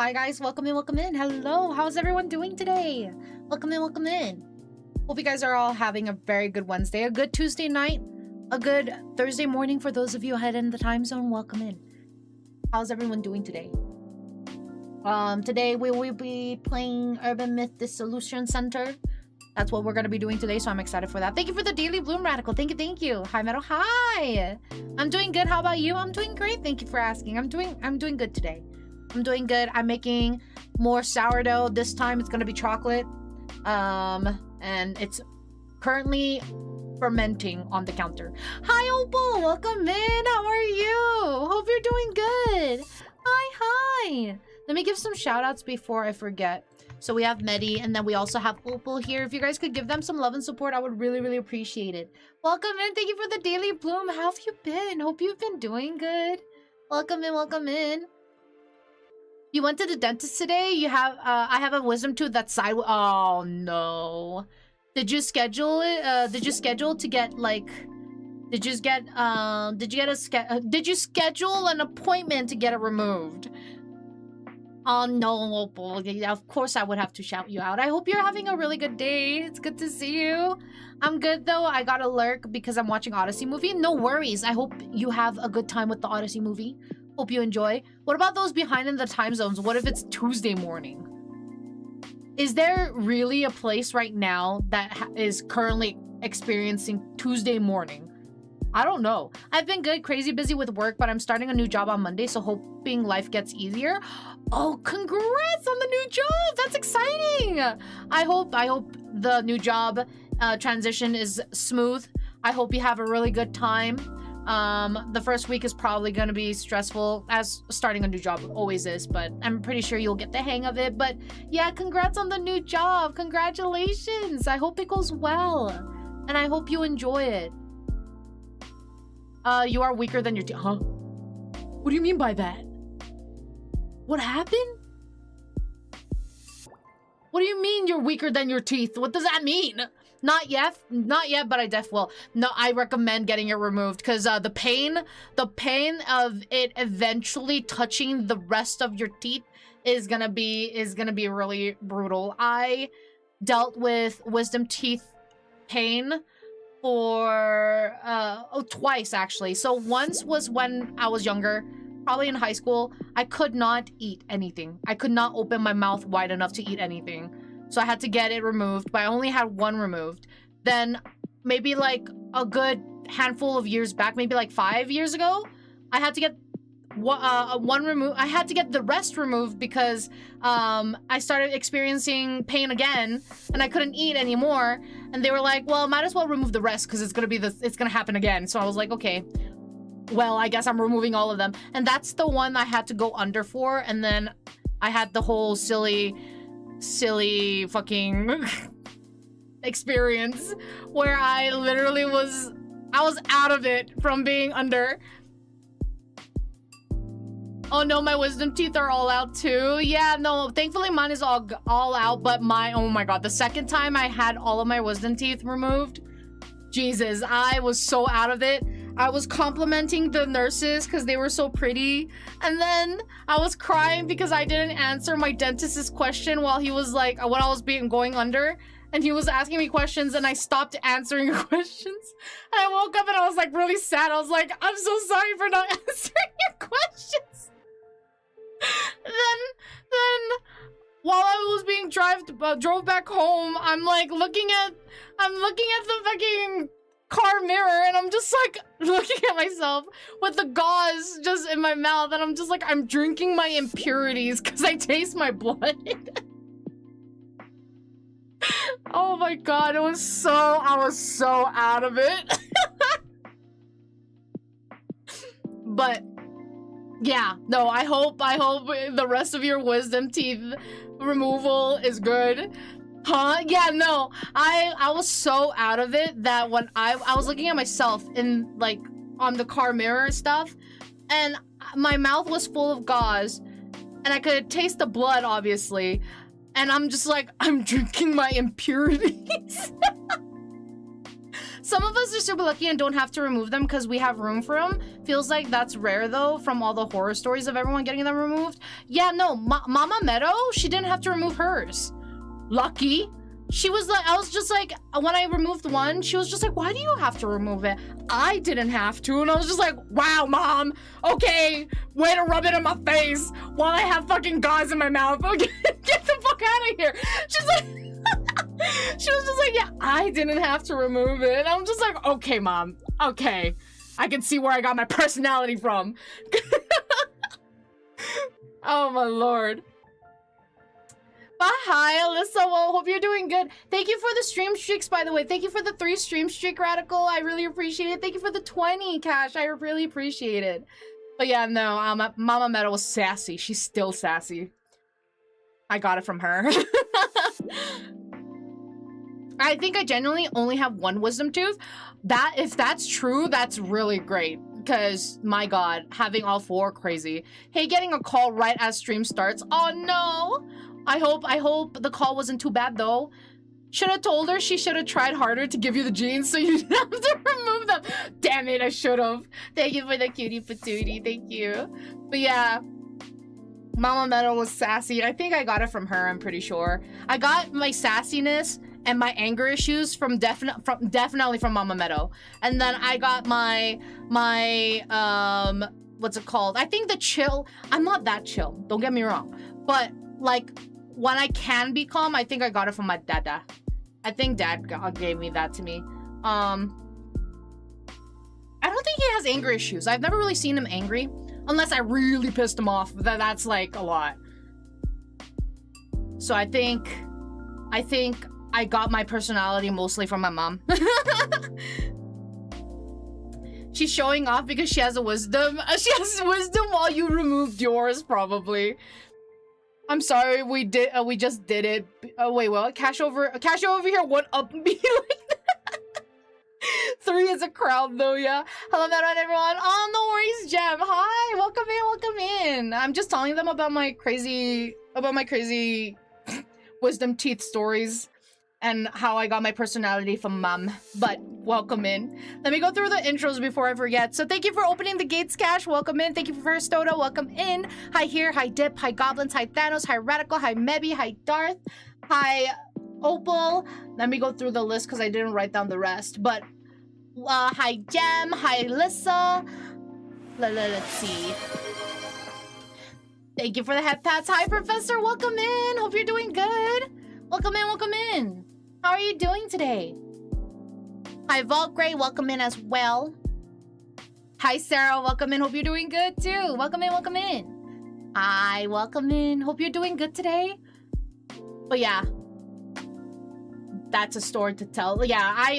Hi guys, welcome in, welcome in. Hello, how's everyone doing today? Welcome in, welcome in. Hope you guys are all having a very good Wednesday, a good Tuesday night, a good Thursday morning for those of you ahead in the time zone. Welcome in. How's everyone doing today? Today we will be playing Urban Myth Dissolution Center. That's what we're going to be doing today, so I'm excited for that. Thank you for the Daily Bloom Radical. Thank you, thank you. Hi, Meadow. Hi. I'm doing good. How about you? I'm doing great. Thank you for asking. I'm doing good today. I'm doing good. I'm making more sourdough. This time it's going to be chocolate. And it's currently fermenting on the counter. Hi, Opal. Welcome in. How are you? Hope you're doing good. Hi. Let me give some shout outs before I forget. So we have Medi, and then we also have Opal here. If you guys could give them some love and support, I would really appreciate it. Welcome in. Thank you for the Daily Bloom. How have you been? Hope you've been doing good. Welcome in, welcome in. You went to the dentist today? You have, I have a wisdom tooth that's sideways. Oh, no. Did you schedule it? Did you schedule to get, like, did you schedule an appointment to get it removed? Oh no, Opal. Yeah, of course I would have to shout you out. I hope you're having a really good day. It's good to see you. I'm good though. I got a lurk because I'm watching Odyssey movie. No worries. I hope you have a good time with the Odyssey movie. Hope you enjoy. What about those behind in the time zones? What if it's Tuesday morning? Is there really a place right now that is currently experiencing Tuesday morning? I don't know. I've been good, crazy busy with work, but I'm starting a new job on Monday, so hoping life gets easier. Oh, congrats on the new job! That's exciting! I hope the new job transition is smooth. I hope you have a really good time. The first week is probably gonna be stressful, as starting a new job always is, but I'm pretty sure you'll get the hang of it. But yeah, congrats on the new job. Congratulations! I hope it goes well, and I hope you enjoy it. You are weaker than your teeth. Huh? What do you mean by that? What happened? What do you mean you're weaker than your teeth? What does that mean? Not yet, but I def will. No, I recommend getting it removed because the pain of it eventually touching the rest of your teeth is gonna be really brutal. I dealt with wisdom teeth pain for twice actually. So once was when I was younger, probably in high school. I could not eat anything. I could not open my mouth wide enough to eat anything, so I had to get it removed, but I only had one removed. Then maybe like a good handful of years back, maybe like 5 years ago, I had to get one removed. I had to get the rest removed because I started experiencing pain again and I couldn't eat anymore, and they were like, well, might as well remove the rest because it's gonna happen again. So I was like, okay, well, I guess I'm removing all of them. And that's the one I had to go under for, and then I had the whole silly fucking experience where I literally was out of it from being under. Oh no, my wisdom teeth are all out too. Yeah, no, thankfully mine is all out, but oh my god, the second time I had all of my wisdom teeth removed, Jesus, I was so out of it. I was complimenting the nurses because they were so pretty, and then I was crying because I didn't answer my dentist's question while he was like, when I was going under, and he was asking me questions, and I stopped answering questions. And I woke up and I was like really sad. I was like, I'm so sorry for not answering your questions. then while I was being drove back home, I'm like looking at the fucking car mirror, and I'm just like looking at myself with the gauze just in my mouth, and I'm just like, I'm drinking my impurities because I taste my blood. Oh my god, I was so out of it. But yeah, no, I hope the rest of your wisdom teeth removal is good. Huh? Yeah, no, I was so out of it that when I was looking at myself in, like, on the car mirror and stuff, and my mouth was full of gauze, and I could taste the blood, obviously, and I'm just like, I'm drinking my impurities. Some of us are super lucky and don't have to remove them because we have room for them. Feels like that's rare though, from all the horror stories of everyone getting them removed. Yeah, no, Mama Meadow, she didn't have to remove hers. Lucky. She was like, I was just like, when I removed one, she was just like, why do you have to remove it? I didn't have to. And I was just like, wow, Mom. Okay, way to rub it in my face while I have fucking gauze in my mouth. Okay, get the fuck out of here. She's like, she was just like, yeah, I didn't have to remove it. And I'm just like, okay, Mom, okay. I can see where I got my personality from. Oh my Lord. Hi, Alyssa. Well, hope you're doing good. Thank you for the stream streaks, by the way. Thank you for the 3 stream streak, Radical. I really appreciate it. Thank you for the 20, Cash. I really appreciate it. But yeah, no, Mama Meadow was sassy. She's still sassy. I got it from her. I think I genuinely only have 1 wisdom tooth. If that's true, that's really great. Because, my God, having all 4, crazy. Hey, getting a call right as stream starts. Oh, no. I hope the call wasn't too bad, though. Should have told her she should have tried harder to give you the jeans so you didn't have to remove them. Damn it, I should have. Thank you for the cutie patootie. Thank you. But yeah, Mama Meadow was sassy. I think I got it from her, I'm pretty sure. I got my sassiness and my anger issues from definitely from Mama Meadow. And then I got my what's it called? I think the chill. I'm not that chill, don't get me wrong. But like, when I can be calm, I think I got it from my dada. I think Dad gave me that to me. I don't think he has anger issues. I've never really seen him angry. Unless I really pissed him off. That's like a lot. So I think I got my personality mostly from my mom. She's showing off because she has a wisdom. She has wisdom while you removed yours, probably. I'm sorry, we just did it. Oh wait, well, Cash over here. What up? Be like that. 3 is a crowd though, yeah. Hello, Meadow, everyone. Oh, no worries, Gem. Hi, welcome in. I'm just telling them about my crazy wisdom teeth stories and how I got my personality from Mom. But welcome in. Let me go through the intros before I forget. So thank you for opening the gates, Cash. Welcome in. Thank you for first Dodo. Welcome in. Hi here. Hi Dip. Hi Goblins. Hi Thanos. Hi Radical. Hi Mebby. Hi Darth. Hi Opal. Let me go through the list because I didn't write down the rest. But hi Gem. Hi Lissa. Let's see. Thank you for the head pats. Hi Professor. Welcome in. Hope you're doing good. Welcome in. How are you doing today? Hi, Vault Grey. Welcome in as well. Hi, Sarah. Welcome in. Hope you're doing good, too. Welcome in. Hi, welcome in. Hope you're doing good today. But yeah. That's a story to tell. Yeah,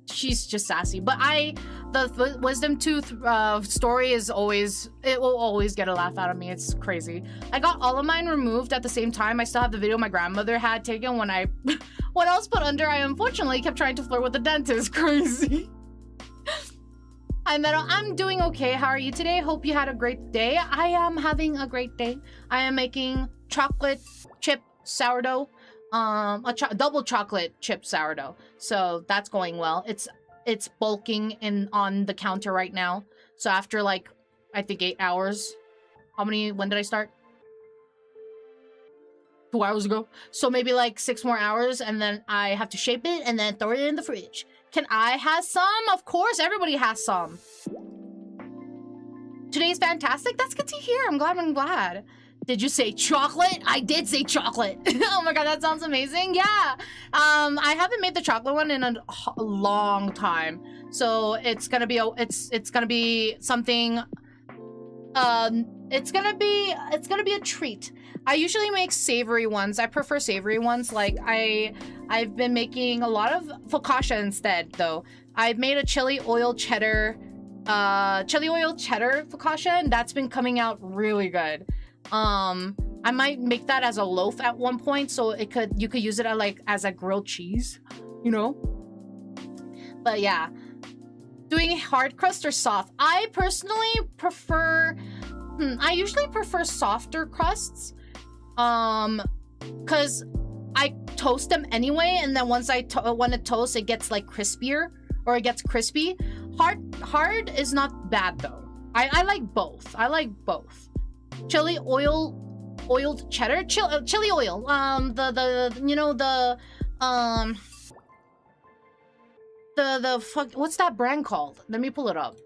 she's just sassy. But the wisdom tooth story is always, it will always get a laugh out of me. It's crazy. I got all of mine removed at the same time. I still have the video my grandmother had taken when I was put under. I unfortunately kept trying to flirt with the dentist. Crazy. Hi Meadow, I'm doing okay. How are you today? Hope you had a great day. I am having a great day. I am making chocolate chip sourdough. Double chocolate chip sourdough. So that's going well. It's bulking on the counter right now. So after like, I think 8 hours. When did I start? 2 hours ago. So maybe like 6 more hours and then I have to shape it and then throw it in the fridge. Can I have some? Of course, everybody has some. Today's fantastic. That's good to hear. I'm glad. Did you say chocolate? I did say chocolate. Oh my god, that sounds amazing. Yeah. I haven't made the chocolate one in a long time. So it's gonna be it's gonna be something it's gonna be a treat. I usually make savory ones. I prefer savory ones. Like I've been making a lot of focaccia instead though. I've made a chili oil cheddar focaccia and that's been coming out really good. I might make that as a loaf at one point, so you could use it as a grilled cheese, you know? But yeah, doing hard crust or soft. I personally prefer, I usually prefer softer crusts, cause I toast them anyway, and then once when it toasts, it gets like crispier, or it gets crispy. Hard is not bad though. I like both. I like both. Chili oil, oiled cheddar, chili oil. The fuck, what's that brand called? Let me pull it up.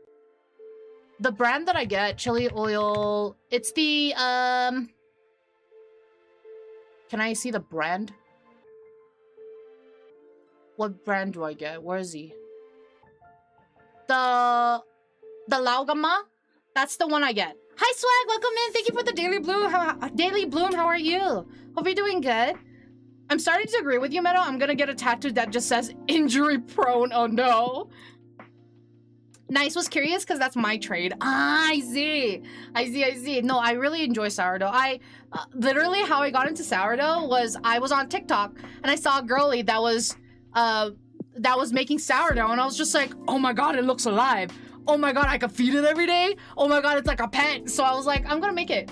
The brand that I get, chili oil, it's the can I see the brand? What brand do I get? Where is he? The Laugama? That's the one I get. Hi Swag, welcome in. Thank you for the Daily Bloom. How are you? Hope you're doing good. I'm starting to agree with you, Meadow. I'm gonna get a tattoo that just says injury prone. Oh no. Nice was curious because that's my trade. Ah, I see. No, I really enjoy sourdough. Literally how I got into sourdough was I was on TikTok and I saw a girlie that was making sourdough, and I was just like, oh my god, it looks alive. Oh my god, I could feed it every day. Oh my god, it's like a pet. So I was like, I'm gonna make it.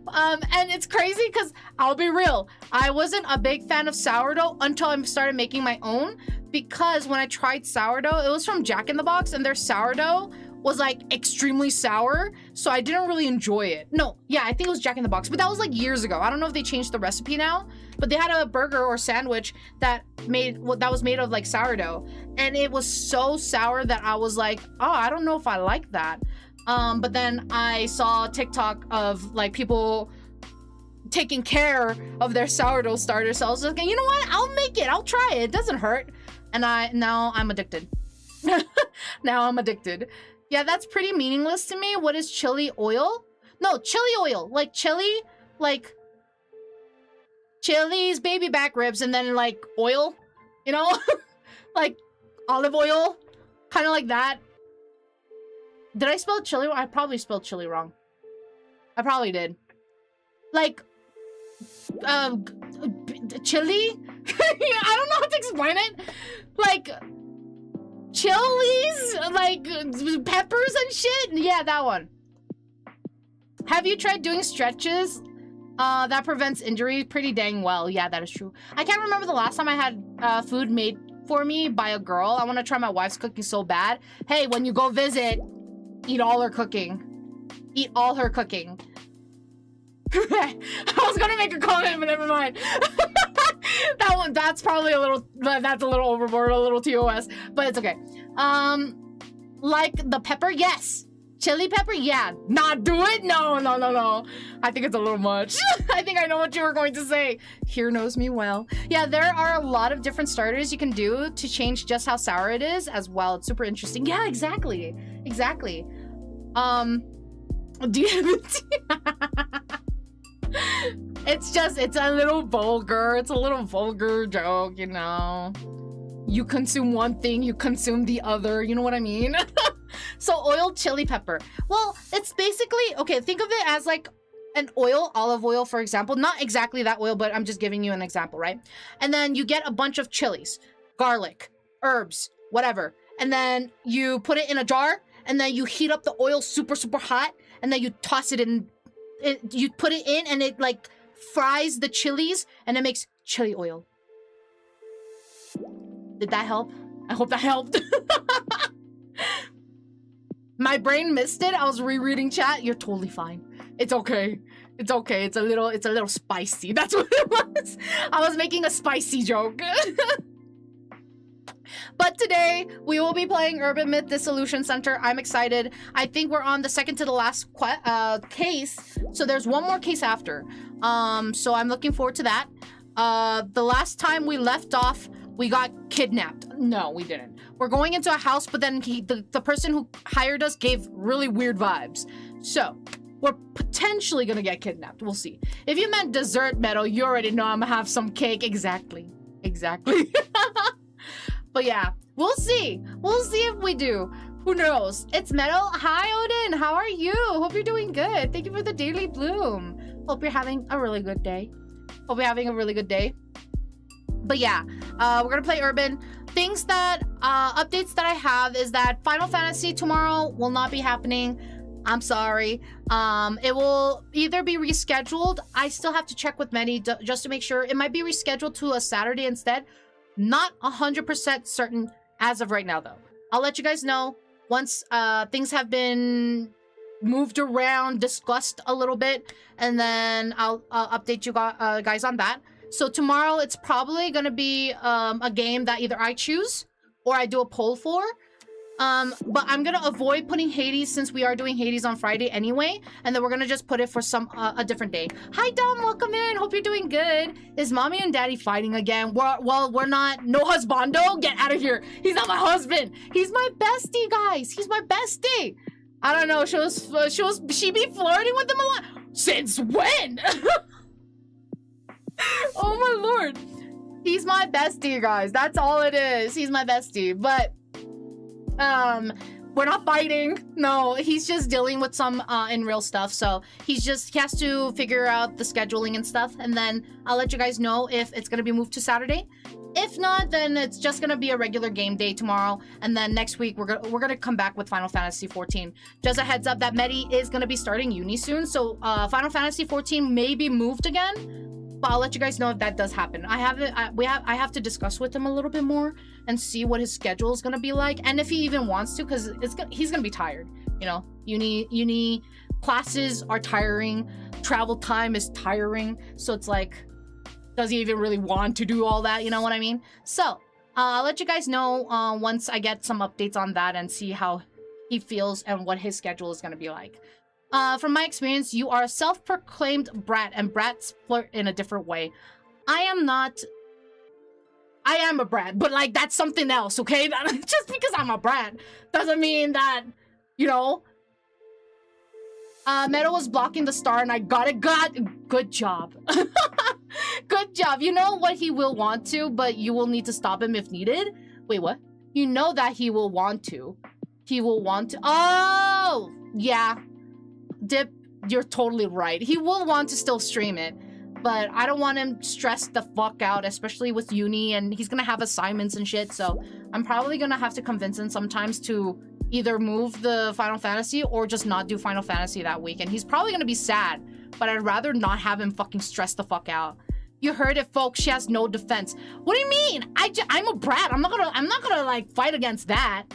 And it's crazy because I'll be real, I wasn't a big fan of sourdough until I started making my own, because when I tried sourdough, it was from Jack in the Box, and their sourdough was like extremely sour, so I didn't really enjoy it. No, yeah, I think it was Jack in the Box, but that was like years ago. I don't know if they changed the recipe now, but they had a burger or sandwich that was made of like sourdough, and it was so sour that I was like, oh, I don't know if I like that. But then I saw TikTok of like people taking care of their sourdough starter, so I was like, you know what? I'll make it. I'll try it. It doesn't hurt. And now I'm addicted. Now I'm addicted. Yeah, that's pretty meaningless to me. What is chili oil? No, chili oil. Like chili, like chili's baby back ribs, and then like oil, you know? Like olive oil, kind of like that. Did I spell chili wrong? I probably spelled chili wrong. I probably did. Like, chili? I don't know how to explain it. Like, chilies? Like, peppers and shit? Yeah, that one. Have you tried doing stretches? That prevents injury pretty dang well. Yeah, that is true. I can't remember the last time I had food made for me by a girl. I want to try my wife's cooking so bad. Hey, when you go visit, eat all her cooking. Eat all her cooking. I was gonna make a comment, but never mind. That's probably a little overboard, a little TOS, but it's okay. Like the pepper, yes. Chili pepper, yeah. Not do it? No. I think it's a little much. I think I know what you were going to say. Here knows me well. Yeah, there are a lot of different starters you can do to change just how sour it is as well. It's super interesting. Yeah, exactly. Do you have it? It's a little vulgar. It's a little vulgar joke, you know. You consume one thing, you consume the other. You know what I mean? So oiled chili pepper. Well, it's basically, okay, think of it as like an oil, olive oil, for example. Not exactly that oil, but I'm just giving you an example, right? And then you get a bunch of chilies, garlic, herbs, whatever. And then you put it in a jar, and then you heat up the oil super, super hot, and then you toss it in. You put it in, and it like fries the chilies, and it makes chili oil. Did that help? I hope that helped. My brain missed it. I was rereading chat. You're totally fine. It's okay. It's okay. It's a little spicy. That's what it was. I was making a spicy joke. But today, we will be playing Urban Myth Dissolution Center. I'm excited. I think we're on the second to the last case. So there's one more case after. So I'm looking forward to that. The last time we left off, we got kidnapped. No, we didn't. We're going into a house, but then the person who hired us gave really weird vibes. So we're potentially gonna get kidnapped. We'll see. If you meant dessert, Meadow, you already know I'm gonna have some cake. Exactly. But yeah, we'll see. We'll see if we do. Who knows? It's Meadow. Hi, Odin. How are you? Hope you're doing good. Thank you for the Daily Bloom. Hope you're having a really good day. But yeah, we're gonna play Urban. Things that, updates that I have is that Final Fantasy tomorrow will not be happening. I'm sorry. It will either be rescheduled. I still have to check with Many just to make sure. It might be rescheduled to a Saturday instead. Not 100% certain as of right now, though. I'll let you guys know once things have been moved around, discussed a little bit, and then I'll update you guys on that. So tomorrow, it's probably going to be a game that either I choose or I do a poll for. But I'm gonna avoid putting Hades since we are doing Hades on Friday anyway, and then we're gonna just put it for a different day. Hi Dom, welcome in. Hope you're doing good. Is mommy and daddy fighting again? Well, we're not. No husbando. Get out of here. He's not my husband. He's my bestie, guys. He's my bestie. I don't know. She be flirting with him a lot. Since when? Oh my lord. He's my bestie, guys. That's all it is. He's my bestie, but. We're not fighting. No, he's just dealing with some in real stuff. So he has to figure out the scheduling and stuff, and then I'll let you guys know if it's gonna be moved to Saturday. If not, then it's just gonna be a regular game day tomorrow, and then next week we're gonna come back with Final Fantasy 14. Just a heads up that Medi is gonna be starting uni soon, so Final Fantasy 14 may be moved again. But I'll let you guys know if that does happen. I have to discuss with him a little bit more and see what his schedule is gonna be like, and if he even wants to, because he's gonna be tired. You know, uni classes are tiring, travel time is tiring, so it's like, does he even really want to do all that? You know what I mean? So I'll let you guys know once I get some updates on that and see how he feels and what his schedule is gonna be like. From my experience, you are a self-proclaimed brat, and brats flirt in a different way. I am not. I am a brat, but like that's something else, okay? Just because I'm a brat doesn't mean that, you know. Meadow was blocking the star, and I got it. Good job. Good job. You know what he will want to, but you will need to stop him if needed. Wait, what? You know that he will want to. He will want to. Oh, yeah. Dip, you're totally right. He will want to still stream it, but I don't want him stressed the fuck out, especially with uni, and he's gonna have assignments and shit, so I'm probably gonna have to convince him sometimes to either move the Final Fantasy or just not do Final Fantasy that week, and he's probably gonna be sad, but I'd rather not have him fucking stress the fuck out. You heard it, folks. She has no defense. What do you mean? I'm a brat. I'm not gonna like fight against that.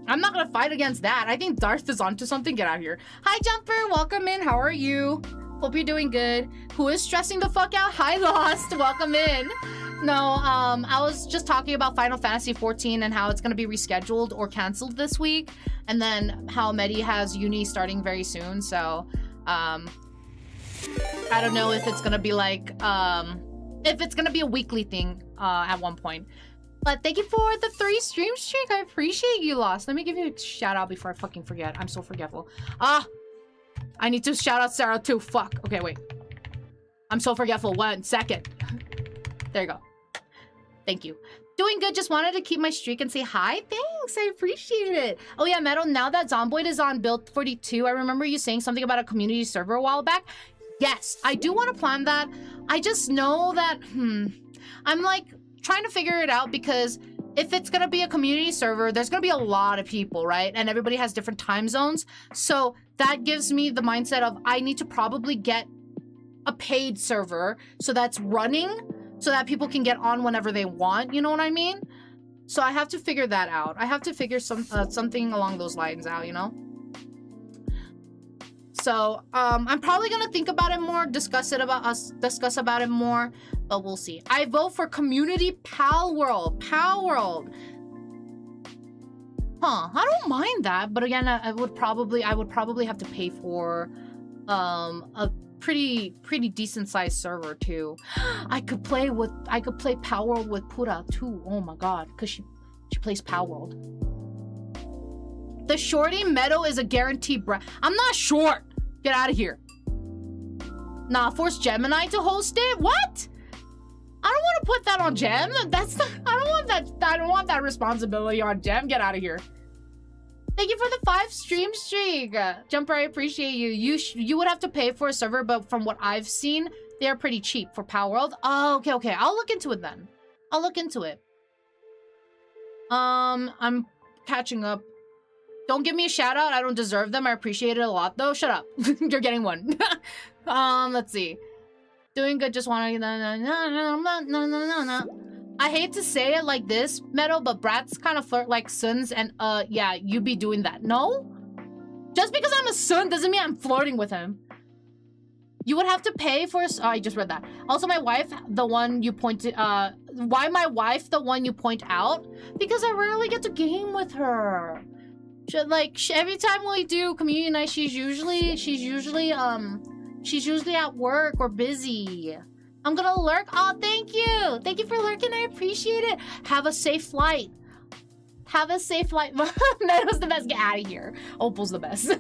I'm not gonna fight against that. I think Darth is onto something. Get out of here. Hi, Jumper. Welcome in. How are you? Hope you're doing good. Who is stressing the fuck out? Hi, Lost. Welcome in. No, I was just talking about Final Fantasy 14 and how it's gonna be rescheduled or canceled this week, and then how Medi has uni starting very soon. So, I don't know if it's gonna be like, if it's gonna be a weekly thing at one point. But thank you for the 3 stream streak. I appreciate you, Lost. Let me give you a shout out before I fucking forget. I'm so forgetful. I need to shout out Sarah too. Fuck. Okay, wait. I'm so forgetful. 1 second. There you go. Thank you. Doing good. Just wanted to keep my streak and say hi. Thanks. I appreciate it. Oh yeah, Meadow, now that Zomboid is on build 42, I remember you saying something about a community server a while back. Yes, I do want to plan that. I just know that, I'm like trying to figure it out, because if it's going to be a community server, there's going to be a lot of people, right? And everybody has different time zones. So that gives me the mindset of I need to probably get a paid server so that's running so that people can get on whenever they want. You know what I mean? So I have to figure that out. I have to figure something along those lines out, you know? So I'm probably gonna think about it more, discuss about it more, but we'll see. I vote for Community Pal World. Huh, I don't mind that, but again, I would probably have to pay for a pretty decent sized server too. I could play Pal World with Pura too. Oh my god, because she plays Pal World. The shorty Meadow is a guaranteed I'm not short. Get out of here. Nah, force Gemini to host it? What? I don't want to put that on Gem. I don't want that responsibility on Gem. Get out of here. Thank you for the 5 stream streak. Jumper, I appreciate you. You would have to pay for a server, but from what I've seen, they're pretty cheap for Power World. Oh, okay. I'll look into it then. I'll look into it. I'm catching up Don't give me a shout out. I don't deserve them. I appreciate it a lot though. Shut up. You're getting one. Let's see. Doing good, just wanna I hate to say it like this, Meadow, but brats kind of flirt like sons, and yeah, you be doing that. No? Just because I'm a son doesn't mean I'm flirting with him. You would have to pay for oh, I just read that. Also, my wife, the one you pointed, why my wife, the one you point out? Because I rarely get to game with her. Every time we do community night, she's usually at work or busy. I'm gonna lurk. Oh, thank you. Thank you for lurking. I appreciate it. Have a safe flight. Have a safe flight. Meadow's the best. Get out of here. Opal's the best.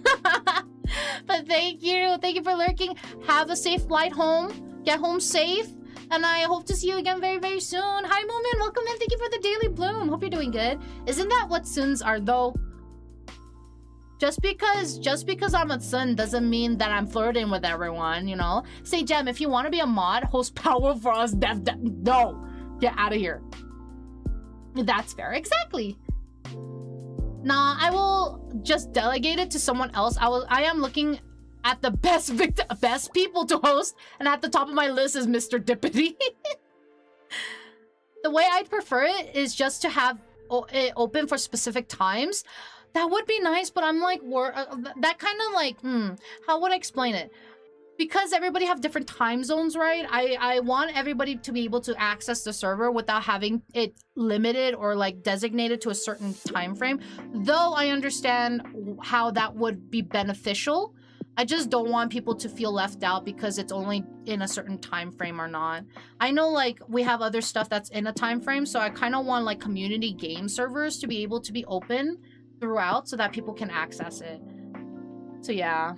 But thank you. Thank you for lurking. Have a safe flight home. Get home safe. And I hope to see you again very, very soon. Hi, Moomin. Welcome in. Thank you for the daily bloom. Hope you're doing good. Isn't that what suns are, though? Just because I'm a son doesn't mean that I'm flirting with everyone, you know? Say, Gem, if you want to be a mod, host power for us, no. Get out of here. That's fair. Exactly. Nah, I will just delegate it to someone else. I am looking at the best people to host, and at the top of my list is Mr. Dippity. The way I'd prefer it is just to have it open for specific times. That would be nice, but I'm like, that kind of like, how would I explain it? Because everybody have different time zones, right? I want everybody to be able to access the server without having it limited or like designated to a certain time frame. Though I understand how that would be beneficial. I just don't want people to feel left out because it's only in a certain time frame or not. I know like we have other stuff that's in a time frame, so I kind of want like community game servers to be able to be open throughout so that people can access it. So yeah.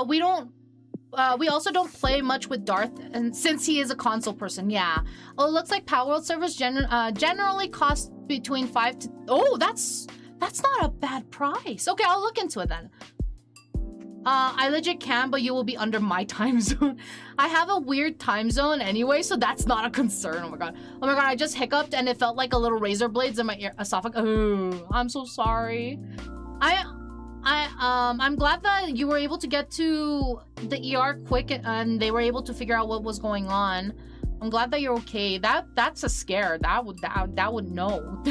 We also don't play much with Darth, and since he is a console person, yeah. Oh, it looks like Power World servers generally cost between 5 to... Oh, that's not a bad price. Okay, I'll look into it then. I legit can, but you will be under my time zone. I have a weird time zone anyway, so that's not a concern. Oh my god. Oh my god, I just hiccuped and it felt like a little razor blades in my esophagus. Oh, I'm so sorry. I'm glad that you were able to get to the ER quick and they were able to figure out what was going on. I'm glad that you're okay. That's a scare. That would know.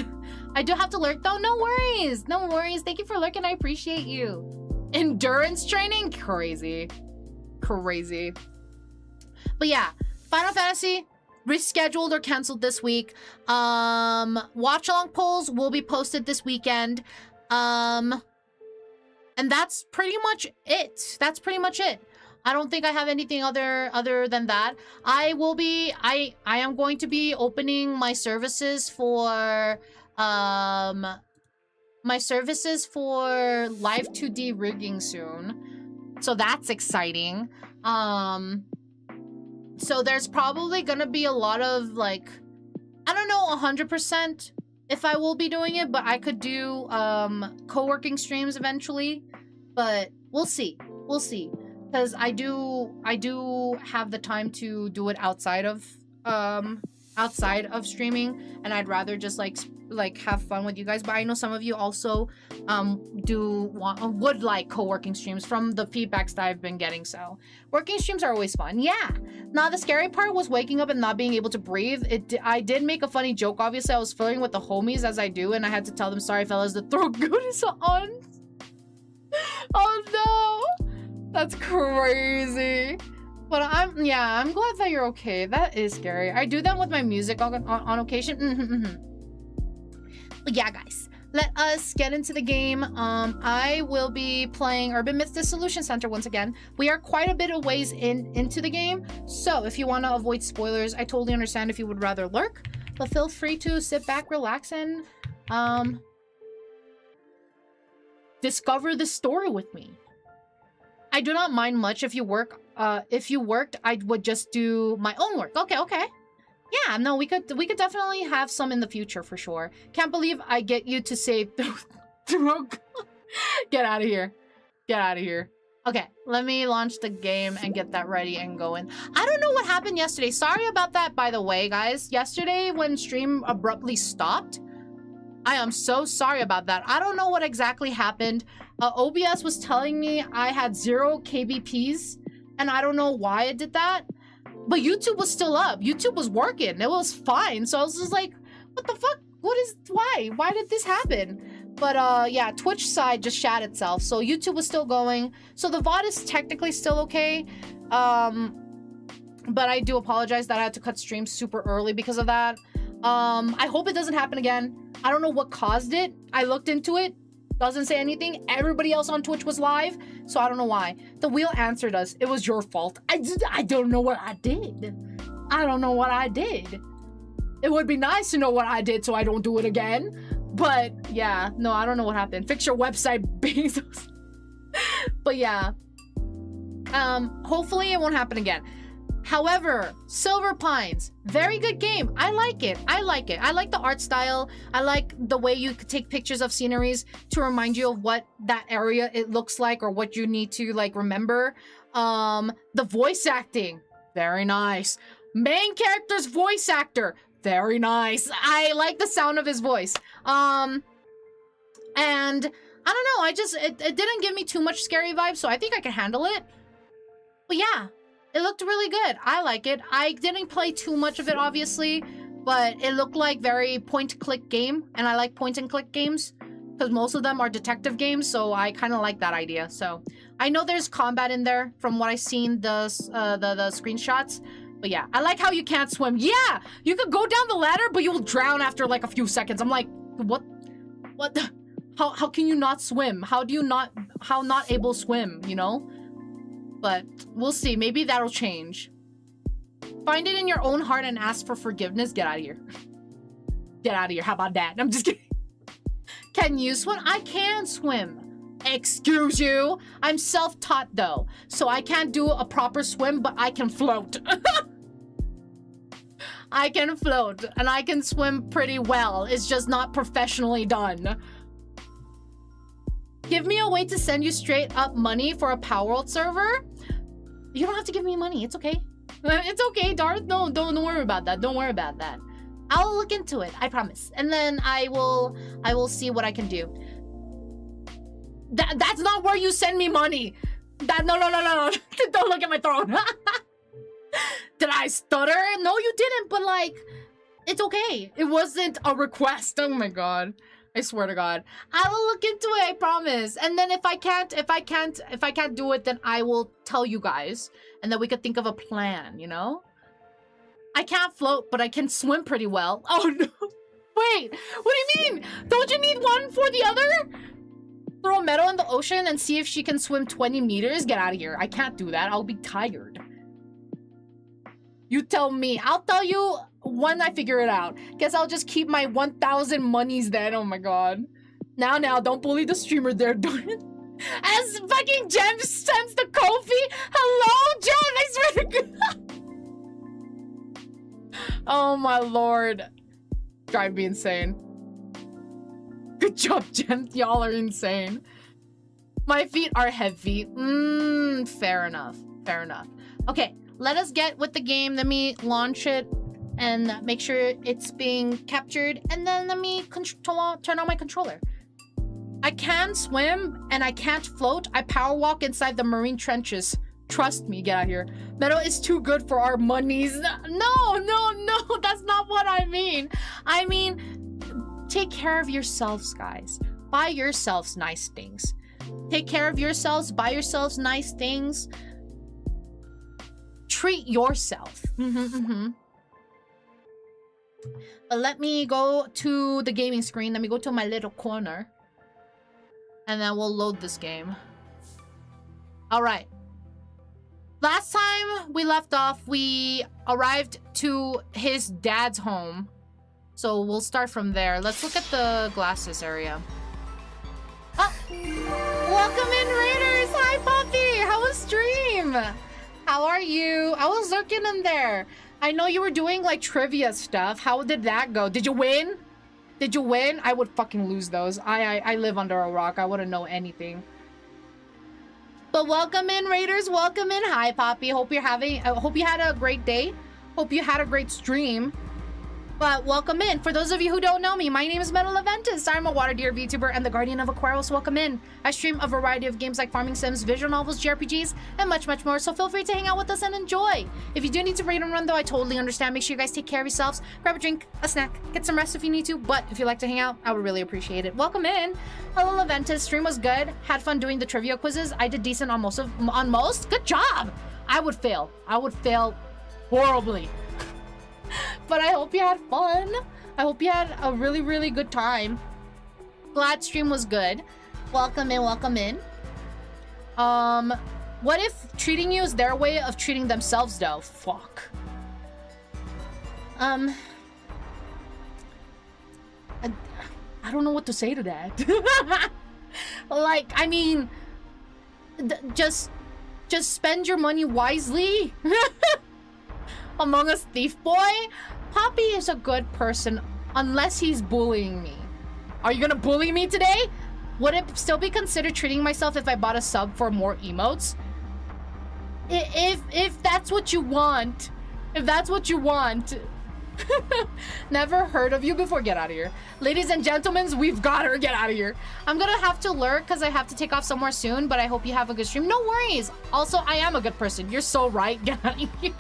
I do have to lurk though. No worries. No worries. Thank you for lurking. I appreciate you. Endurance training? Crazy. Crazy. But yeah, Final Fantasy rescheduled or canceled this week. Watch along polls will be posted this weekend. And that's pretty much it. That's pretty much it. I don't think I have anything other than that. I am going to be opening my services for live 2D rigging soon. So that's exciting. So there's probably gonna be a lot of like, I don't know 100% if I will be doing it, but I could do co-working streams eventually. But we'll see. We'll see. Because I do have the time to do it outside of streaming, and I'd rather just like have fun with you guys. But I know some of you also would like co-working streams from the feedbacks that I've been getting. So working streams are always fun. Yeah. Now the scary part was waking up and not being able to breathe. I did make a funny joke. Obviously, I was flirting with the homies as I do, and I had to tell them, sorry fellas, the throat good is on. Oh no. That's crazy. But I'm glad that you're okay. That is scary. I do that with my music on occasion. But yeah, guys, let us get into the game. I will be playing MYTH Dissolution Center once again. We are quite a bit of ways into the game, so if you want to avoid spoilers, I totally understand if you would rather lurk, but feel free to sit back, relax, and discover the story with me. I do not mind much if you work. If you worked, I would just do my own work. Okay. Yeah, no, we could definitely have some in the future for sure. Can't believe I get you to say Get out of here. Get out of here. Okay, let me launch the game and get that ready and going. I don't know what happened yesterday. Sorry about that, by the way, guys. Yesterday, when stream abruptly stopped, I am so sorry about that. I don't know what exactly happened. OBS was telling me I had 0 kbps, and I don't know why it did that. But YouTube was still up. YouTube was working. It was fine. So I was just like, what the fuck? Why did this happen? But yeah, Twitch side just shat itself. So YouTube was still going. So the VOD is technically still okay. But I do apologize that I had to cut streams super early because of that. I hope it doesn't happen again. I don't know what caused it. I looked into it. Doesn't say anything. Everybody else on Twitch was live, so I don't know why. The wheel answered us. It was your fault. I don't know what I did. I don't know what I did. It would be nice to know what I did so I don't do it again. But yeah, no, I don't know what happened. Fix your website, Bezos. But yeah. Hopefully it won't happen again. However, Silver Pines, very good game. I like it. I like it. I like the art style. I like the way you could take pictures of sceneries to remind you of what that area it looks like or what you need to like remember. The voice acting, very nice. Main character's voice actor, very nice. I like the sound of his voice. And I don't know, it didn't give me too much scary vibes, so I think I can handle it. But yeah. It looked really good. I like it. I didn't play too much of it, obviously, but it looked like very point-and-click game, and I like point-and-click games because most of them are detective games, so I kind of like that idea. So I know there's combat in there from what I've seen the screenshots, but yeah, I like how you can't swim. Yeah, you could go down the ladder, but you'll drown after like a few seconds. I'm like, what? How can you not swim? How not able to swim? You know? But we'll see. Maybe that'll change. Find it in your own heart and ask for forgiveness. Get out of here. Get out of here. How about that? I'm just kidding. Can you swim? I can swim. Excuse you. I'm self-taught though. So I can't do a proper swim, but I can float. I can float and I can swim pretty well. It's just not professionally done. Give me a way to send you straight up money for a Power World server. You don't have to give me money. It's okay. It's okay, Darth. No, don't worry about that. Don't worry about that. I'll look into it. I promise. And then I will see what I can do. That's not where you send me money. No. Don't look at my throat. Did I stutter? No, you didn't. But like, it's okay. It wasn't a request. Oh my god. I swear to God. I will look into it, I promise. And then if I can't do it, then I will tell you guys. And then we could think of a plan, you know? I can't float, but I can swim pretty well. Oh no. Wait, what do you mean? Don't you need one for the other? Throw Meadow in the ocean and see if she can swim 20 meters? Get out of here. I can't do that. I'll be tired. You tell me. I'll tell you when I figure it out. Guess I'll just keep my 1,000 monies then. Oh my god. Now, don't bully the streamer there, don't it? As fucking Jem sends the Kofi. Hello, Jem. I swear to God. Oh my lord. Drive me insane. Good job, Jem. Y'all are insane. My feet are heavy. Fair enough. Fair enough. Okay, let us get with the game. Let me launch it and make sure it's being captured. And then let me turn on my controller. I can swim and I can't float. I power walk inside the marine trenches. Trust me, get out of here. Meadow is too good for our monies. No, that's not what I mean. I mean, take care of yourselves, guys. Buy yourselves nice things. Take care of yourselves, buy yourselves nice things. Treat yourself. But let me go to the gaming screen. Let me go to my little corner. And then we'll load this game. Alright. Last time we left off, we arrived to his dad's home. So we'll start from there. Let's look at the glasses area. Oh! Welcome in, Raiders! Hi, Poppy! How was stream? How are you? I was lurking in there. I know you were doing, like, trivia stuff. How did that go? Did you win? Did you win? I would fucking lose those. I live under a rock. I wouldn't know anything. But welcome in, Raiders. Welcome in. Hi, Poppy. Hope you're having... hope you had a great day. Hope you had a great stream. But welcome in. For those of you who don't know me, my name is Meadow. I'm a water deer VTuber and the guardian of Aquarius. Welcome in. I stream a variety of games like farming sims, visual novels, JRPGs, and much, much more. So feel free to hang out with us and enjoy. If you do need to raid and run, though, I totally understand. Make sure you guys take care of yourselves. Grab a drink, a snack, get some rest if you need to. But if you like to hang out, I would really appreciate it. Welcome in. Hello, Leventus. Stream was good. Had fun doing the trivia quizzes. I did decent on most. Good job. I would fail. I would fail horribly. But I hope you had fun. I hope you had a really, really good time. Glad stream was good. Welcome in, welcome in. What if treating you is their way of treating themselves, though? Fuck. I don't know what to say to that. Like, I mean, just spend your money wisely. Among Us Thief Boy, Poppy is a good person unless he's bullying me. Are you gonna bully me today? Would it still be considered treating myself if I bought a sub for more emotes? If that's what you want. If that's what you want. Never heard of you before. Get out of here. Ladies and gentlemen, we've got her. Get out of here. I'm gonna have to lurk because I have to take off somewhere soon, but I hope you have a good stream. No worries. Also, I am a good person. You're so right. Get out of here.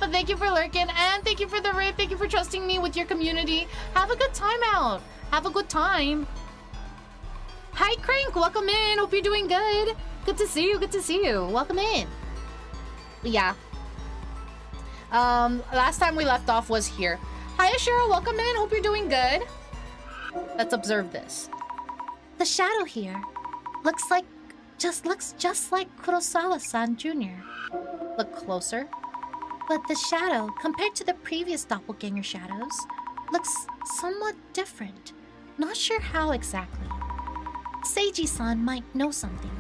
But thank you for lurking, and thank you for the raid. Thank you for trusting me with your community. Have a good time out. Have a good time. Hi, Crank. Welcome in. Hope you're doing good. Good to see you. Good to see you. Welcome in. Yeah. Last time we left off was here. Hi, Cheryl. Welcome in. Hope you're doing good. Let's observe this. The shadow here looks just like Kurosawa-san Jr. Look closer. But the shadow, compared to the previous doppelganger shadows, looks somewhat different. Not sure how exactly. Seiji-san might know something.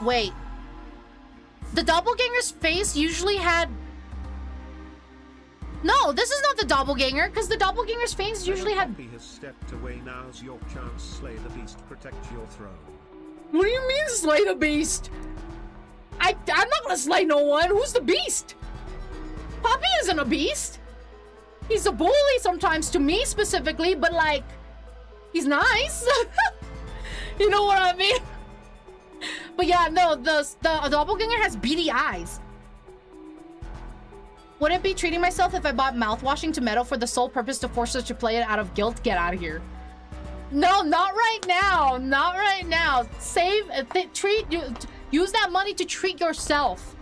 Wait. The doppelganger's face usually had... No, this is not the doppelganger, because the doppelganger's face usually had... He has stepped away. Now's your chance. Slay the beast. Protect your throne. What do you mean, slay the beast? I'm not gonna slay no one. Who's the beast? Poppy isn't a beast. He's a bully sometimes to me specifically, but like, he's nice. You know what I mean? But yeah, no, the doppelganger has beady eyes. Would it be treating myself if I bought mouthwashing to Meadow for the sole purpose to force us to play it out of guilt? Get out of here. No, not right now. Not right now. Save, use that money to treat yourself.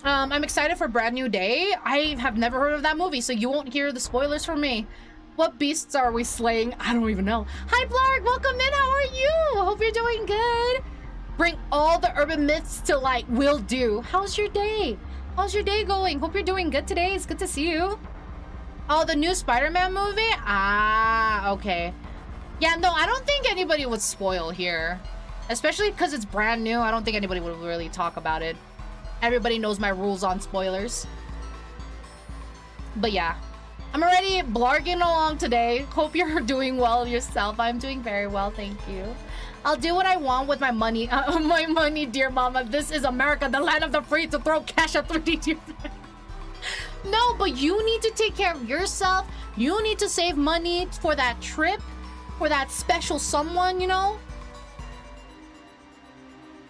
I'm excited for Brand New Day. I have never heard of that movie, so you won't hear the spoilers from me. What beasts are we slaying? I don't even know. Hi, Blarg. Welcome in. How are you? Hope you're doing good. Bring all the urban myths to light. Will do. How's your day? How's your day going? Hope you're doing good today. It's good to see you. Oh, the new Spider-Man movie? Ah, okay. Yeah, no, I don't think anybody would spoil here. Especially because it's brand new. I don't think anybody would really talk about it. Everybody knows my rules on spoilers. But yeah. I'm already blarging along today. Hope you're doing well yourself. I'm doing very well, thank you. I'll do what I want with my money. My money, dear mama. This is America, the land of the free to throw cash at 3D to your friend. No, but you need to take care of yourself. You need to save money for that trip. For that special someone, you know?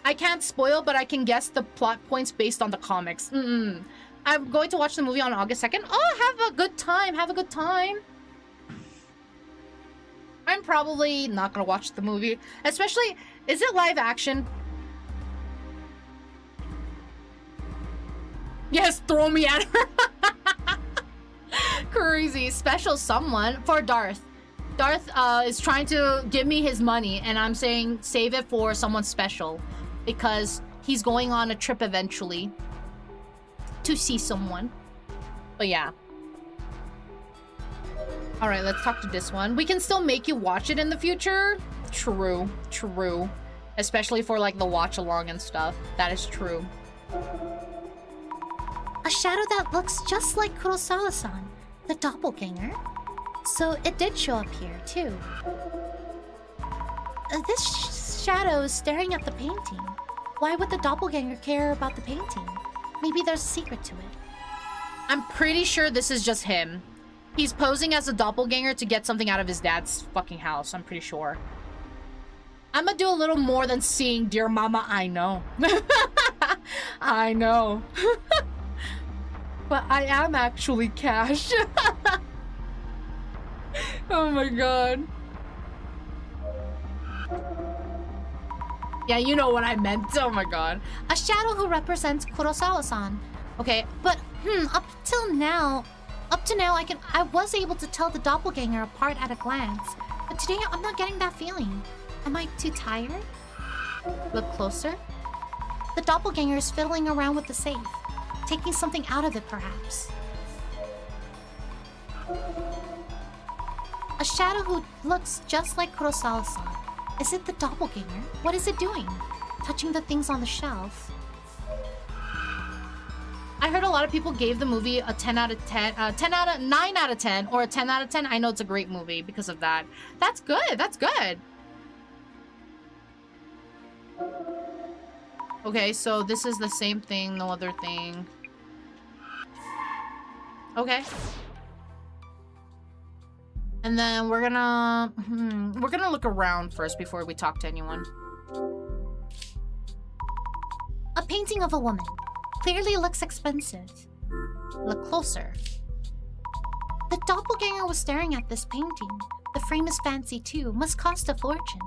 I can't spoil, but I can guess the plot points based on the comics. I'm going to watch the movie on August 2nd. Oh, have a good time. Have a good time. I'm probably not going to watch the movie. Especially, is it live action? Yes, throw me at her. Crazy. Special someone for Darth. Darth is trying to give me his money, and I'm saying save it for someone special. Because he's going on a trip eventually to see someone. But yeah. Alright, let's talk to this one. We can still make you watch it in the future. True. True. Especially for like the watch along and stuff. That is true. A shadow that looks just like Kurosawa-san, the doppelganger. So it did show up here too. This shadow is staring at the painting. Why would the doppelganger care about the painting? Maybe there's a secret to it. I'm pretty sure this is just him. He's posing as a doppelganger to get something out of his dad's fucking house, I'm pretty sure. I'm gonna do a little more than seeing Dear Mama, I know. I know. But I am actually Cash. Oh my god. Yeah, you know what I meant. Oh my god. A shadow who represents Kurosawa-san. Okay, But, up to now, I was able to tell the doppelganger apart at a glance. But today, I'm not getting that feeling. Am I too tired? look closer. The doppelganger is fiddling around with the safe, taking something out of it, perhaps. A shadow who looks just like Kurosawa-san. Is it the doppelganger? What is it doing? Touching the things on the shelf. I heard a lot of people gave the movie a 10 out of 10, 9 out of 10, or a 10 out of 10. I know it's a great movie because of that. That's good. That's good. Okay, so this is the same thing, no other thing. Okay. And then we're gonna look around first before we talk to anyone. A painting of a woman. Clearly looks expensive. Look closer. The doppelganger was staring at this painting. The frame is fancy too, must cost a fortune.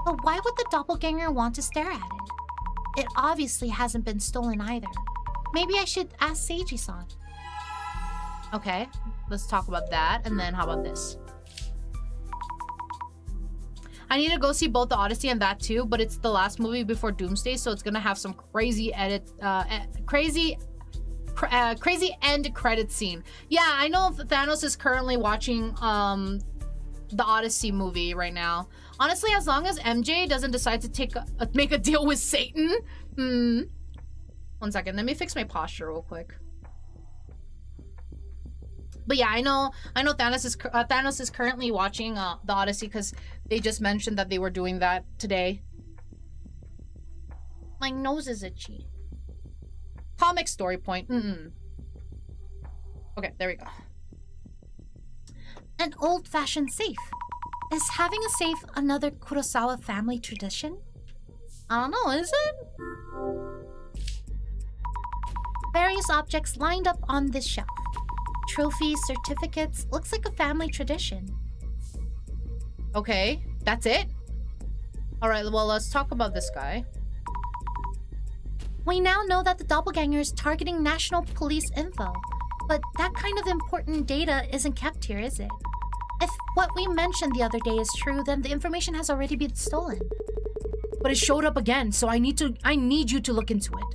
But why would the doppelganger want to stare at it? It obviously hasn't been stolen either. Maybe I should ask Seiji-san. Okay, let's talk about that. And then how about this? I need to go see both the Odyssey and that too, but it's the last movie before Doomsday, so it's gonna have some crazy crazy end credit scene. Yeah, I know Thanos is currently watching the Odyssey movie right now. Honestly, as long as MJ doesn't decide to make a deal with Satan. 1 second, let me fix my posture real quick. But yeah, I know Thanos is currently watching the Odyssey because they just mentioned that they were doing that today. My nose is itchy. Comic story point. Okay, there we go. An old-fashioned safe. Is having a safe another Kurosawa family tradition? I don't know, is it? Various objects lined up on this shelf. Trophies, certificates, looks like a family tradition. Okay, that's it? Alright, well, let's talk about this guy. We now know that the doppelganger is targeting national police info, but that kind of important data isn't kept here, is it? If what we mentioned the other day is true, then the information has already been stolen. But it showed up again, so I need you to look into it.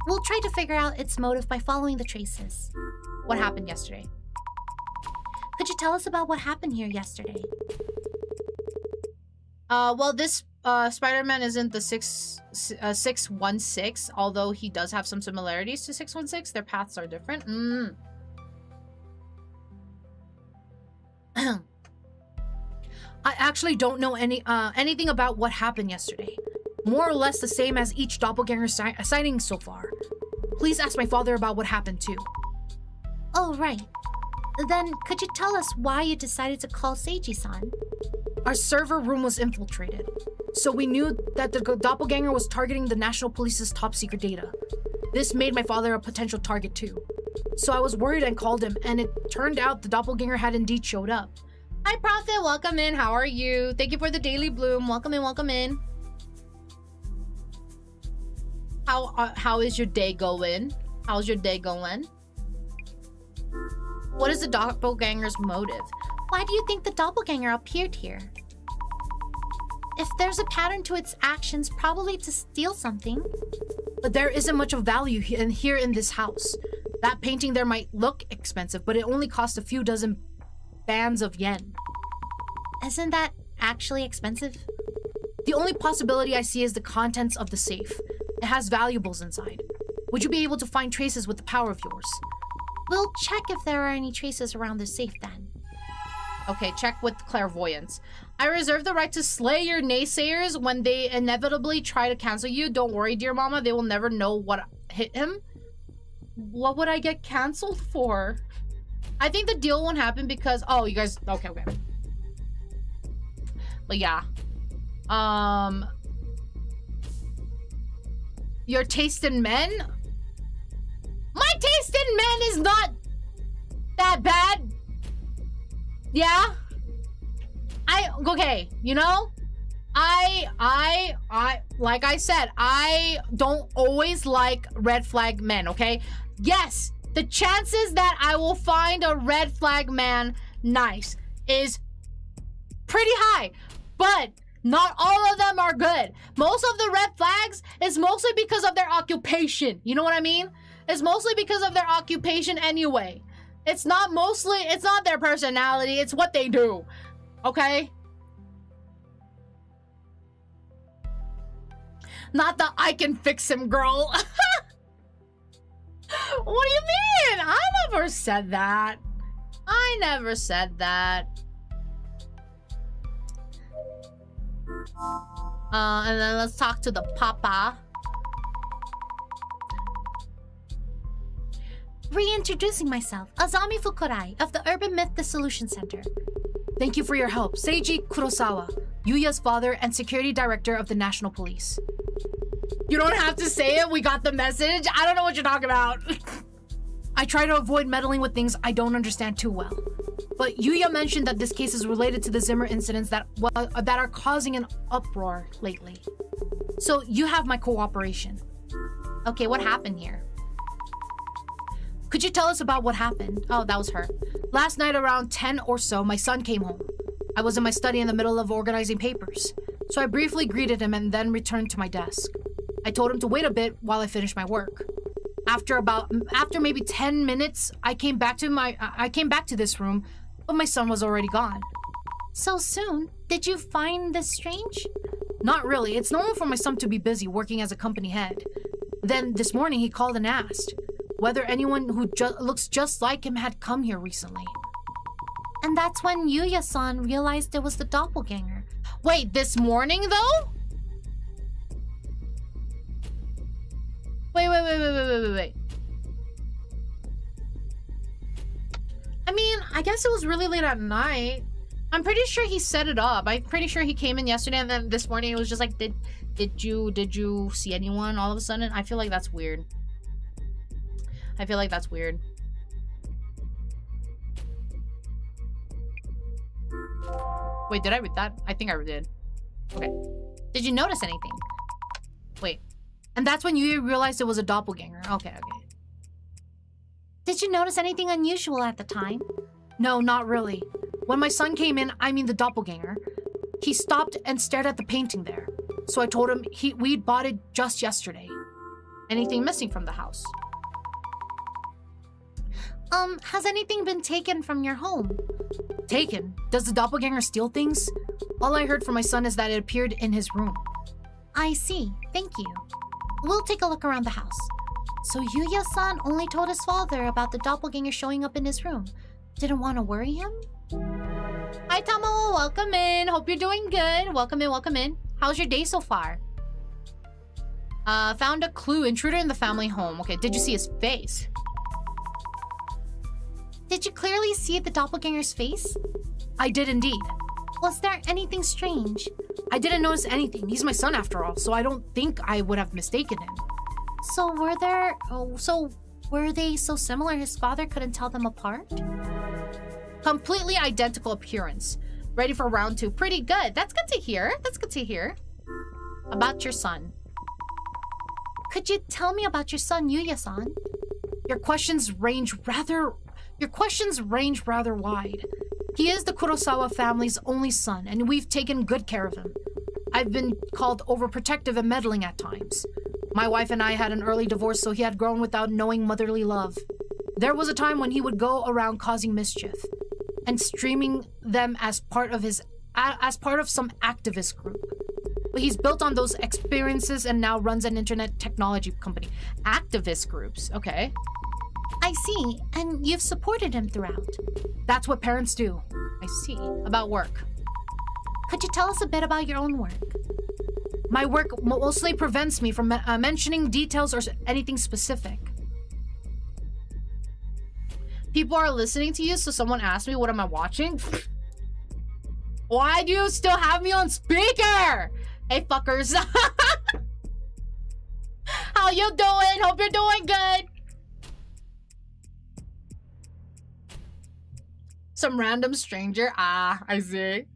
We'll try to figure out its motive by following the traces. What happened yesterday? Could you tell us about what happened here yesterday? Well, this Spider-Man isn't the 616, although he does have some similarities to 616. Their paths are different. I actually don't know anything about what happened yesterday. More or less the same as each doppelganger sighting so far. Please ask my father about what happened too. Oh, right. Then could you tell us why you decided to call Seiji-san? Our server room was infiltrated, so we knew that the doppelganger was targeting the National Police's top secret data. This made my father a potential target too. So I was worried and called him, and it turned out the doppelganger had indeed showed up. Hi, Prophet. Welcome in. How are you? Thank you for the daily bloom. Welcome in. Welcome in. How is your day going? How's your day going? What is the doppelganger's motive? Why do you think the doppelganger appeared here? If there's a pattern to its actions, probably to steal something. But there isn't much of value here in this house. That painting there might look expensive, but it only cost a few dozen bands of yen. Isn't that actually expensive? The only possibility I see is the contents of the safe. It has valuables inside. Would you be able to find traces with the power of yours? We'll check if there are any traces around the safe then. Okay, check with clairvoyance. I reserve the right to slay your naysayers when they inevitably try to cancel you. Don't worry, dear mama. They will never know what hit him. What would I get canceled for? I think the deal won't happen because... Oh, you guys... Okay. But yeah. Your taste in men? My taste in men is not that bad. Yeah? Okay, you know? I like I said, I don't always like red flag men, okay? Yes, the chances that I will find a red flag man nice is pretty high, but not all of them are good. Most of the red flags is mostly because of their occupation. You know what I mean? It's mostly because of their occupation anyway. It's not their personality, it's what they do. Okay? Not the I can fix him girl. What do you mean? I never said that. I never said that. And then let's talk to the papa. Reintroducing myself, Azami Fukurai of the Urban Myth Dissolution Center. Thank you for your help. Seiji Kurosawa, Yuya's father and security director of the National Police. You don't have to say it. We got the message. I don't know what you're talking about. I try to avoid meddling with things I don't understand too well. But Yuya mentioned that this case is related to the Zimmer incidents that are causing an uproar lately. So you have my cooperation. Okay, what happened here? Could you tell us about what happened? Oh, that was her. Last night around 10 or so, my son came home. I was in my study in the middle of organizing papers. So I briefly greeted him and then returned to my desk. I told him to wait a bit while I finished my work. After maybe 10 minutes, I came back to this room, but my son was already gone. So soon? Did you find this strange? Not really. It's normal for my son to be busy working as a company head. Then this morning he called and asked whether anyone who looks just like him had come here recently. And that's when Yuya-san realized it was the doppelganger. Wait, this morning though? Wait. I mean, I guess it was really late at night. I'm pretty sure he set it up. I'm pretty sure he came in yesterday and then this morning it was just like, did you see anyone all of a sudden? I feel like that's weird. Wait, did I read that? I think I did. Okay. Did you notice anything? Wait. And that's when you realized it was a doppelganger. Okay. Did you notice anything unusual at the time? No, not really. When my son came in, I mean the doppelganger, he stopped and stared at the painting there. So I told him we'd bought it just yesterday. Anything missing from the house? Has anything been taken from your home? Taken? Does the doppelganger steal things? All I heard from my son is that it appeared in his room. I see. Thank you. We'll take a look around the house. So Yuya-san only told his father about the doppelganger showing up in his room. Didn't want to worry him? Hi, Tamo. Welcome in. Hope you're doing good. Welcome in. How's your day so far? Found a clue. Intruder in the family home. Okay, did you see his face? Did you clearly see the doppelganger's face? I did indeed. Was there anything strange? I didn't notice anything. He's my son after all, so I don't think I would have mistaken him. So were they so similar his father couldn't tell them apart? Completely identical appearance. Ready for round 2. Pretty good. That's good to hear. About your son. Could you tell me about your son, Yuya-san? Your questions range rather wide. He is the Kurosawa family's only son, and we've taken good care of him. I've been called overprotective and meddling at times. My wife and I had an early divorce, so he had grown without knowing motherly love. There was a time when he would go around causing mischief and streaming them as part of some activist group. But he's built on those experiences and now runs an internet technology company. Activist groups, okay. I see, and you've supported him throughout. That's what parents do. I see. About work. Could you tell us a bit about your own work? My work mostly prevents me from mentioning details or anything specific. People are listening to you, so someone asked me, what am I watching? Why do you still have me on speaker? Hey, fuckers. How you doing? Hope you're doing good. Some random stranger. Ah, I see.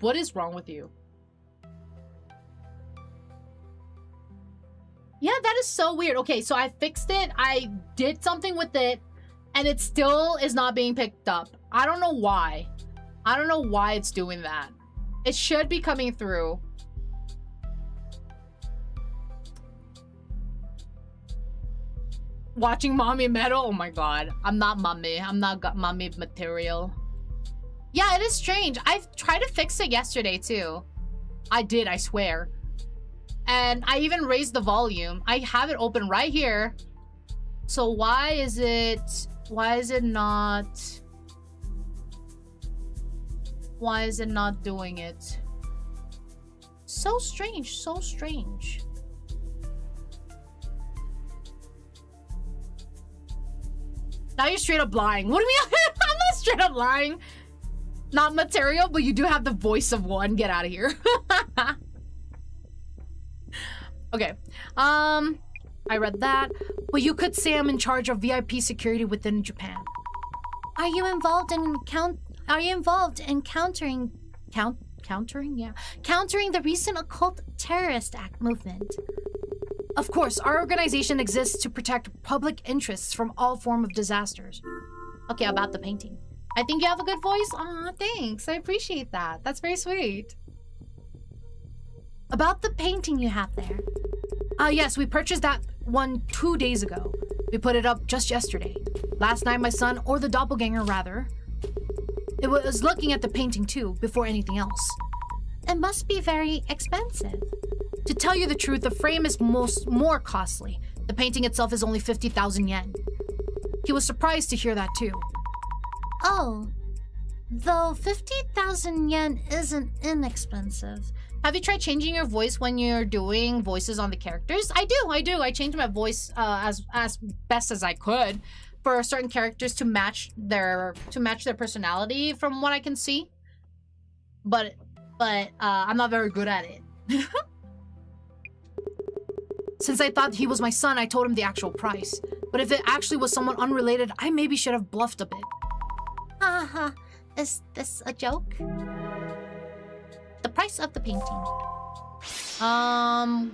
What is wrong with you? Yeah, that is so weird. Okay, so I fixed it. I did something with it, and it still is not being picked up. I don't know why. I don't know why it's doing that. It should be coming through. Watching Mommy Meadow? Oh my god. I'm not mommy. I'm not got mommy material. Yeah, it is strange. I've tried to fix it yesterday too. I did, I swear. And I even raised the volume. I have it open right here. So why is it not doing it? So strange, so strange. Now you're straight up lying. What do you mean? I'm not straight up lying. Not material, but you do have the voice of one. Get out of here. Okay. I read that. But you could say I'm in charge of VIP security within Japan. Are you involved in countering the recent occult terrorist act movement? Of course, our organization exists to protect public interests from all form of disasters. Okay, about the painting. I think you have a good voice. Aw, thanks. I appreciate that. That's very sweet. About the painting you have there. Yes, we purchased that one 2 days ago. We put it up just yesterday. Last night, my son, or the doppelganger rather, it was looking at the painting too, before anything else. It must be very expensive. To tell you the truth, the frame is more costly. The painting itself is only 50,000 yen. He was surprised to hear that too. Oh, though 50,000 yen isn't inexpensive. Have you tried changing your voice when you're doing voices on the characters? I do. I changed my voice as best as I could for certain characters to match their personality from what I can see. But I'm not very good at it. Since I thought he was my son, I told him the actual price. But if it actually was someone unrelated, I maybe should have bluffed a bit. Haha, is this a joke? The price of the painting.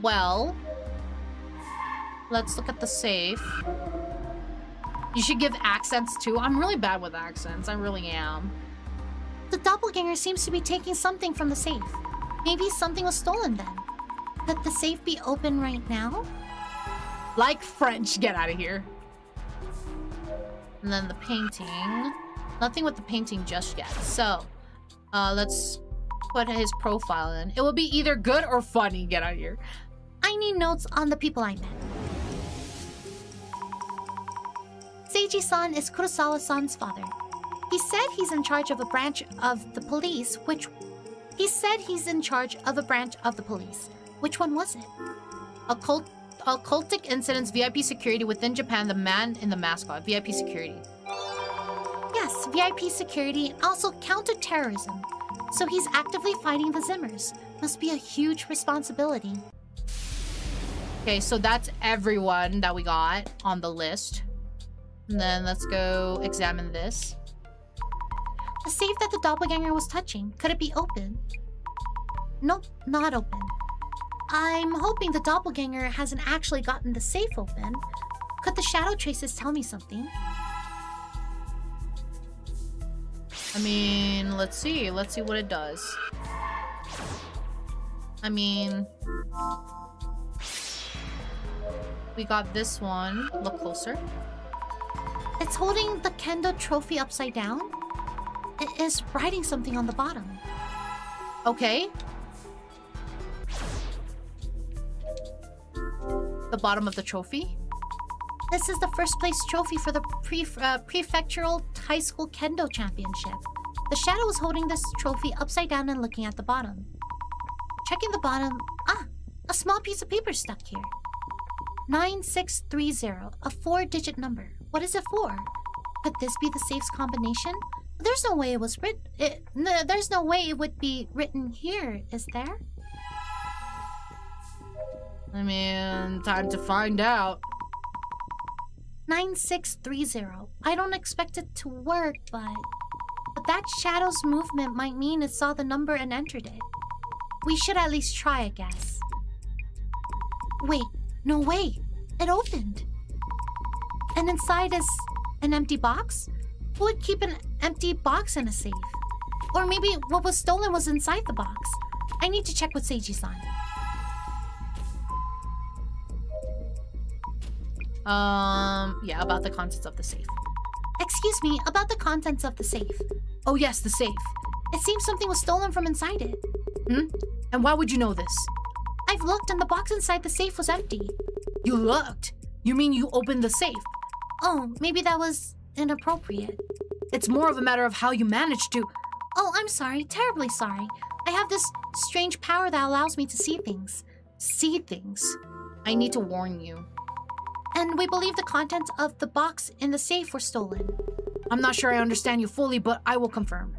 Well, let's look at the safe. You should give accents too. I'm really bad with accents. I really am. The doppelganger seems to be taking something from the safe. Maybe something was stolen then. Could the safe be open right now? Like French, get out of here. And then the painting. Nothing with the painting just yet. So, let's put his profile in. It will be either good or funny. Get out of here. I need notes on the people I met. Seiji-san is Kurosawa-san's father. He said he's in charge of a branch of the police, Which one was it? Occultic incidents, VIP security within Japan, the man in the mascot, VIP security. Yes, VIP security and also counter-terrorism. So he's actively fighting the Zimmers. Must be a huge responsibility. Okay, so that's everyone that we got on the list. And then let's go examine this. The safe that the doppelganger was touching, could it be open? Nope, not open. I'm hoping the doppelganger hasn't actually gotten the safe open. Could the shadow traces tell me something? I mean, let's see what it does. I mean, we got this one. Look closer. It's holding the kendo trophy upside down. It is writing something on the bottom. Okay. The bottom of the trophy. This is the first place trophy for the prefectural high school kendo championship. The shadow was holding this trophy upside down and looking at the bottom. Checking the bottom, a small piece of paper stuck here. 9630, a 4-digit number. What is it for? Could this be the safe's combination? There's no way it was written. There's no way it would be written here, is there? I mean, time to find out. 9630. I don't expect it to work, but that shadow's movement might mean it saw the number and entered it. We should at least try, I guess. Wait, no way. It opened. And inside is an empty box? Who would keep an empty box in a safe? Or maybe what was stolen was inside the box. I need to check with Seiji-san. Yeah, about the contents of the safe. Excuse me, about the contents of the safe. Oh yes, the safe. It seems something was stolen from inside it. And why would you know this? I've looked and the box inside the safe was empty. You looked? You mean you opened the safe? Oh, maybe that was inappropriate. It's more of a matter of how you managed to... Oh, I'm sorry, terribly sorry. I have this strange power that allows me to see things. See things? I need to warn you. And we believe the contents of the box in the safe were stolen. I'm not sure I understand you fully, but I will confirm.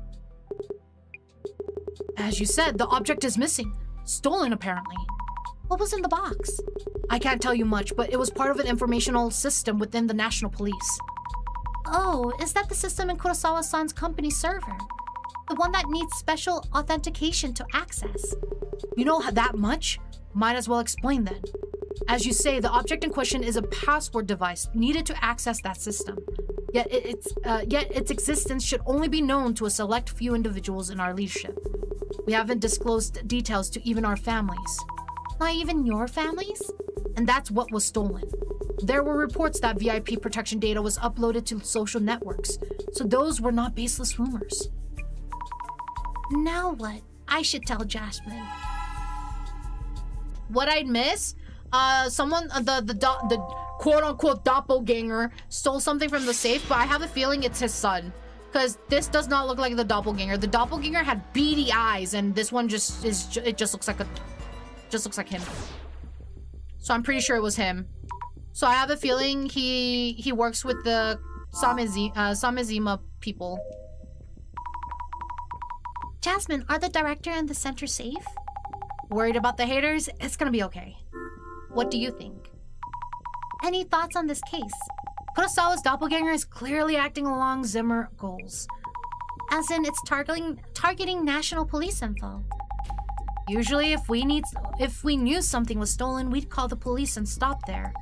As you said, the object is missing. Stolen, apparently. What was in the box? I can't tell you much, but it was part of an informational system within the National Police. Oh, is that the system in Kurosawa-san's company server? The one that needs special authentication to access? You know that much? Might as well explain then. As you say, the object in question is a password device needed to access that system. Yet its existence should only be known to a select few individuals in our leadership. We haven't disclosed details to even our families. Not even your families? And that's what was stolen. There were reports that VIP protection data was uploaded to social networks, so those were not baseless rumors. Now what? I should tell Jasmine. What I'd miss? Someone, the quote-unquote doppelganger stole something from the safe, but I have a feeling it's his son. Because this does not look like the doppelganger. The doppelganger had beady eyes, and this one just looks like him. So I'm pretty sure it was him. So I have a feeling he works with the Samezima people. Jasmine, are the director and the center safe? Worried about the haters? It's gonna be okay. What do you think? Any thoughts on this case? Kurosawa's doppelganger is clearly acting along Zimmer goals. As in, it's targeting national police info. Usually, if we knew something was stolen, we'd call the police and stop there.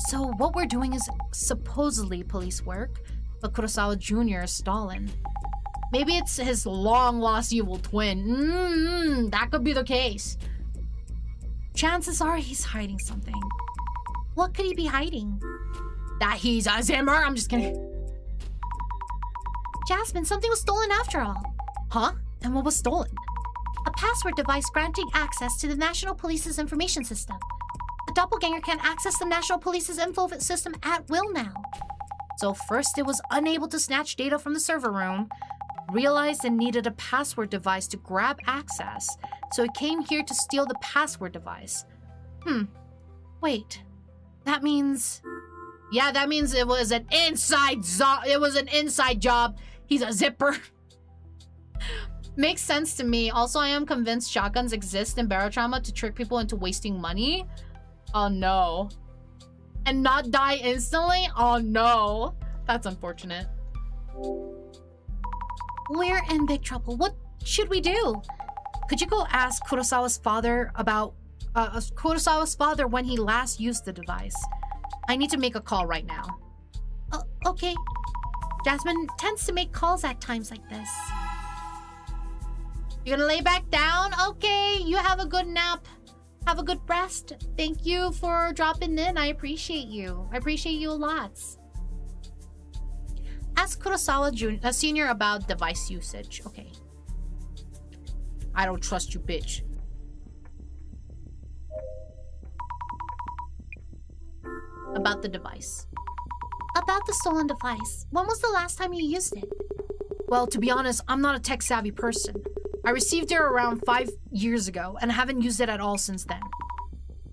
So what we're doing is supposedly police work, but Kurosawa Jr. is stalling. Maybe it's his long-lost evil twin. That could be the case. Chances are he's hiding something. What could he be hiding? That he's a Zimmer? I'm just kidding. Jasmine, something was stolen after all. Huh? And what was stolen? A password device granting access to the National Police's information system. The doppelganger can access the National Police's info system at will now. So first it was unable to snatch data from the server room, realized it needed a password device to grab access, so it came here to steal the password device. Wait. That means... Yeah, that means it was an inside job. He's a zipper. Makes sense to me. Also, I am convinced shotguns exist in Barotrauma to trick people into wasting money. Oh no. And not die instantly? Oh no. That's unfortunate. We're in big trouble. What should we do? Could you go ask Kurosawa's father about Kurosawa's father when he last used the device? I need to make a call right now. Okay. Jasmine tends to make calls at times like this. You're gonna lay back down? Okay, you have a good nap. Have a good rest. Thank you for dropping in. I appreciate you. I appreciate you lots. Ask Kurosawa Senior about device usage. Okay. I don't trust you, bitch. About the device. About the stolen device, when was the last time you used it? Well, to be honest, I'm not a tech-savvy person. I received it around 5 years ago and haven't used it at all since then.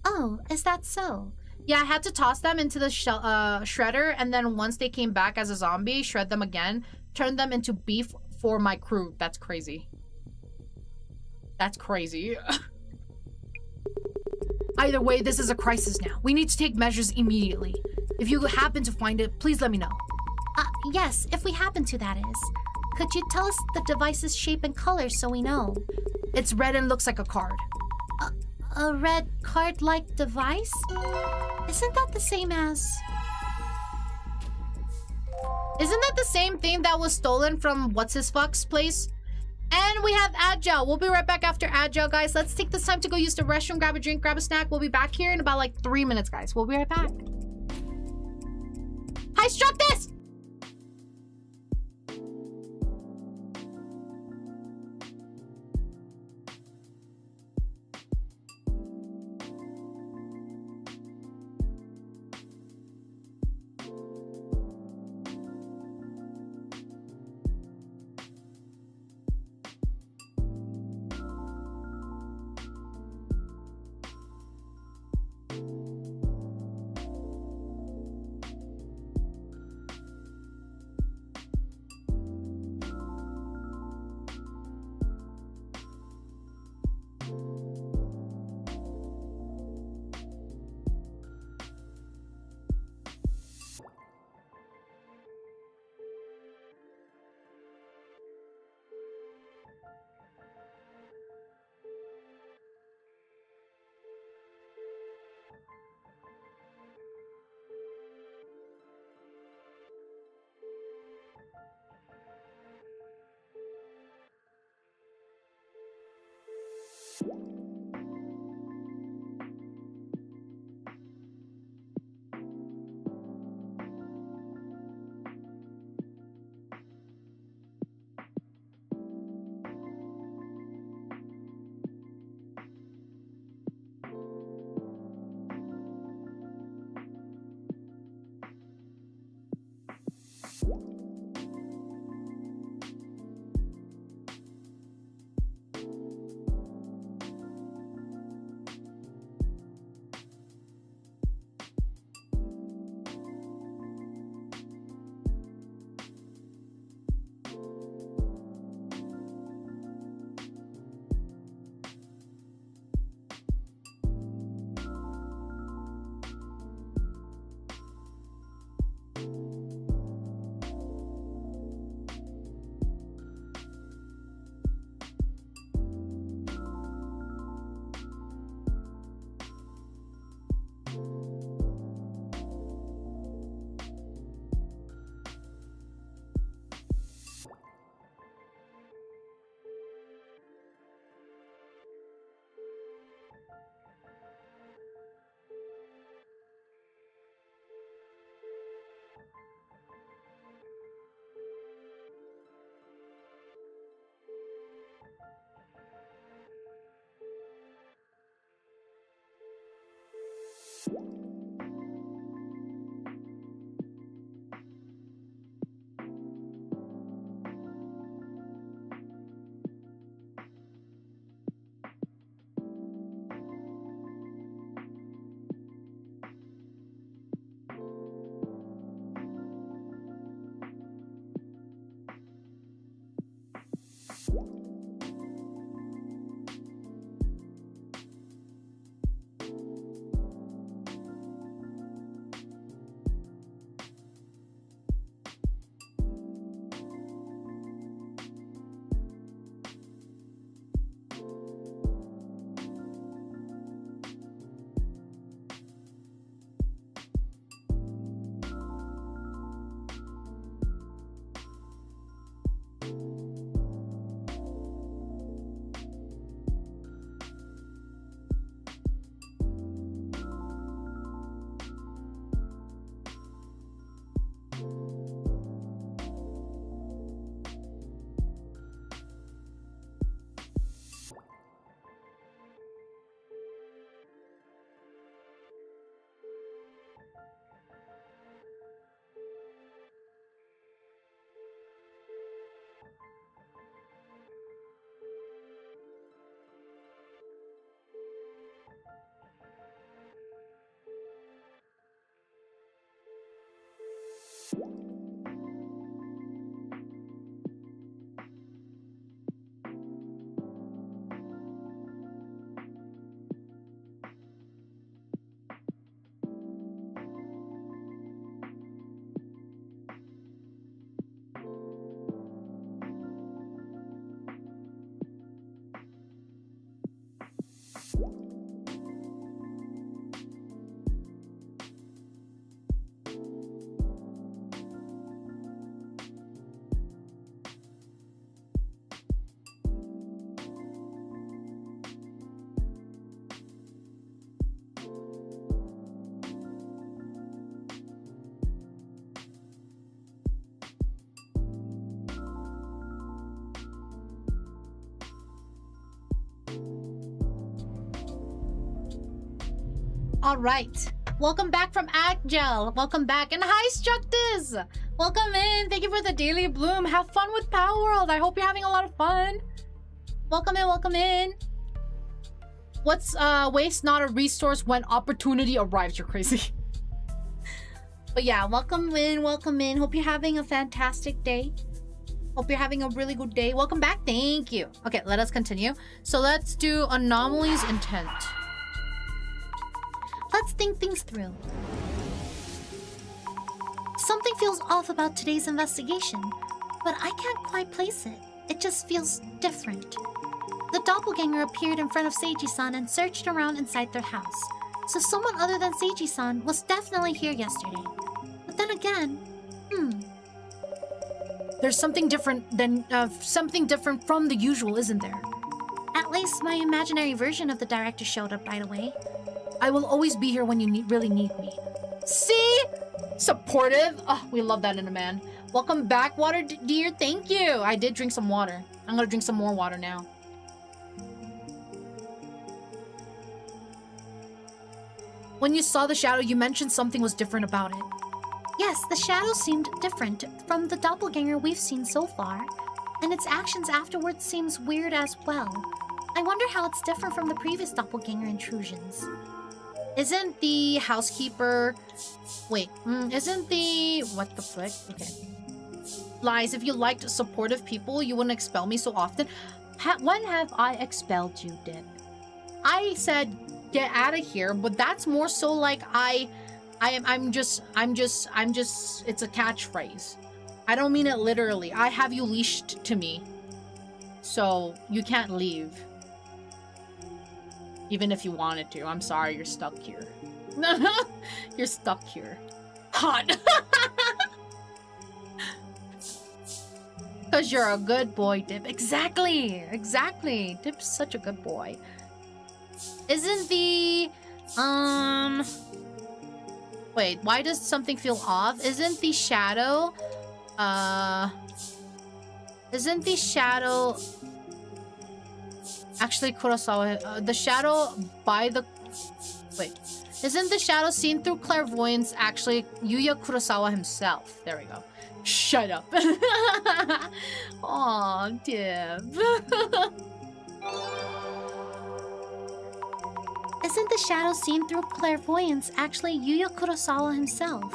Oh, is that so? Yeah, I had to toss them into the shredder, and then once they came back as a zombie, shred them again, turn them into beef for my crew. That's crazy. That's crazy. Either way, this is a crisis now. We need to take measures immediately. If you happen to find it, please let me know. Yes, if we happen to, that is. Could you tell us the device's shape and color so we know? It's red and looks like a card. A red card-like device? Isn't that the same as... Isn't that the same thing that was stolen from what's-his-fuck's place? And we have Agile. We'll be right back after Agile, guys. Let's take this time to go use the restroom, grab a drink, grab a snack. We'll be back here in about like 3 minutes, guys. We'll be right back. I struck this! All right. Welcome back from Agile. Welcome back. And hi, Structus. Welcome in. Thank you for the daily bloom. Have fun with Power World. I hope you're having a lot of fun. Welcome in. Welcome in. What's waste not a resource when opportunity arrives? You're crazy. But yeah, welcome in. Welcome in. Hope you're having a fantastic day. Hope you're having a really good day. Welcome back. Thank you. Okay, let us continue. So let's do anomalies intent. Let's think things through. Something feels off about today's investigation, but I can't quite place it. It just feels different. The doppelganger appeared in front of Seiji-san and searched around inside their house. So someone other than Seiji-san was definitely here yesterday. But then again, There's something different from the usual, isn't there? At least my imaginary version of the director showed up right away. I will always be here when you really need me. See? Supportive. Oh, we love that in a man. Welcome back, water dear. Thank you. I did drink some water. I'm gonna drink some more water now. When you saw the shadow, you mentioned something was different about it. Yes, the shadow seemed different from the doppelganger we've seen so far, and its actions afterwards seems weird as well. I wonder how it's different from the previous doppelganger intrusions. Isn't the housekeeper... Wait, isn't the... What the frick? Okay. Lies, if you liked supportive people, you wouldn't expel me so often. When have I expelled you, Dip? I said, get out of here, but that's more so like I'm just, it's a catchphrase. I don't mean it literally. I have you leashed to me. So, you can't leave. Even if you wanted to. I'm sorry, you're stuck here. You're stuck here. Hot. Because you're a good boy, Dip. Exactly. Exactly. Dip's such a good boy. Isn't the... Wait, why does something feel off? Isn't the shadow... Isn't the shadow... Actually, Kurosawa, the shadow by the... Wait. Isn't the shadow seen through clairvoyance actually Yuya Kurosawa himself? There we go. Shut up. Aw, Dib. Isn't the shadow seen through clairvoyance actually Yuya Kurosawa himself?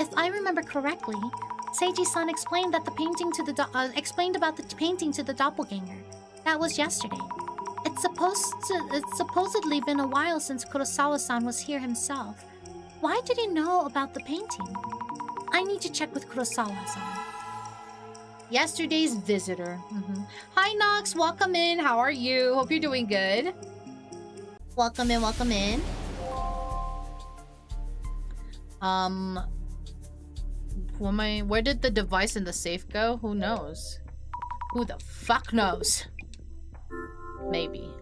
If I remember correctly, Seiji-san explained that the painting to the explained about the painting to the doppelganger. That was yesterday. It's supposedly been a while since Kurosawa-san was here himself. Why did he know about the painting? I need to check with Kurosawa-san. Yesterday's visitor. Hi, Nox. Welcome in. How are you? Hope you're doing good. Welcome in, welcome in. Who am I? Where did the device in the safe go? Who knows? Who the fuck knows? Maybe.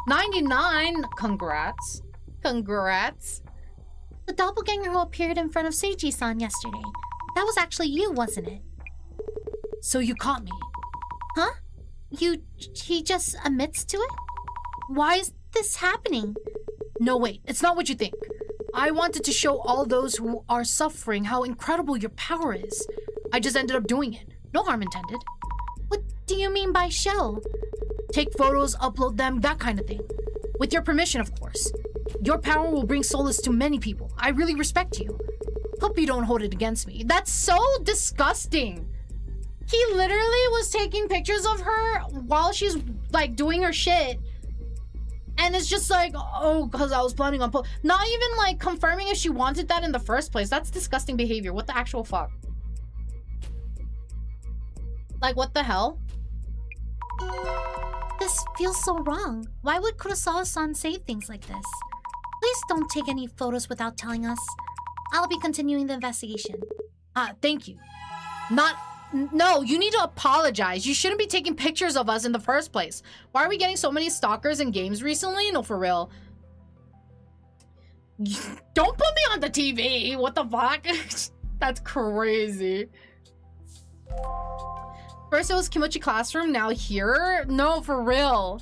99! Congrats. Congrats. The doppelganger who appeared in front of Seiji-san yesterday. That was actually you, wasn't it? So you caught me. Huh? He just admits to it? Why is this happening? No, wait. It's not what you think. I wanted to show all those who are suffering how incredible your power is. I just ended up doing it. No harm intended. What do you mean by show? Take photos, upload them, that kind of thing. With your permission, of course. Your power will bring solace to many people. I really respect you. Hope you don't hold it against me. That's so disgusting. He literally was taking pictures of her while she's, like, doing her shit. And it's just like, oh, because I was planning on... Not even, like, confirming if she wanted that in the first place. That's disgusting behavior. What the actual fuck? Like, what the hell? This feels so wrong. Why would Kurosawa-san say things like this? Please don't take any photos without telling us. I'll be continuing the investigation. Thank you. No, you need to apologize. You shouldn't be taking pictures of us in the first place. Why are we getting so many stalkers in games recently? No, for real. Don't put me on the TV. What the fuck? That's crazy. First it was Kimochi Classroom, now here? No, for real.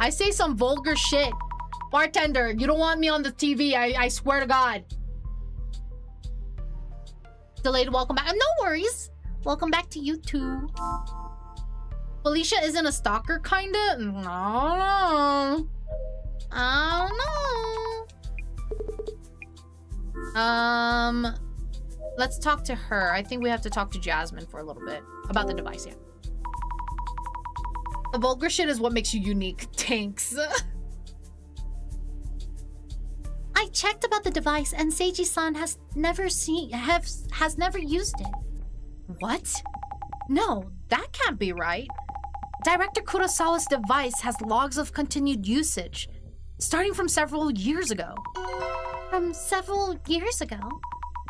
I say some vulgar shit. Bartender, you don't want me on the TV. I swear to God. Delayed welcome back. No worries. Welcome back to you too. Felicia isn't a stalker, kinda? No. I don't know. Let's talk to her. I think we have to talk to Jasmine for a little bit about the device, yeah. The vulgar shit is what makes you unique. Thanks. I checked about the device and Seiji-san has never used it. What? No, that can't be right. Director Kurosawa's device has logs of continued usage, starting from several years ago. From several years ago?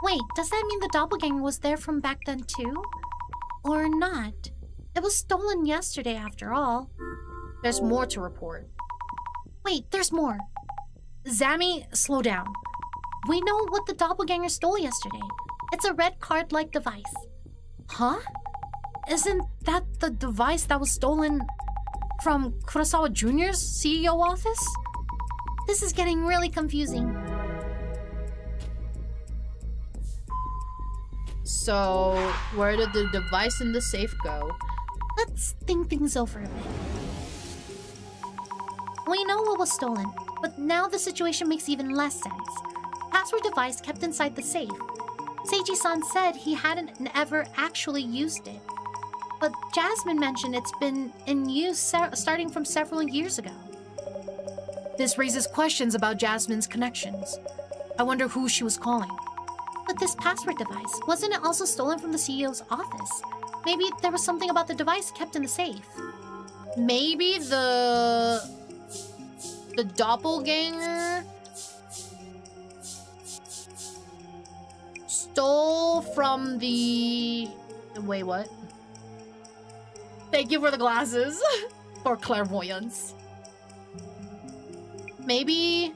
Wait, does that mean the doppelganger was there from back then too? Or not? It was stolen yesterday after all. There's more to report. Wait, there's more. Zammy, slow down. We know what the doppelganger stole yesterday. It's a red card-like device. Huh? Isn't that the device that was stolen from Kurosawa Jr.'s CEO office? This is getting really confusing. So, where did the device in the safe go? Let's think things over a bit. We know what was stolen, but now the situation makes even less sense. Password device kept inside the safe. Seiji-san said he hadn't ever actually used it. But Jasmine mentioned it's been in use starting from several years ago. This raises questions about Jasmine's connections. I wonder who she was calling. But this password device, wasn't it also stolen from the CEO's office? Maybe there was something about the device kept in the safe. Maybe the doppelganger stole from the... Wait, what? Thank you for the glasses. For clairvoyance. Maybe...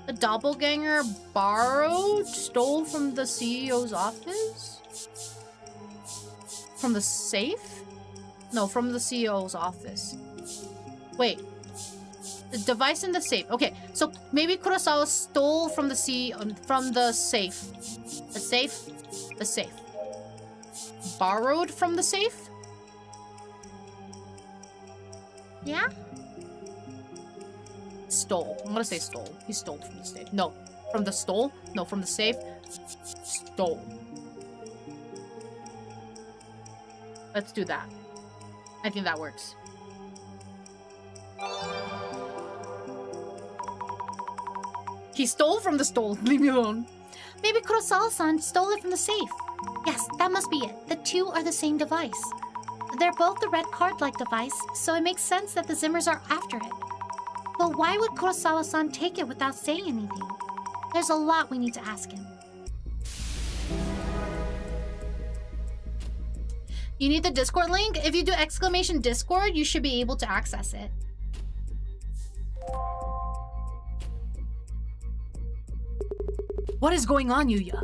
The doppelganger stole from the CEO's office? From the safe? No, from the CEO's office. Wait. The device in the safe. Okay, so maybe Kurosawa stole from the safe. The safe? The safe. Borrowed from the safe? Yeah? Stole. I'm gonna say stole. He stole from the safe. No. From the stole? No, from the safe. Stole. Let's do that. I think that works. He stole from the stole. Leave me alone. Maybe Kurosawa-san stole it from the safe. Yes, that must be it. The two are the same device. They're both the red card-like device, so it makes sense that the Zimmers are after it. But why would Kurosawa-san take it without saying anything? There's a lot we need to ask him. You need the Discord link? If you do exclamation Discord, you should be able to access it. What is going on, Yuya?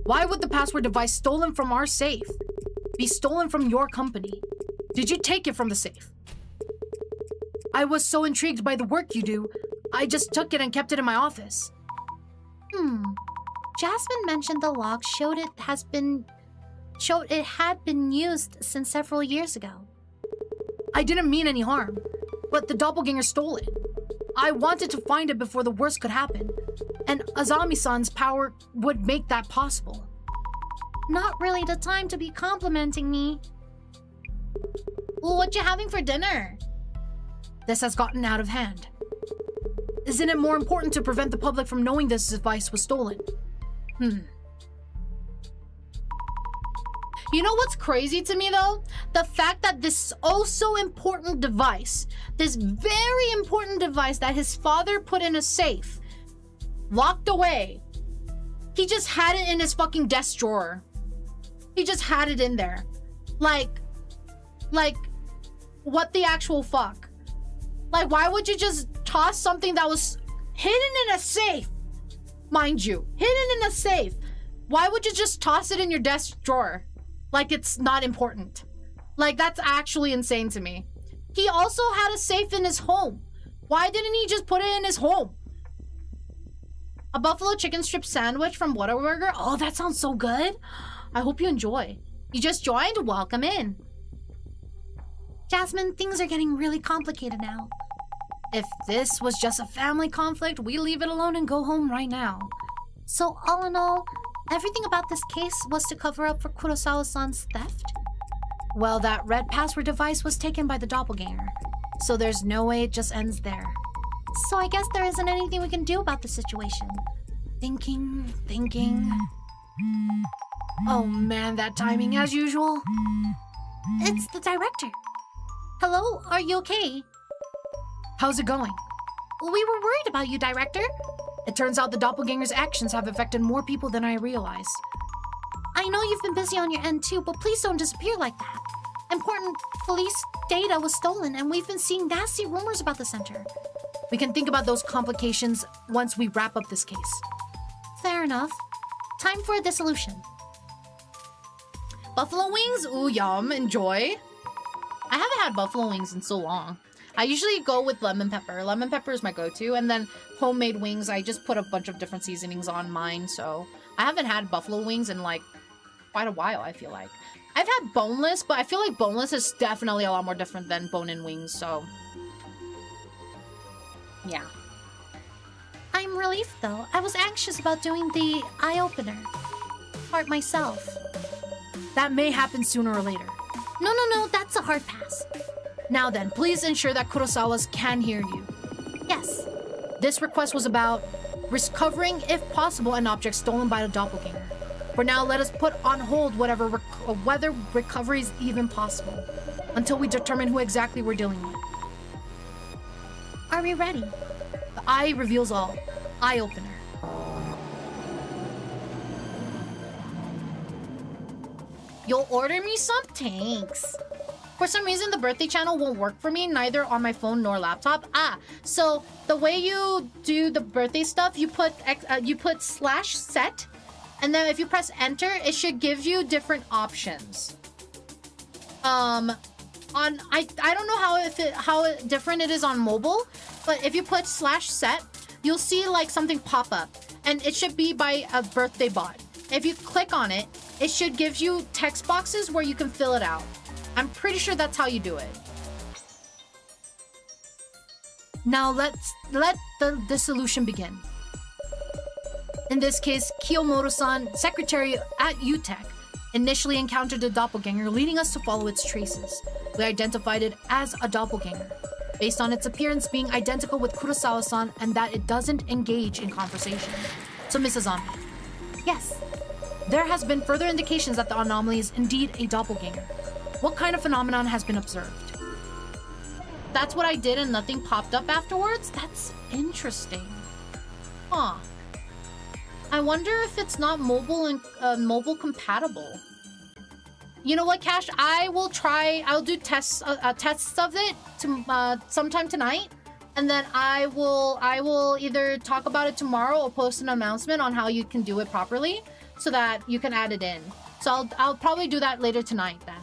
Why would the password device stolen from our safe be stolen from your company? Did you take it from the safe? I was so intrigued by the work you do, I just took it and kept it in my office. Jasmine mentioned the log showed it had been used since several years ago. I didn't mean any harm, but the doppelganger stole it. I wanted to find it before the worst could happen, and Azami-san's power would make that possible. Not really the time to be complimenting me. Well, what you having for dinner? This has gotten out of hand. Isn't it more important to prevent the public from knowing this device was stolen? You know what's crazy to me, though? The fact that this also important device, this very important device that his father put in a safe, locked away, he just had it in his fucking desk drawer. He just had it in there. Like, what the actual fuck? Like, why would you just toss something that was hidden in a safe? Mind you, hidden in a safe. Why would you just toss it in your desk drawer? Like it's not important. Like, that's actually insane to me. He also had a safe in his home. Why didn't he just put it in his home? A buffalo chicken strip sandwich from Whataburger. Oh, that sounds so good. I hope you enjoy. You just joined? Welcome in. Jasmine, things are getting really complicated now. If this was just a family conflict, we leave it alone and go home right now. So all in all, everything about this case was to cover up for Kurosawa-san's theft? Well, that red password device was taken by the doppelganger, so there's no way it just ends there. So I guess there isn't anything we can do about the situation. Thinking. Oh man, that timing as usual. It's the director. Hello, are you okay? How's it going? We were worried about you, director. It turns out the doppelganger's actions have affected more people than I realized. I know you've been busy on your end too, but please don't disappear like that. Important police data was stolen, and we've been seeing nasty rumors about the center. We can think about those complications once we wrap up this case. Fair enough. Time for a dissolution. Buffalo wings? Ooh, yum. Enjoy. I haven't had buffalo wings in so long. I usually go with lemon pepper. Lemon pepper is my go-to. And then homemade wings, I just put a bunch of different seasonings on mine. So I haven't had buffalo wings in like quite a while, I feel like. I've had boneless, but I feel like boneless is definitely a lot more different than bone-in wings. So yeah. I'm relieved though. I was anxious about doing the eye-opener part myself. That may happen sooner or later. No, that's a hard pass. Now then, please ensure that Kurosawa's can hear you. Yes. This request was about recovering, if possible, an object stolen by the doppelganger. For now, let us put on hold whether recovery is even possible, until we determine who exactly we're dealing with. Are we ready? The eye reveals all. Eye-opener. You'll order me some? Thanks. For some reason, the birthday channel won't work for me, neither on my phone nor laptop. So the way you do the birthday stuff, you put /set, and then if you press enter, it should give you different options. I don't know how different it is on mobile, but if you put /set, you'll see like something pop up, and it should be by a birthday bot. If you click on it, it should give you text boxes where you can fill it out. I'm pretty sure that's how you do it. Now let the dissolution begin. In this case, Kiyomoto-san, secretary at UTech, initially encountered a doppelganger, leading us to follow its traces. We identified it as a doppelganger, based on its appearance being identical with Kurosawa-san and that it doesn't engage in conversation. So, Mrs. Zombie. Yes. There has been further indications that the anomaly is indeed a doppelganger. What kind of phenomenon has been observed? That's what I did and nothing popped up afterwards? That's interesting. Huh. I wonder if it's not mobile and mobile compatible. You know what, Cash? I'll do tests of it sometime tonight. And then I will either talk about it tomorrow or post an announcement on how you can do it properly so that you can add it in. So I'll probably do that later tonight then.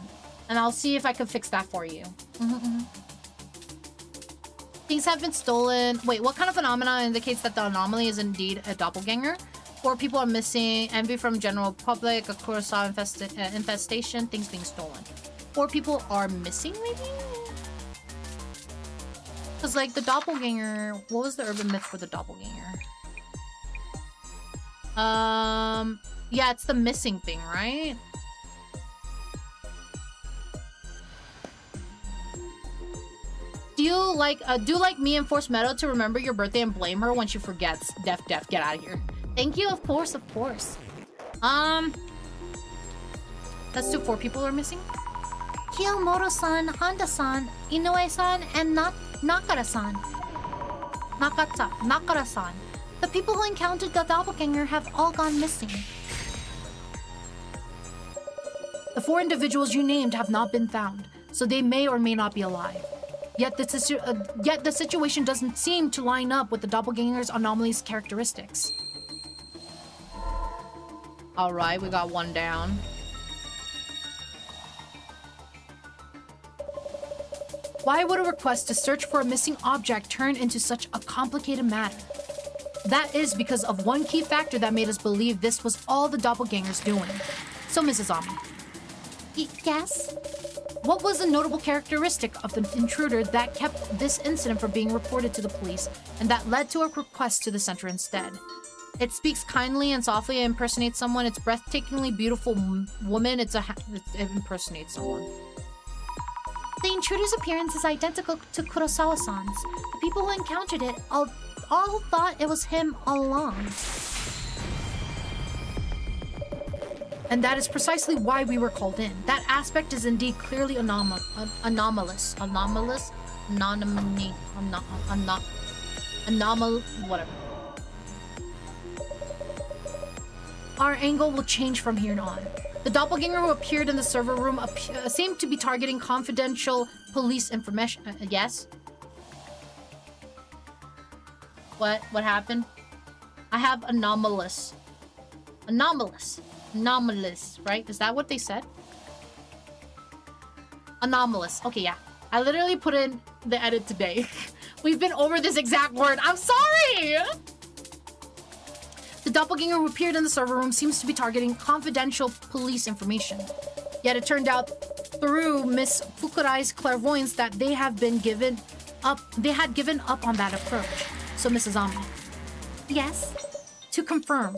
And I'll see if I can fix that for you. Things have been stolen. Wait, what kind of phenomena indicates that the anomaly is indeed a doppelganger? 4 people are missing. Envy from general public. A Kurosawa infestation. Things being stolen. 4 people are missing, maybe? Because, like, the doppelganger... What was the urban myth for the doppelganger? Yeah, it's the missing thing, right? Do you like me and force Meadow to remember your birthday and blame her when she forgets? Def, get out of here. Thank you, of course. Let's do 4 people are missing. Kiyomoto-san, Honda-san, Inoue-san, and Nakara-san. Nakara-san. The people who encountered the doppelganger have all gone missing. The 4 individuals you named have not been found, so they may or may not be alive. Yet the situation doesn't seem to line up with the doppelganger's anomaly's characteristics. All right, we got 1 down. Why would a request to search for a missing object turn into such a complicated matter? That is because of one key factor that made us believe this was all the doppelganger's doing. So, Mrs. Ami. Yes? What was a notable characteristic of the intruder that kept this incident from being reported to the police and that led to a request to the center instead? It speaks kindly and softly, it impersonates someone, it's breathtakingly beautiful woman, it impersonates someone. The intruder's appearance is identical to Kurosawa-san's. The people who encountered it all thought it was him all along. And that is precisely why we were called in. That aspect is indeed clearly anomalous. Whatever. Our angle will change from here on. The doppelganger who appeared in the server room seemed to be targeting confidential police information. Yes? What happened? I have anomalous, right? Is that what they said? Anomalous. Okay, yeah. I literally put in the edit today. We've been over this exact word. I'm sorry! The doppelganger who appeared in the server room seems to be targeting confidential police information. Yet it turned out through Miss Fukurai's clairvoyance that they had given up on that approach. So, Mrs. Ami. Yes? To confirm,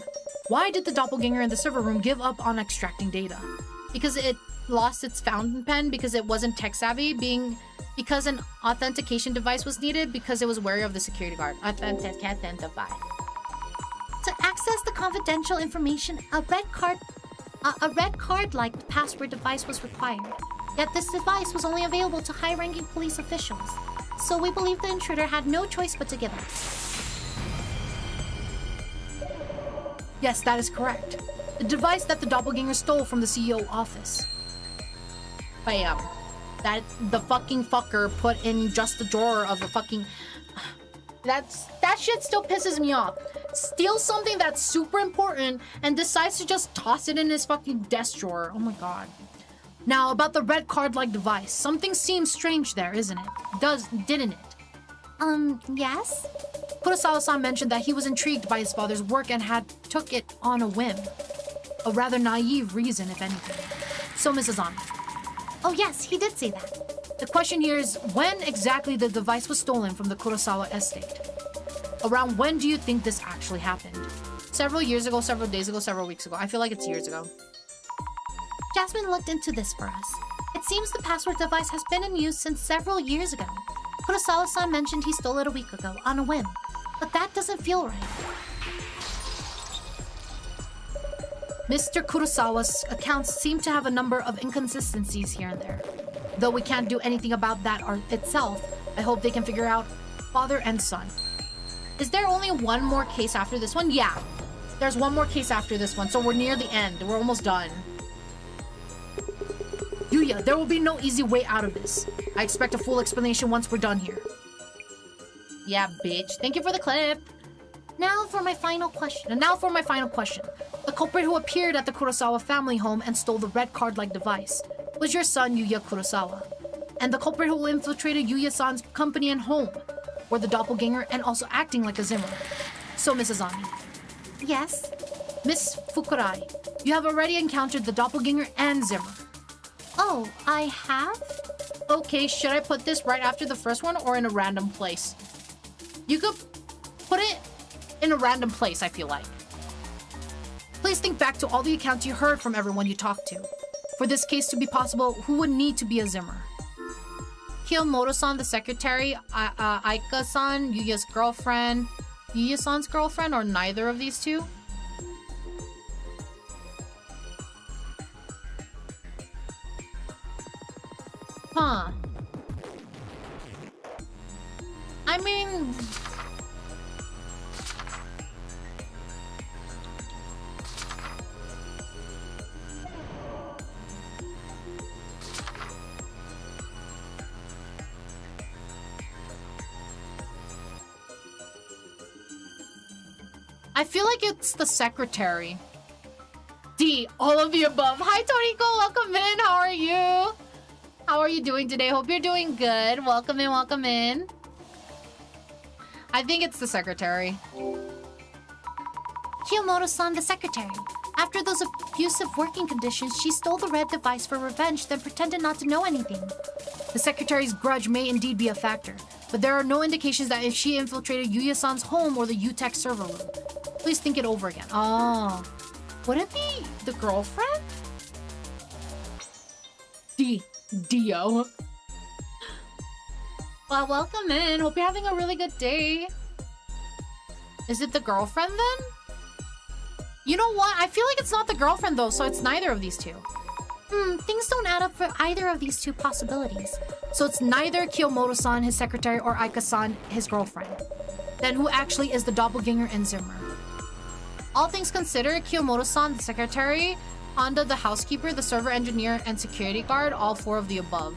why did the doppelganger in the server room give up on extracting data? Because it lost its fountain pen, because it wasn't tech savvy, because an authentication device was needed, because it was wary of the security guard. Authentication device. To access the confidential information, a red card-like password device was required. Yet this device was only available to high-ranking police officials. So we believe the intruder had no choice but to give up. Yes, that is correct. The device that the doppelganger stole from the CEO office. Bam. That the fucking fucker put in just the drawer of the fucking... That shit still pisses me off. Steals something that's super important and decides to just toss it in his fucking desk drawer. Oh my god. Now, about the red card-like device. Something seems strange there, isn't it? Didn't it? Yes? Kurosawa-san mentioned that he was intrigued by his father's work and had took it on a whim. A rather naive reason, if anything. So, Mrs. Ami. Oh yes, he did say that. The question here is, when exactly the device was stolen from the Kurosawa estate? Around when do you think this actually happened? Several years ago, several days ago, several weeks ago? I feel like it's years ago. Jasmine looked into this for us. It seems the password device has been in use since several years ago. Kurosawa-san mentioned he stole it a week ago, on a whim. But that doesn't feel right. Mr. Kurosawa's accounts seem to have a number of inconsistencies here and there. Though we can't do anything about that itself, I hope they can figure out father and son. Is there only one more case after this one? Yeah. There's one more case after this one, so we're near the end. We're almost done. Yuya, there will be no easy way out of this. I expect a full explanation once we're done here. Yeah, bitch. Thank you for the clip. Now for my final question. The culprit who appeared at the Kurosawa family home and stole the red card-like device was your son, Yuya Kurosawa. And the culprit who infiltrated Yuya-san's company and home were the doppelganger and also acting like a Zimmer. So, Mrs. Ami. Yes? Miss Fukurai, you have already encountered the doppelganger and Zimmer. Oh, I have? Okay, should I put this right after the first one or in a random place? You could put it in a random place, I feel like. Please think back to all the accounts you heard from everyone you talked to. For this case to be possible, who would need to be a Zimmer? Kiyomoto-san, the secretary, Aika-san, Yuya's girlfriend, Yuya-san's girlfriend, or neither of these two? Huh. I mean... I feel like it's the secretary. D, all of the above. Hi, Toriko. Welcome in. How are you? How are you doing today? Hope you're doing good. Welcome in, welcome in. I think it's the secretary. Kiyomoto-san, the secretary. After those abusive working conditions, she stole the red device for revenge, then pretended not to know anything. The secretary's grudge may indeed be a factor, but there are no indications that if she infiltrated Yuya-san's home or the UTech server room. Please think it over again. Oh. Would it be the girlfriend? Dio. Well, welcome in. Hope you're having a really good day. Is it the girlfriend then? You know what? I feel like it's not the girlfriend though, so it's neither of these two. Things don't add up for either of these two possibilities. So it's neither Kiyomoto-san, his secretary, or Aika-san, his girlfriend. Then who actually is the doppelganger in Zimmer? All things considered, Kiyomoto-san, the secretary, Honda, the housekeeper, the server engineer, and security guard, all four of the above.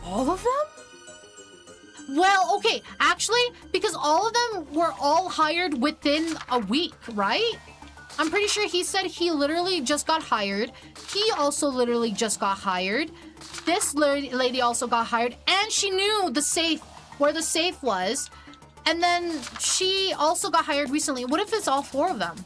All of them? Well, okay, actually, because all of them were all hired within a week, right? I'm pretty sure he said he literally just got hired. He also literally just got hired. This lady also got hired, and she knew the safe, where the safe was. And then she also got hired recently. What if it's all four of them?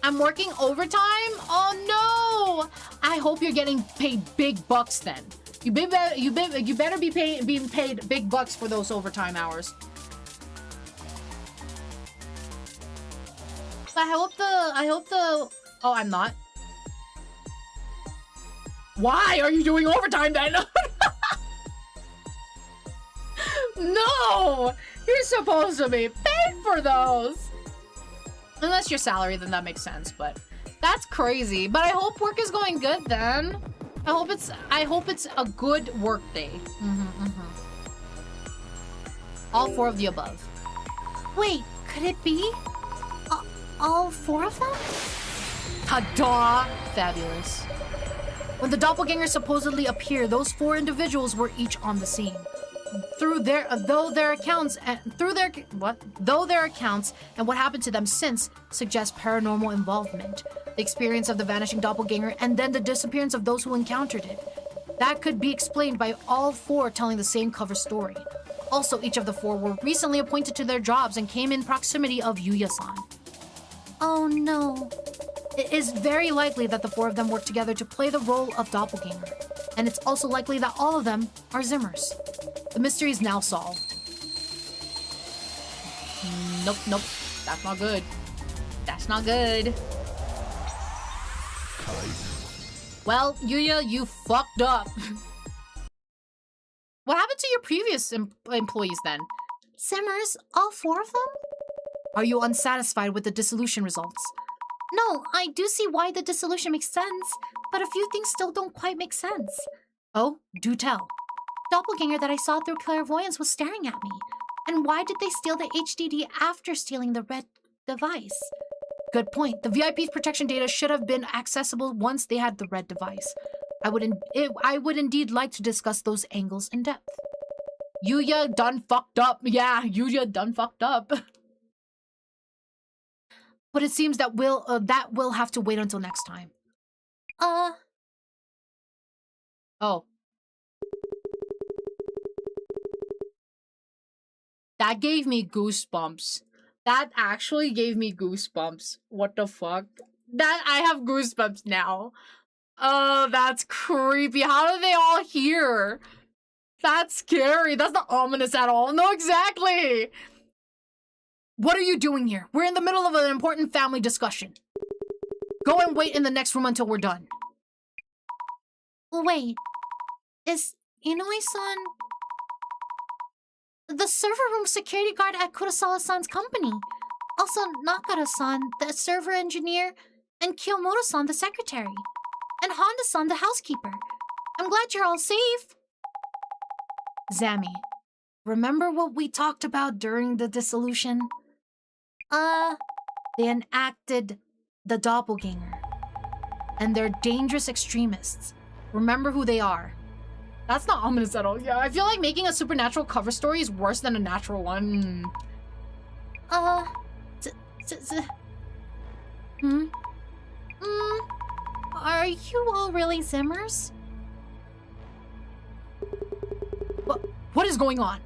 I'm working overtime? Oh no! I hope you're getting paid big bucks then. You better be being paid big bucks for those overtime hours. I hope the oh, I'm not. Why are you doing overtime then? No! You're supposed to be paid for those. Unless your salary, then that makes sense, but that's crazy. But I hope work is going good then. I hope it's a good work day. All four of the above. Wait, could it be all four of them? Ta-da! Fabulous. When the doppelgangers supposedly appear, those four individuals were each on the scene. Though their accounts and what happened to them since suggest paranormal involvement, the experience of the vanishing doppelganger, and then the disappearance of those who encountered it. That could be explained by all four telling the same cover story. Also, each of the four were recently appointed to their jobs and came in proximity of Yuya-san. Oh no. It is very likely that the four of them work together to play the role of doppelganger. And it's also likely that all of them are Zimmers. The mystery is now solved. Nope. That's not good. That's not good. Well, Yuya, you fucked up. What happened to your previous employees then? Zimmers, all four of them? Are you unsatisfied with the dissolution results? No, I do see why the dissolution makes sense, but a few things still don't quite make sense. Oh, do tell. Doppelganger that I saw through clairvoyance was staring at me. And why did they steal the HDD after stealing the red device? Good point. The VIP's protection data should have been accessible once they had the red device. I would indeed like to discuss those angles in depth. Yuya done fucked up. Yeah, Yuya done fucked up. But it seems that we'll have to wait until next time. Oh. That gave me goosebumps. That actually gave me goosebumps. What the fuck? I have goosebumps now. Oh, that's creepy. How are they all here? That's scary. That's not ominous at all. No, exactly. What are you doing here? We're in the middle of an important family discussion. Go and wait in the next room until we're done. Wait. Is Inoue-san the server room security guard at Kurosawa-san's company? Also, Nakara-san, the server engineer, and Kiyomoto-san, the secretary, and Honda-san, the housekeeper. I'm glad you're all safe. Zami, remember what we talked about during the dissolution? They enacted the doppelganger. And they're dangerous extremists. Remember who they are. That's not ominous at all. Yeah, I feel like making a supernatural cover story is worse than a natural one. Hmm? Are you all really Zimmers? What is going on?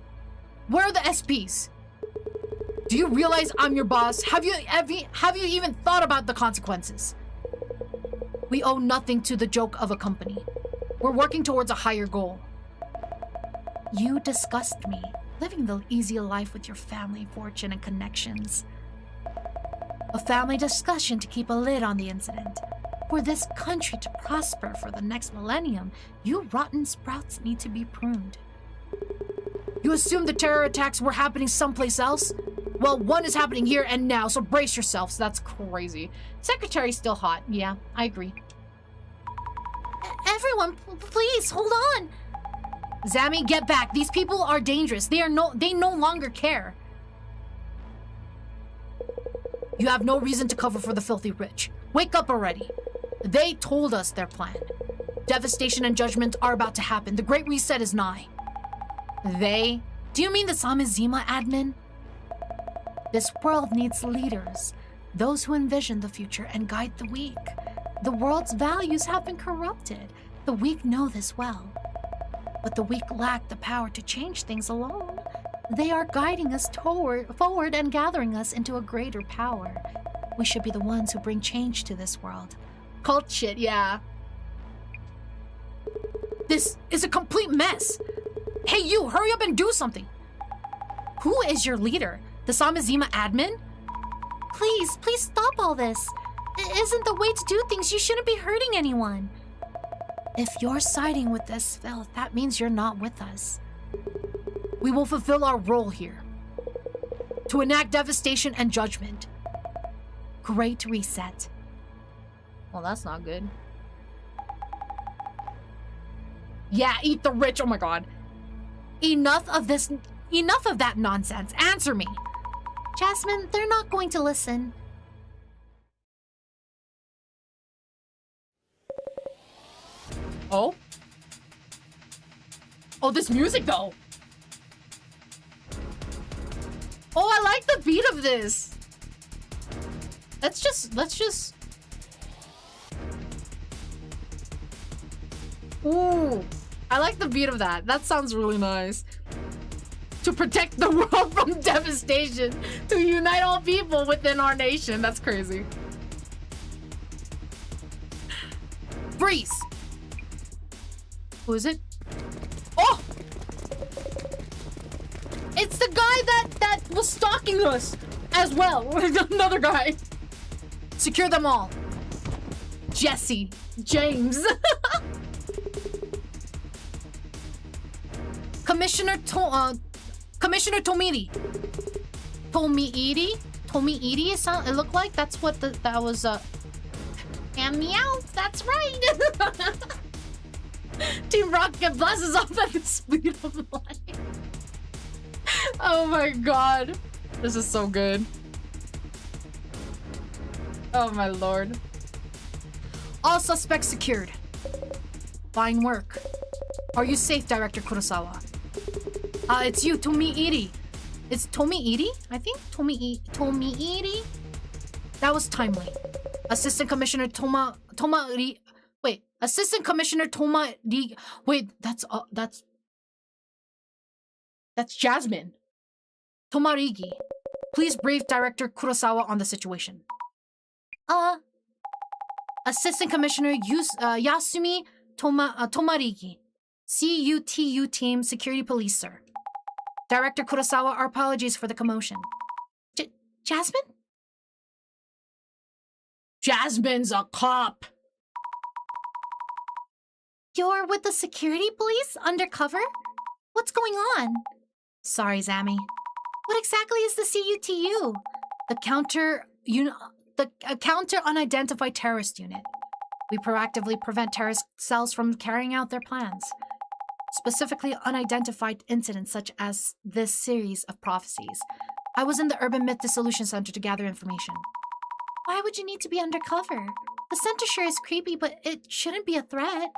Where are the SPs? Do you realize I'm your boss? Have you even thought about the consequences? We owe nothing to the joke of a company. We're working towards a higher goal. You disgust me, living the easy life with your family, fortune, and connections. A family discussion to keep a lid on the incident. For this country to prosper for the next millennium, you rotten sprouts need to be pruned. You assume the terror attacks were happening someplace else? Well, one is happening here and now, so brace yourselves. That's crazy. Secretary's still hot. Yeah, I agree. Everyone, please, hold on! Zammy, get back. These people are dangerous. They no longer care. You have no reason to cover for the filthy rich. Wake up already. They told us their plan. Devastation and judgment are about to happen. The Great Reset is nigh. They? Do you mean the Samizima admin? This world needs leaders, those who envision the future and guide the weak. The world's values have been corrupted. The weak know this well. But the weak lack the power to change things alone. They are guiding us forward and gathering us into a greater power. We should be the ones who bring change to this world. Cult shit, yeah. This is a complete mess. Hey, you, hurry up and do something. Who is your leader? The Samizima admin? Please stop all this. It isn't the way to do things. You shouldn't be hurting anyone. If you're siding with this filth, that means you're not with us. We will fulfill our role here. To enact devastation and judgment. Great reset. Well, that's not good. Yeah, eat the rich. Oh my god. Enough of that nonsense. Answer me. Jasmine, they're not going to listen. Oh? Oh, this music though. Oh, I like the beat of this. Let's just. Ooh, I like the beat of that. That sounds really nice. To protect the world from devastation, to unite all people within our nation. That's crazy. Freeze! Who is it? Oh! It's the guy that was stalking us as well. Another guy. Secure them all. Jesse. James. Commissioner Tomiri. Tomiiri it looked like that's what that was and meow, that's right. Team Rocket blasts off at the speed of light. Oh my god. This is so good. Oh my lord. All suspects secured. Fine work. Are you safe, Director Kurosawa? It's you, Tomiiri. It's Tomiiri? I think Tomiiri? That was timely. Assistant Commissioner Tomari. Wait, Assistant Commissioner Tomari. Wait, that's Jasmine. Tomarigi. Please brief Director Kurosawa on the situation. Assistant Commissioner Yasumi Tomarigi. CUTU Team Security Police, sir. Director Kurosawa, our apologies for the commotion. Jasmine? Jasmine's a cop. You're with the security police? Undercover? What's going on? Sorry, Zammy. What exactly is the CUTU? A counter unidentified terrorist unit. We proactively prevent terrorist cells from carrying out their plans. Specifically unidentified incidents such as this series of prophecies. I was in the Urban Myth Dissolution Center to gather information. Why would you need to be undercover? The center sure is creepy, but it shouldn't be a threat.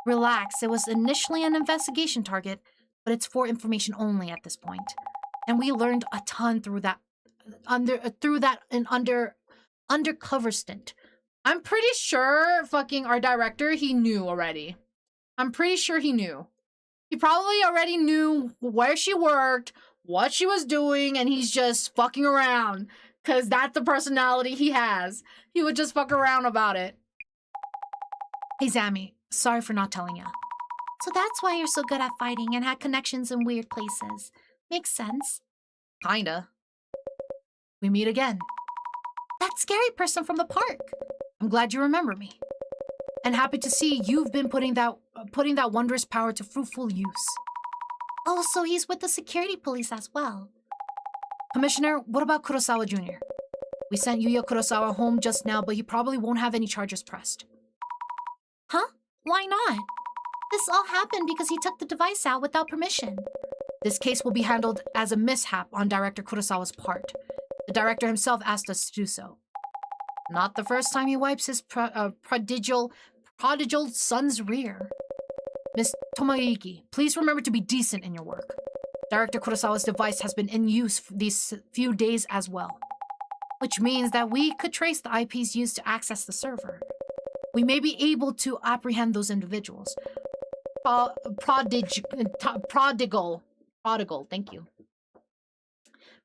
Relax, it was initially an investigation target, but it's for information only at this point. And we learned a ton through that undercover stint. I'm pretty sure fucking our director, he knew already. I'm pretty sure he knew. He probably already knew where she worked, what she was doing, and he's just fucking around. Because that's the personality he has. He would just fuck around about it. Hey, Zammy. Sorry for not telling you. So that's why you're so good at fighting and had connections in weird places. Makes sense. Kinda. We meet again. That scary person from the park. I'm glad you remember me. And happy to see you've been putting that wondrous power to fruitful use. Oh, so he's with the security police as well. Commissioner, what about Kurosawa Jr.? We sent Yuya Kurosawa home just now, but he probably won't have any charges pressed. Huh? Why not? This all happened because he took the device out without permission. This case will be handled as a mishap on Director Kurosawa's part. The director himself asked us to do so. Not the first time he wipes his prodigal son's rear. Miss Tomoyuki, please remember to be decent in your work. Director Kurosawa's device has been in use for these few days as well, which means that we could trace the IPs used to access the server. We may be able to apprehend those individuals. Prodigal, thank you.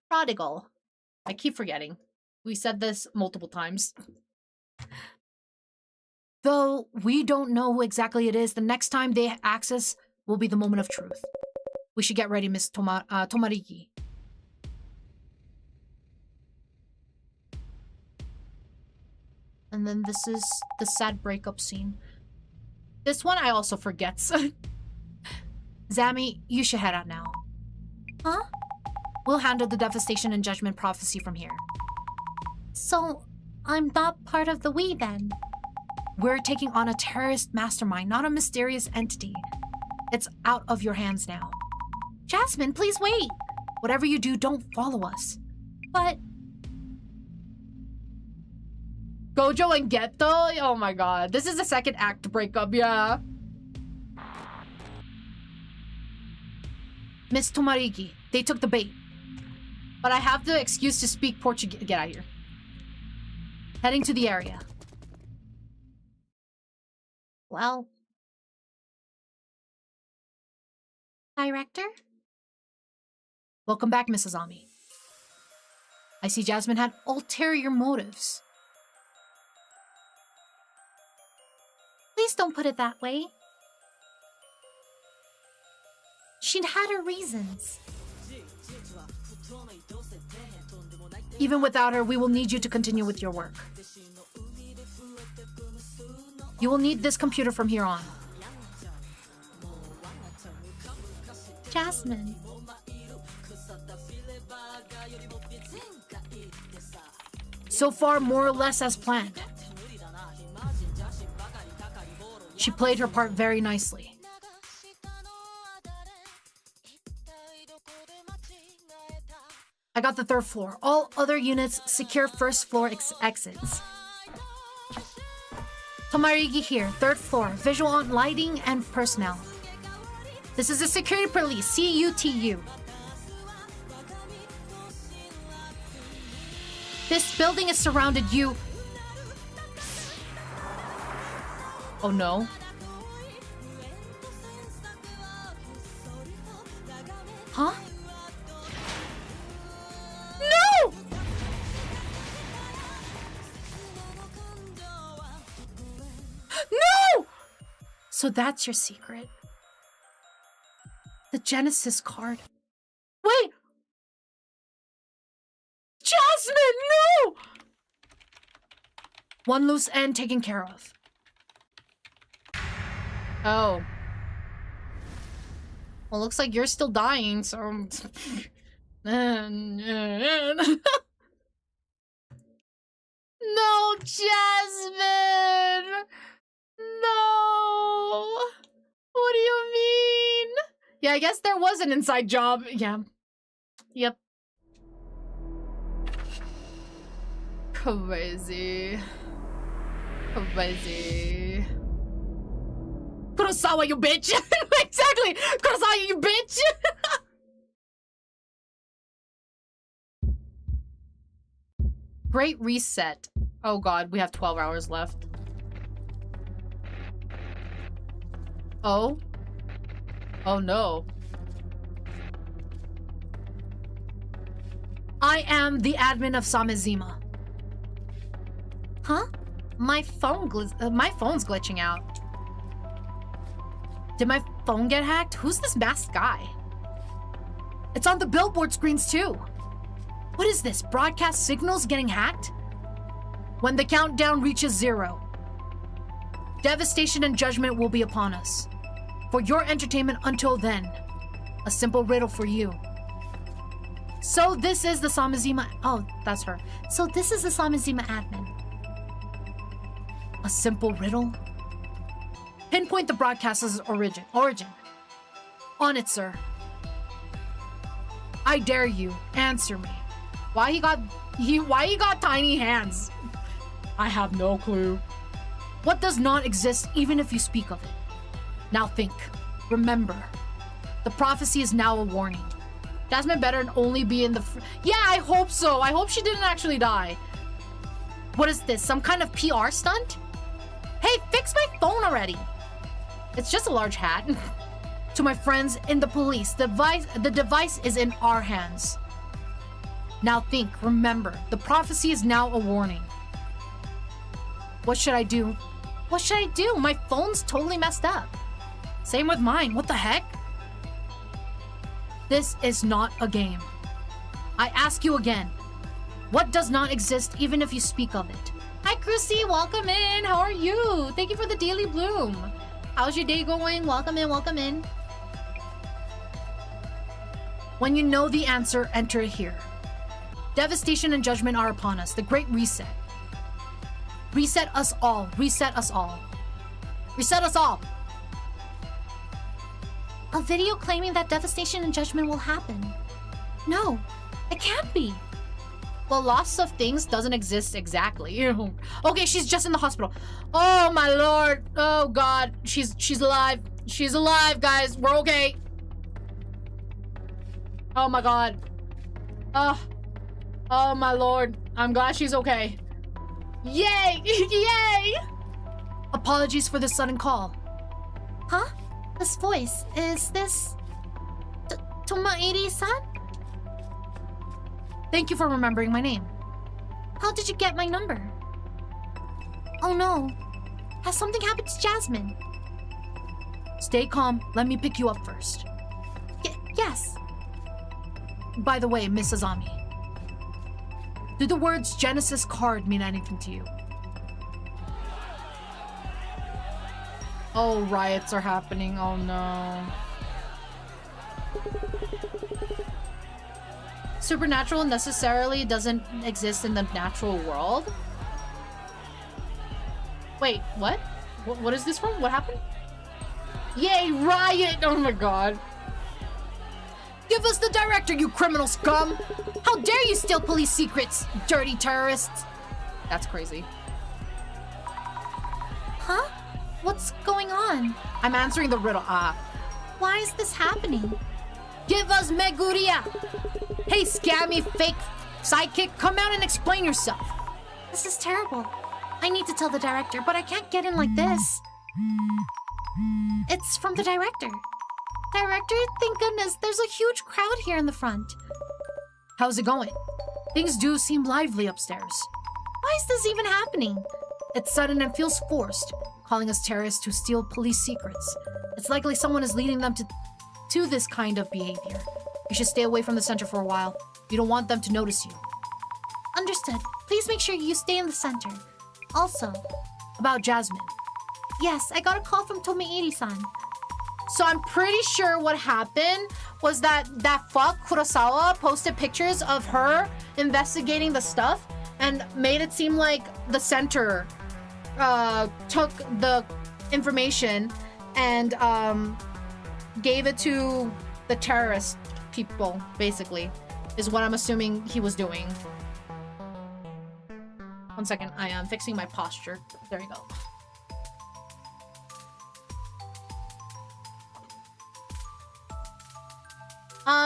Prodigal. I keep forgetting. We said this multiple times. Though we don't know who exactly it is, the next time they access will be the moment of truth. We should get ready, Miss Tomariki. And then this is the sad breakup scene. This one I also forgets. Zammy, you should head out now. Huh? We'll handle the devastation and judgment prophecy from here. So, I'm not part of the we then? We're taking on a terrorist mastermind, not a mysterious entity. It's out of your hands now. Jasmine, please wait. Whatever you do, don't follow us. But... Gojo and Geto? Oh my god. This is the second act breakup, yeah. Miss Tomariki, they took the bait. But I have the excuse to speak Portuguese. Get out of here. Heading to the area. Well... Director? Welcome back, Mrs. Ami. I see Jasmine had ulterior motives. Please don't put it that way. She'd had her reasons. Even without her, we will need you to continue with your work. You will need this computer from here on. Jasmine. So far, more or less as planned. She played her part very nicely. I got the third floor. All other units secure first floor exits. Tomarigi here, third floor. Visual on lighting and personnel. This is the security police, CUTU. This building is surrounded. You... Oh no. Huh? No! No! So that's your secret. The Genesis card. Wait! Jasmine, no! One loose end taken care of. Oh. Well, looks like you're still dying, so... No, Jasmine! No! What do you mean? Yeah, I guess there was an inside job. Yeah. Yep. Crazy. Crazy. Kurosawa, you bitch! Exactly! Kurosawa, you bitch! Great reset. Oh god, we have 12 hours left. Oh? Oh no. I am the admin of Samizima. Huh? My phone's glitching out. Did my phone get hacked? Who's this masked guy? It's on the billboard screens too. What is this? Broadcast signals getting hacked? When the countdown reaches 0, devastation and judgment will be upon us. For your entertainment until then, a simple riddle for you. So this is the Samizima. Oh, that's her. So this is the Samizima admin. A simple riddle? Pinpoint the broadcaster's origin. On it, sir. I dare you. Answer me. Why he got tiny hands? I have no clue. What does not exist even if you speak of it? Now think. Remember. The prophecy is now a warning. Jasmine better only be in the... Yeah, I hope so. I hope she didn't actually die. What is this? Some kind of PR stunt? Hey, fix my phone already. It's just a large hat. To my friends in the police, the device is in our hands. Now think, remember, the prophecy is now a warning. What should I do? What should I do? My phone's totally messed up. Same with mine. What the heck? This is not a game. I ask you again. What does not exist even if you speak of it? Hi, Chrissy. Welcome in. How are you? Thank you for the daily bloom. How's your day going? Welcome in. Welcome in. When you know the answer, enter it here. Devastation and judgment are upon us. The Great Reset. Reset us all. Reset us all. Reset us all. A video claiming that devastation and judgment will happen. No, it can't be. Well, loss of things doesn't exist exactly. Okay, she's just in the hospital. Oh my lord. Oh god. She's alive. She's alive, guys. We're okay. Oh my god. Oh my lord. I'm glad she's okay. Yay! Yay! Apologies for the sudden call. Huh? This voice, is this... Tomoiri-san? Thank you for remembering my name. How did you get my number? Oh no. Has something happened to Jasmine? Stay calm. Let me pick you up first. Yes. By the way, Miss Azami, do the words Genesis card mean anything to you? Oh, riots are happening. Oh no. Supernatural necessarily doesn't exist in the natural world? Wait, what? What is this from? What happened? Yay, riot! Oh my god. Give us the director, you criminal scum! How dare you steal police secrets, dirty terrorists! That's crazy. Huh? What's going on? I'm answering the riddle. Why is this happening? Give us Meguria! Hey, scammy fake sidekick, come out and explain yourself. This is terrible. I need to tell the director, but I can't get in like this. It's from the director. Director, thank goodness, there's a huge crowd here in the front. How's it going? Things do seem lively upstairs. Why is this even happening? It's sudden and feels forced, calling us terrorists to steal police secrets. It's likely someone is leading them to this kind of behavior. You should stay away from the center for a while. You don't want them to notice you. Understood. Please make sure you stay in the center. Also, about Jasmine. Yes, I got a call from Tomoiri-san. So I'm pretty sure what happened was that fuck Kurosawa posted pictures of her investigating the stuff and made it seem like the center took the information and gave it to the terrorist people, basically, is what I'm assuming he was doing. 1 second, I am fixing my posture. There you go.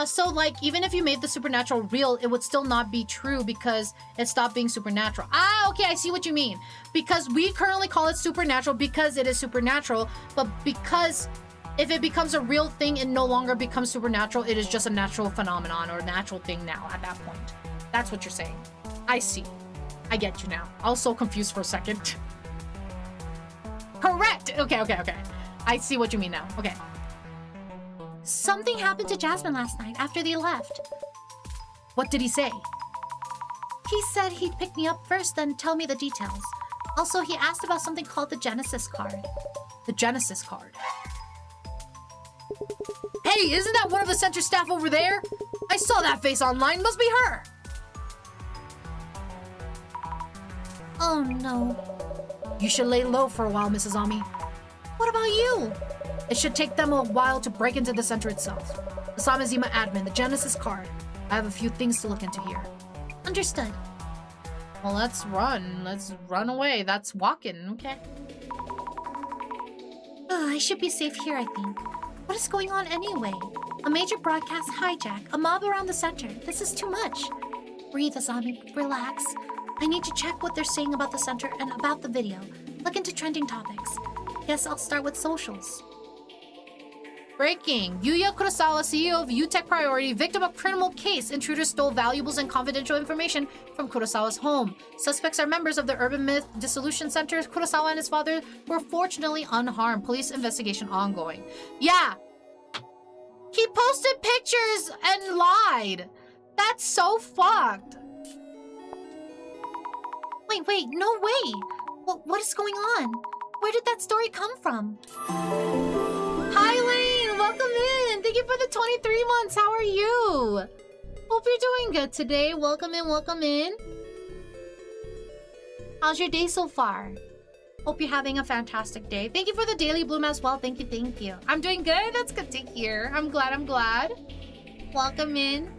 So like, even if you made the supernatural real, it would still not be true because it stopped being supernatural. Ah, okay, I see what you mean. Because we currently call it supernatural because it is supernatural, but because if it becomes a real thing, it no longer becomes supernatural. It is just a natural phenomenon or a natural thing now at that point. That's what you're saying. I see. I get you now. I was so confused for a second. Correct! Okay. I see what you mean now. Okay. Something happened to Jasmine last night after they left. What did he say? He said he'd pick me up first, then tell me the details. Also, he asked about something called the Genesis card. The Genesis card. Hey, isn't that one of the center staff over there? I saw that face online. Must be her. Oh no. You should lay low for a while, Mrs. Ami. What about you? It should take them a while to break into the center itself. The Samizima admin, the Genesis card. I have a few things to look into here. Understood. Well, let's run. Let's run away. That's walking. Okay. I should be safe here, I think. What is going on anyway? A major broadcast hijack, a mob around the center. This is too much. Breathe, Azami. Relax. I need to check what they're saying about the center and about the video. Look into trending topics. Guess I'll start with socials. Breaking. Yuya Kurosawa, CEO of UTech Priority, victim of criminal case. Intruders stole valuables and confidential information from Kurosawa's home. Suspects are members of the Urban Myth Dissolution Center. Kurosawa and his father were fortunately unharmed. Police investigation ongoing. Yeah. He posted pictures and lied. That's so fucked. Wait, no way! What is going on? Where did that story come from? Hi, Lane! Welcome in! Thank you for the 23 months! How are you? Hope you're doing good today. Welcome in. How's your day so far? Hope you're having a fantastic day. Thank you for the Daily Bloom as well. Thank you. I'm doing good. That's good to hear. I'm glad. Welcome in.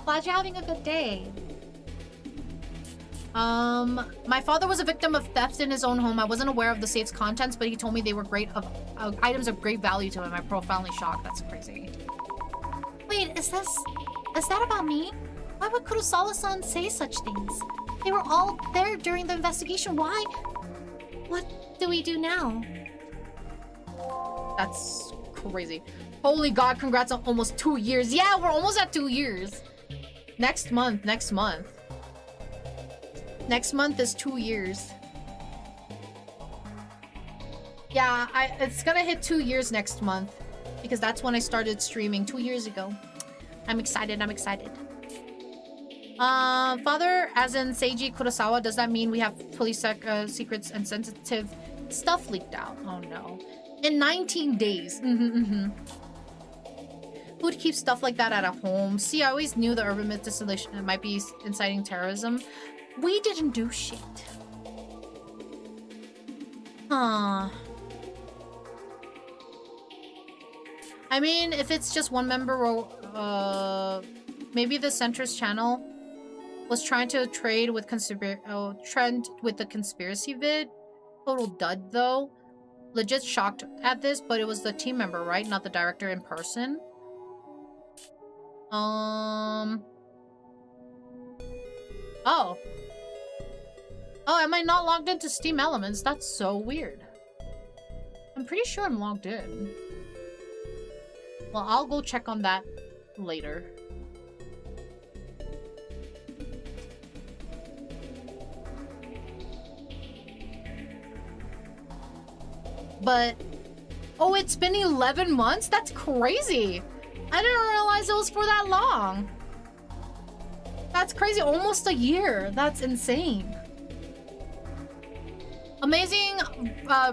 Glad you're having a good day. My father was a victim of theft in his own home. I wasn't aware of the safe's contents, but he told me they were items of great value to him. I'm profoundly shocked. That's crazy. Wait, is that about me? Why would Kurosawa-san say such things? They were all there during the investigation. Why? What do we do now? That's crazy. Holy God, congrats on almost 2 years. Yeah, we're almost at 2 years. Next month. Next month is 2 years. Yeah, it's gonna hit 2 years next month because that's when I started streaming 2 years ago. I'm excited. Father, as in Seiji Kurosawa, does that mean we have police secrets and sensitive stuff leaked out? Oh no. In 19 days. Who'd keep stuff like that at a home? See, I always knew the Urban Myth Dissolution might be inciting terrorism. We didn't do shit. I mean, if it's just one member, or maybe the center's channel was trying to trend with the conspiracy vid. Total dud though. Legit shocked at this, but it was the team member, right? Not the director in person. Oh, am I not logged into Steam Elements? That's so weird. I'm pretty sure I'm logged in. Well, I'll go check on that later. But, oh, it's been 11 months? That's crazy. I didn't realize it was for that long. That's crazy. Almost a year. That's insane. Amazing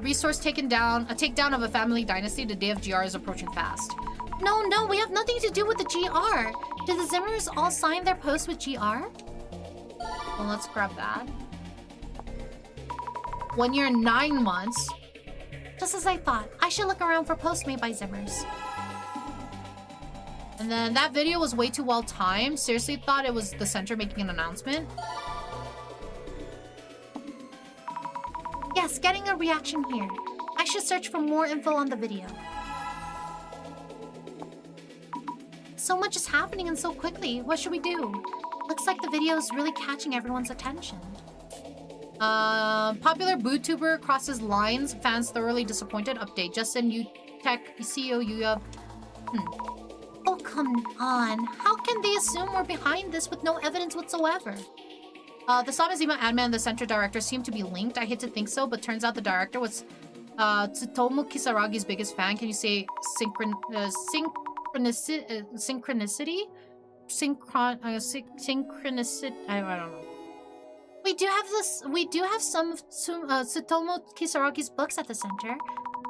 resource takedown of a family dynasty. The day of GR is approaching fast. No, we have nothing to do with the GR. Did the Zimmers all sign their post with GR? Well, let's grab that. 1 year and 9 months. Just as I thought. I should look around for posts made by Zimmers. And then that video was way too well timed. Seriously thought it was the center making an announcement. Yes, getting a reaction here. I should search for more info on the video. So much is happening and so quickly. What should we do? Looks like the video is really catching everyone's attention. Popular bootuber crosses lines. Fans thoroughly disappointed. Update. Justin, you tech CEO, you have... Oh, come on. How can they assume we're behind this with no evidence whatsoever? The Samazima admin and the center director seem to be linked. I hate to think so, but turns out the director was Tsutomu Kisaragi's biggest fan. Can you say synchronicity? Synchronicity? I don't know. We do have some Tsutomu Kisaragi's books at the center.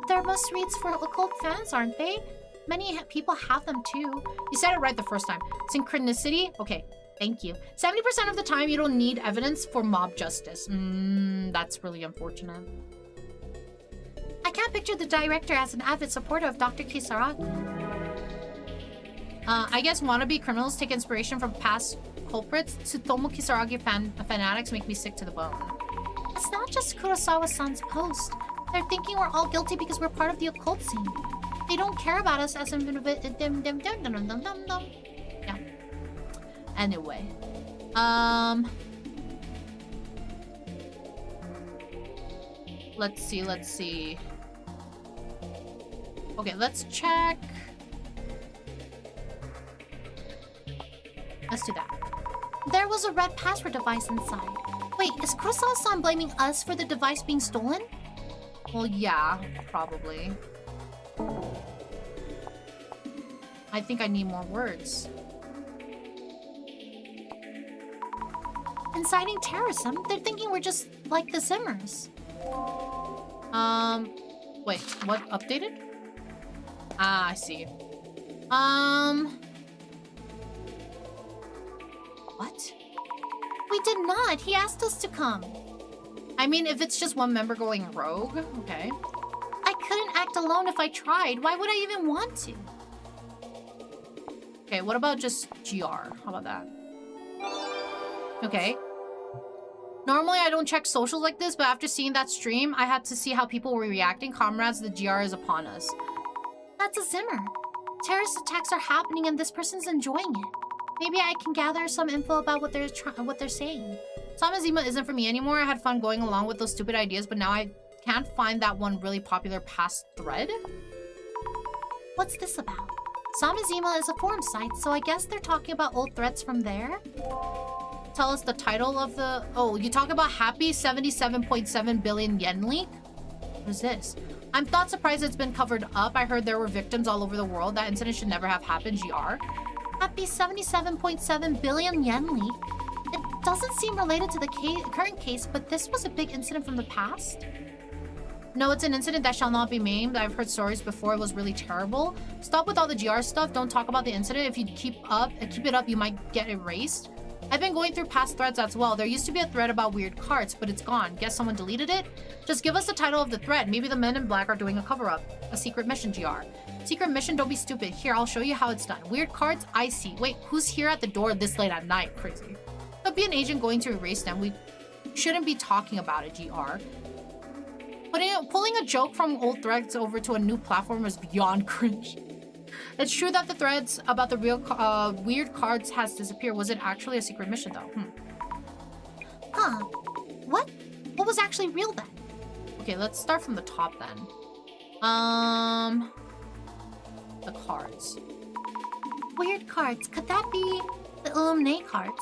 They're must reads for occult fans, aren't they? Many people have them too. You said it right the first time. Synchronicity? Okay, thank you. 70% of the time you don't need evidence for mob justice. That's really unfortunate. I can't picture the director as an avid supporter of Dr. Kisaragi. I guess wannabe criminals take inspiration from past culprits. Tsutomu Kisaragi fanatics make me sick to the bone. It's not just Kurosawa-san's post. They're thinking we're all guilty because we're part of the occult scene. They don't care about us as yeah. Anyway. Let's see. Okay, let's check. Let's do that. There was a red password device inside. Wait, is Kurosawa-san blaming us for the device being stolen? Well, yeah, probably. I think I need more words. Inciting terrorism? They're thinking we're just like the Zimmers. Wait, what? Updated? Ah, I see. What? We did not. He asked us to come. I mean, if it's just one member going rogue, okay. I couldn't act alone if I tried. Why would I even want to? Okay, what about just GR? How about that? Okay. Normally, I don't check socials like this, but after seeing that stream, I had to see how people were reacting. Comrades, the GR is upon us. That's a Zimmer. Terrorist attacks are happening and this person's enjoying it. Maybe I can gather some info about what they're saying. Samazima isn't for me anymore. I had fun going along with those stupid ideas, but now I can't find that one really popular past thread. What's this about? Samazima is a forum site, so I guess they're talking about old threads from there? Tell us the title of the... Oh, you talk about happy 77.7 billion yen leak? What is this? I'm not surprised it's been covered up. I heard there were victims all over the world. That incident should never have happened, GR. Happy 77.7 billion yen leak? It doesn't seem related to the current case, but this was a big incident from the past? No, it's an incident that shall not be named. I've heard stories before. It was really terrible. Stop with all the GR stuff. Don't talk about the incident. If you keep it up, you might get erased. I've been going through past threads as well. There used to be a thread about weird cards, but it's gone. Guess someone deleted it? Just give us the title of the thread. Maybe the men in black are doing a cover-up. A secret mission, GR. Secret mission, don't be stupid. Here, I'll show you how it's done. Weird cards? I see. Wait, who's here at the door this late at night? Crazy. Could be an agent going to erase them. We shouldn't be talking about it, GR. Pulling a joke from old threads over to a new platform is beyond cringe. It's true that the threads about the real weird cards has disappeared. Was it actually a secret mission though? Huh. What? What was actually real then? Okay, let's start from the top then. The cards. Weird cards. Could that be the Illuminate cards?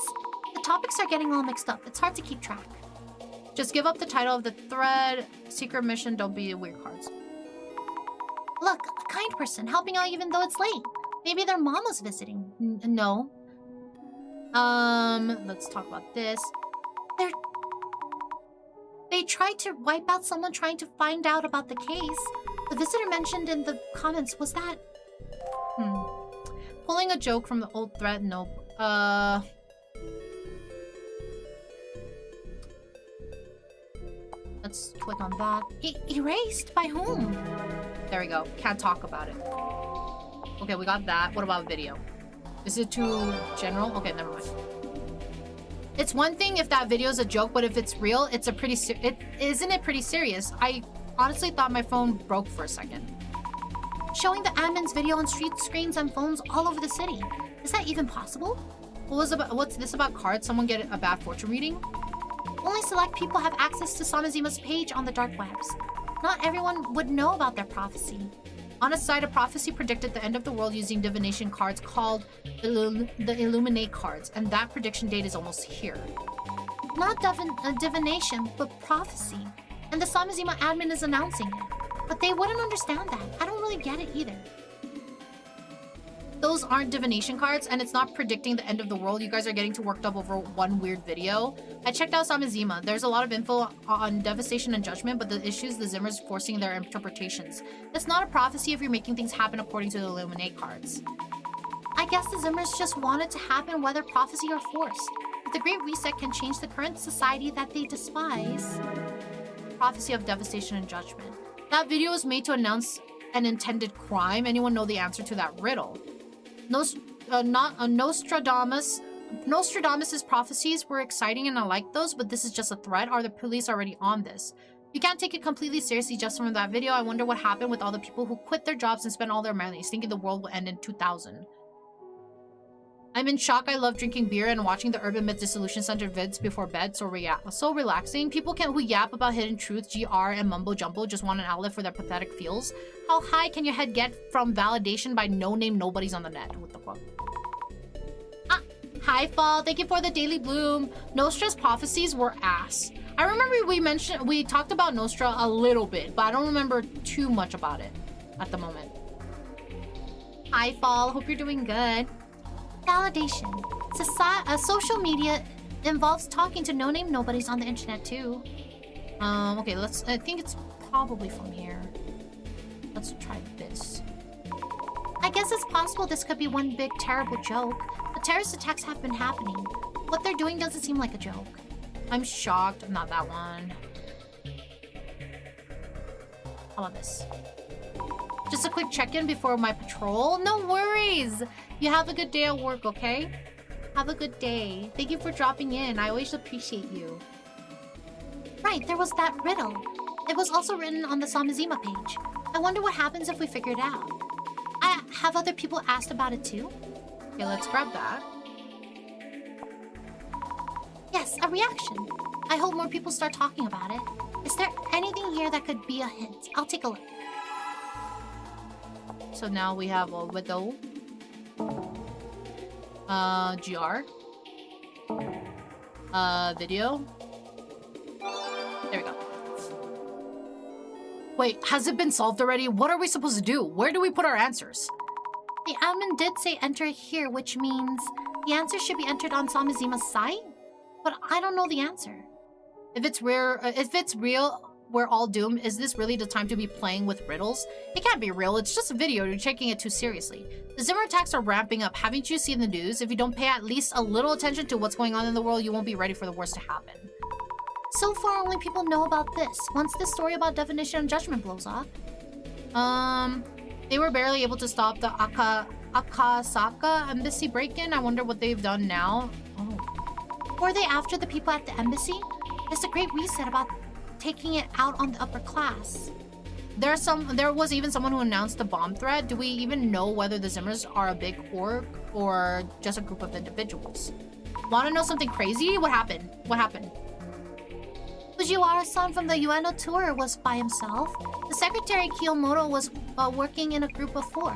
The topics are getting all mixed up. It's hard to keep track. Just give up the title of the thread. Secret mission, don't be weird cards. Look, a kind person helping out even though it's late. Maybe their mom was visiting. No. Let's talk about this. They tried to wipe out someone trying to find out about the case. The visitor mentioned in the comments, was that... Pulling a joke from the old thread, nope. Let's click on that. Erased? By whom? There we go. Can't talk about it. Okay, we got that. What about video? Is it too general? Okay, never mind. It's one thing if that video is a joke, but if it's real, it's a pretty isn't it pretty serious? I honestly thought my phone broke for a second. showing the admin's video on street screens and phones all over the city. Is that even possible? What's this about cards? Someone get a bad fortune reading? Only select people have access to Samazima's page on the dark webs. Not everyone would know about their prophecy. On a site, a prophecy predicted the end of the world using divination cards called the Illuminate cards, and that prediction date is almost here. Not divination, but prophecy. And the Samazima admin is announcing it. But they wouldn't understand that. I don't really get it either. Those aren't divination cards, and it's not predicting the end of the world. You guys are getting too worked up over one weird video. I checked out Samazima. There's a lot of info on devastation and judgment, but the issues the Zimmers forcing their interpretations. It's not a prophecy if you're making things happen according to the Illuminate cards. I guess the Zimmers just want it to happen whether prophecy or force. But the Great Reset can change the current society that they despise. Prophecy of devastation and judgment. That video was made to announce an intended crime. Anyone know the answer to that riddle? Nostradamus's prophecies were exciting and I like those, but this is just a threat. Are the police already on this? You can't take it completely seriously just from that video. I wonder what happened with all the people who quit their jobs and spent all their money thinking the world will end in 2000. I'm in shock. I love drinking beer and watching the Urban Myth Dissolution Center vids before bed. So relaxing. People who yap about hidden truth, GR, and mumbo jumbo just want an outlet for their pathetic feels. How high can your head get from validation by no-name nobodies on the net? What the fuck? Hi, Fall. Thank you for the daily bloom. Nostra's prophecies were ass. I remember we talked about Nostra a little bit, but I don't remember too much about it at the moment. Hi, Fall. Hope you're doing good. Validation. Social media involves talking to no-name nobodies on the internet too. Okay, I think it's probably from here. Let's try this. I guess it's possible this could be one big terrible joke. The terrorist attacks have been happening. What they're doing doesn't seem like a joke. I'm shocked. Not that one. How about this? Just a quick check-in before my patrol. No worries. You have a good day at work, okay? Have a good day. Thank you for dropping in. I always appreciate you. Right, there was that riddle. It was also written on the Samazima page. I wonder what happens if we figure it out. Have other people asked about it too? Okay, let's grab that. Yes, a reaction. I hope more people start talking about it. Is there anything here that could be a hint? I'll take a look. So now we have a Meadow. GR. Video. There we go. Wait, has it been solved already? What are we supposed to do? Where do we put our answers? The admin did say enter here, which means the answer should be entered on Samazima's site? But I don't know the answer. If it's real, we're all doomed. Is this really the time to be playing with riddles? It can't be real. It's just a video. You're taking it too seriously. The Zimmer attacks are ramping up. Haven't you seen the news? If you don't pay at least a little attention to what's going on in the world, you won't be ready for the worst to happen. So far, only people know about this. Once this story about definition and judgment blows off. They were barely able to stop the Akasaka embassy break-in. I wonder what they've done now. Oh. Were they after the people at the embassy? It's a great reset about taking it out on the upper class. There was even someone who announced the bomb threat. Do we even know whether the Zimmers are a big org or just a group of individuals? Want to know something crazy? What happened? What happened? Fujiwara-san from the Ueno tour was by himself. The secretary Kiyomoto was working in a group of 4.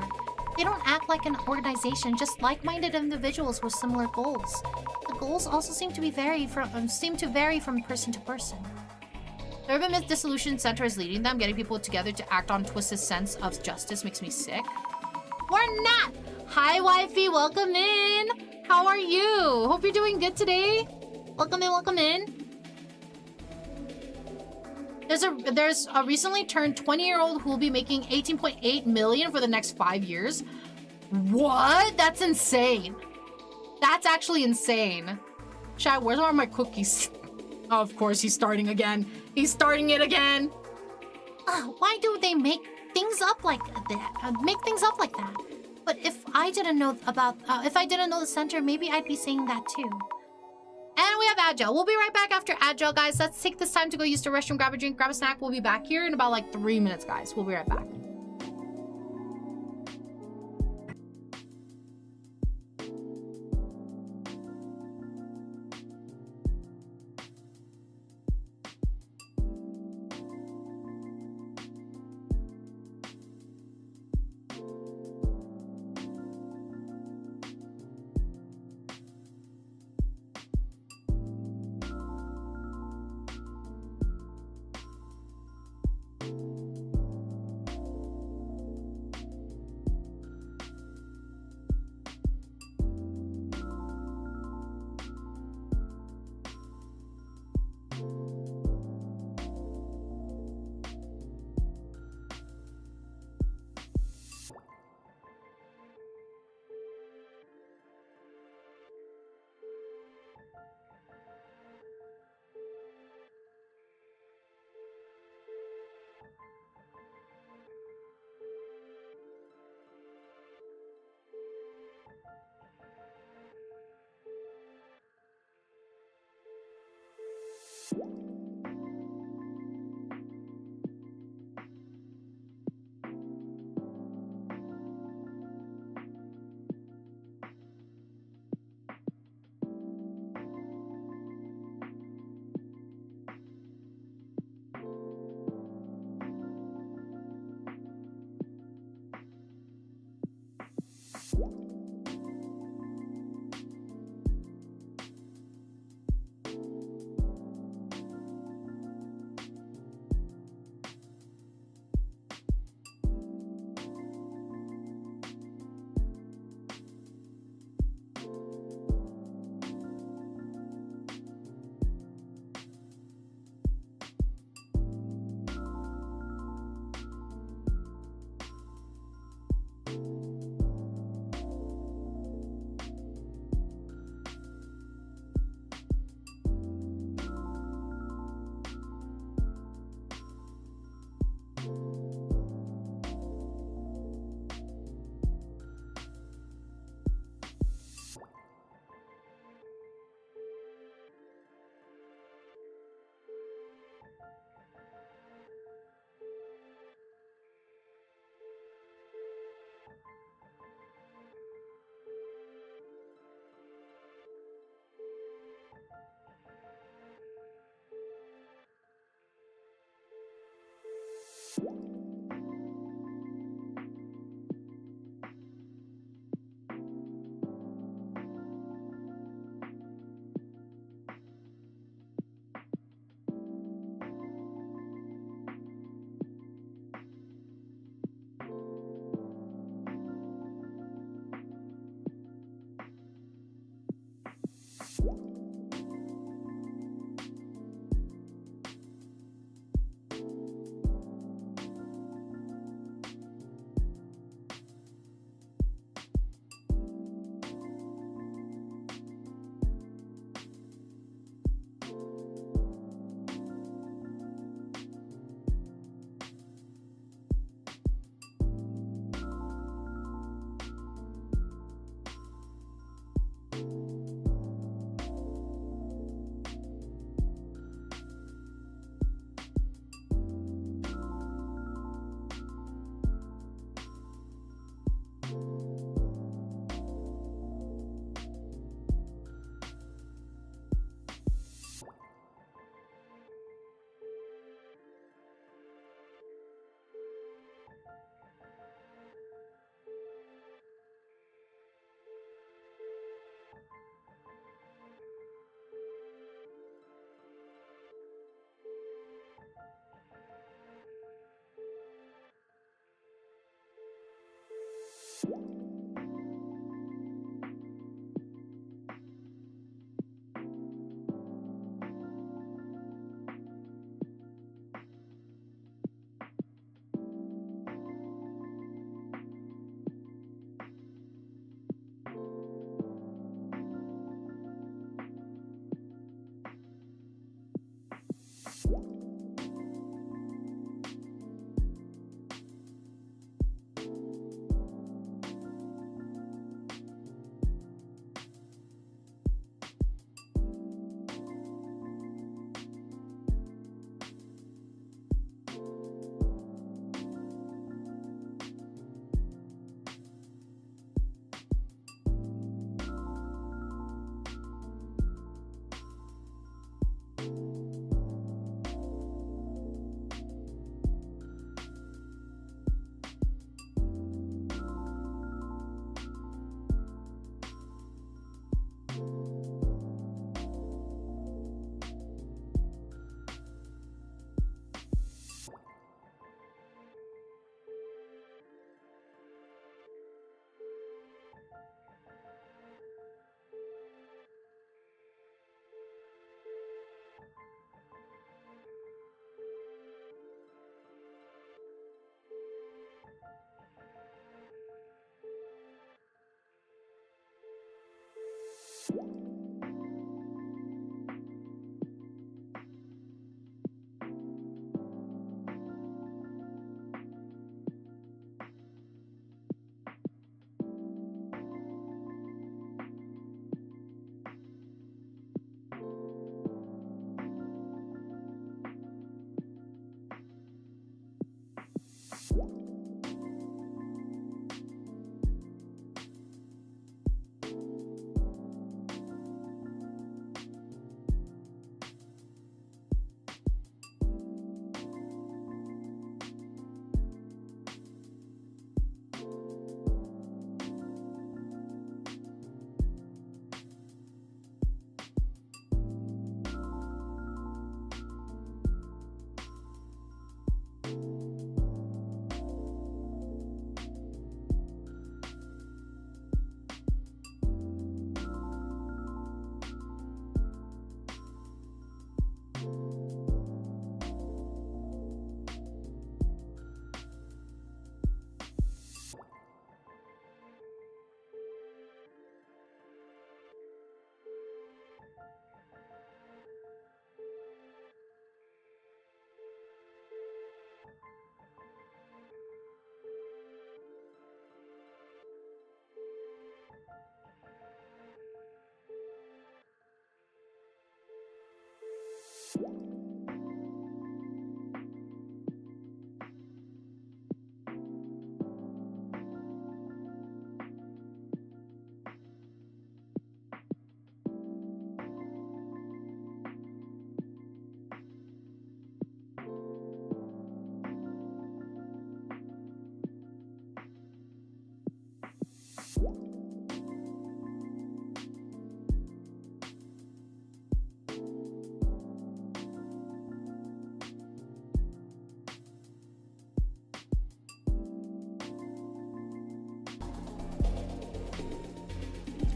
They don't act like an organization, just like-minded individuals with similar goals. The goals also seem to vary from person to person. The Urban Myth Dissolution Center is leading them, getting people together to act on Twist's sense of justice makes me sick. We're not! Hi, wifey, welcome in! How are you? Hope you're doing good today. Welcome in, welcome in. There's a recently turned 20-year-old who will be making $18.8 million for the next 5 years. What? That's insane. That's actually insane. Chat, where's all my cookies? Oh, of course, he's starting again. He's starting it again. Why do they make things up like that? But if I didn't know the center, maybe I'd be saying that too. And we have Agile. We'll be right back after Agile, guys. Let's take this time to go use the restroom, grab a drink, grab a snack. We'll be back here in about like 3 minutes, guys. We'll be right back.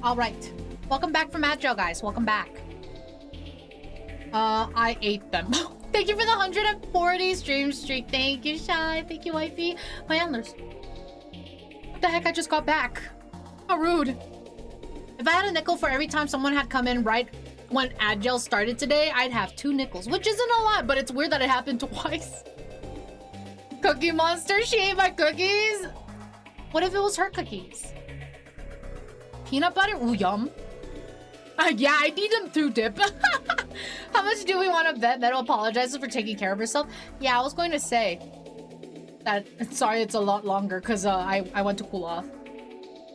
All right. Welcome back from Agile, guys. Welcome back. I ate them. Thank you for the 140 stream streak. Thank you, Shy. Thank you, Wifey. My antlers. What the heck? I just got back. How rude. If I had a nickel for every time someone had come in right when Agile started today, I'd have 2 nickels, which isn't a lot, but it's weird that it happened twice. Cookie Monster, she ate my cookies. What if it was her cookies? Peanut butter? Ooh, yum. Yeah, I need them too, Dip. How much do we want to bet? Meadow apologizes for taking care of herself. Yeah, I was going to say that. Sorry, it's a lot longer because I went to cool off.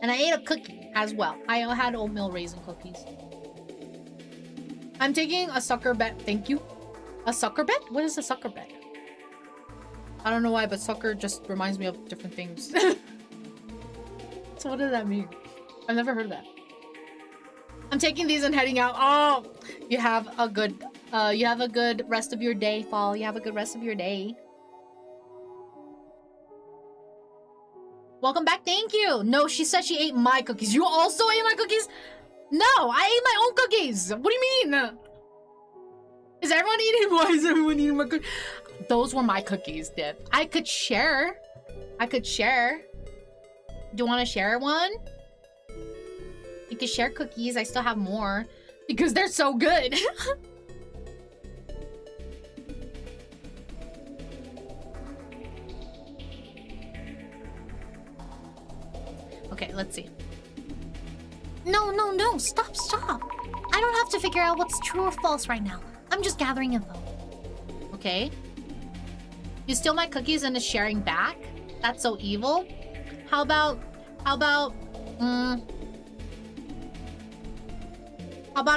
And I ate a cookie as well. I had oatmeal raisin cookies. I'm taking a sucker bet. Thank you. A sucker bet? What is a sucker bet? I don't know why, but sucker just reminds me of different things. So what does that mean? I've never heard of that. I'm taking these and heading out. Oh, you have a good rest of your day, Fall. You have a good rest of your day. Welcome back. Thank you. No, she said she ate my cookies. You also ate my cookies? No, I ate my own cookies. What do you mean? Is everyone eating? Why is everyone eating my cookies? Those were my cookies, Dip. I could share. Do you want to share one? You can share cookies. I still have more because they're so good. Okay, let's see. No. Stop. I don't have to figure out what's true or false right now. I'm just gathering info. Okay. You steal my cookies and is sharing back? That's so evil. How about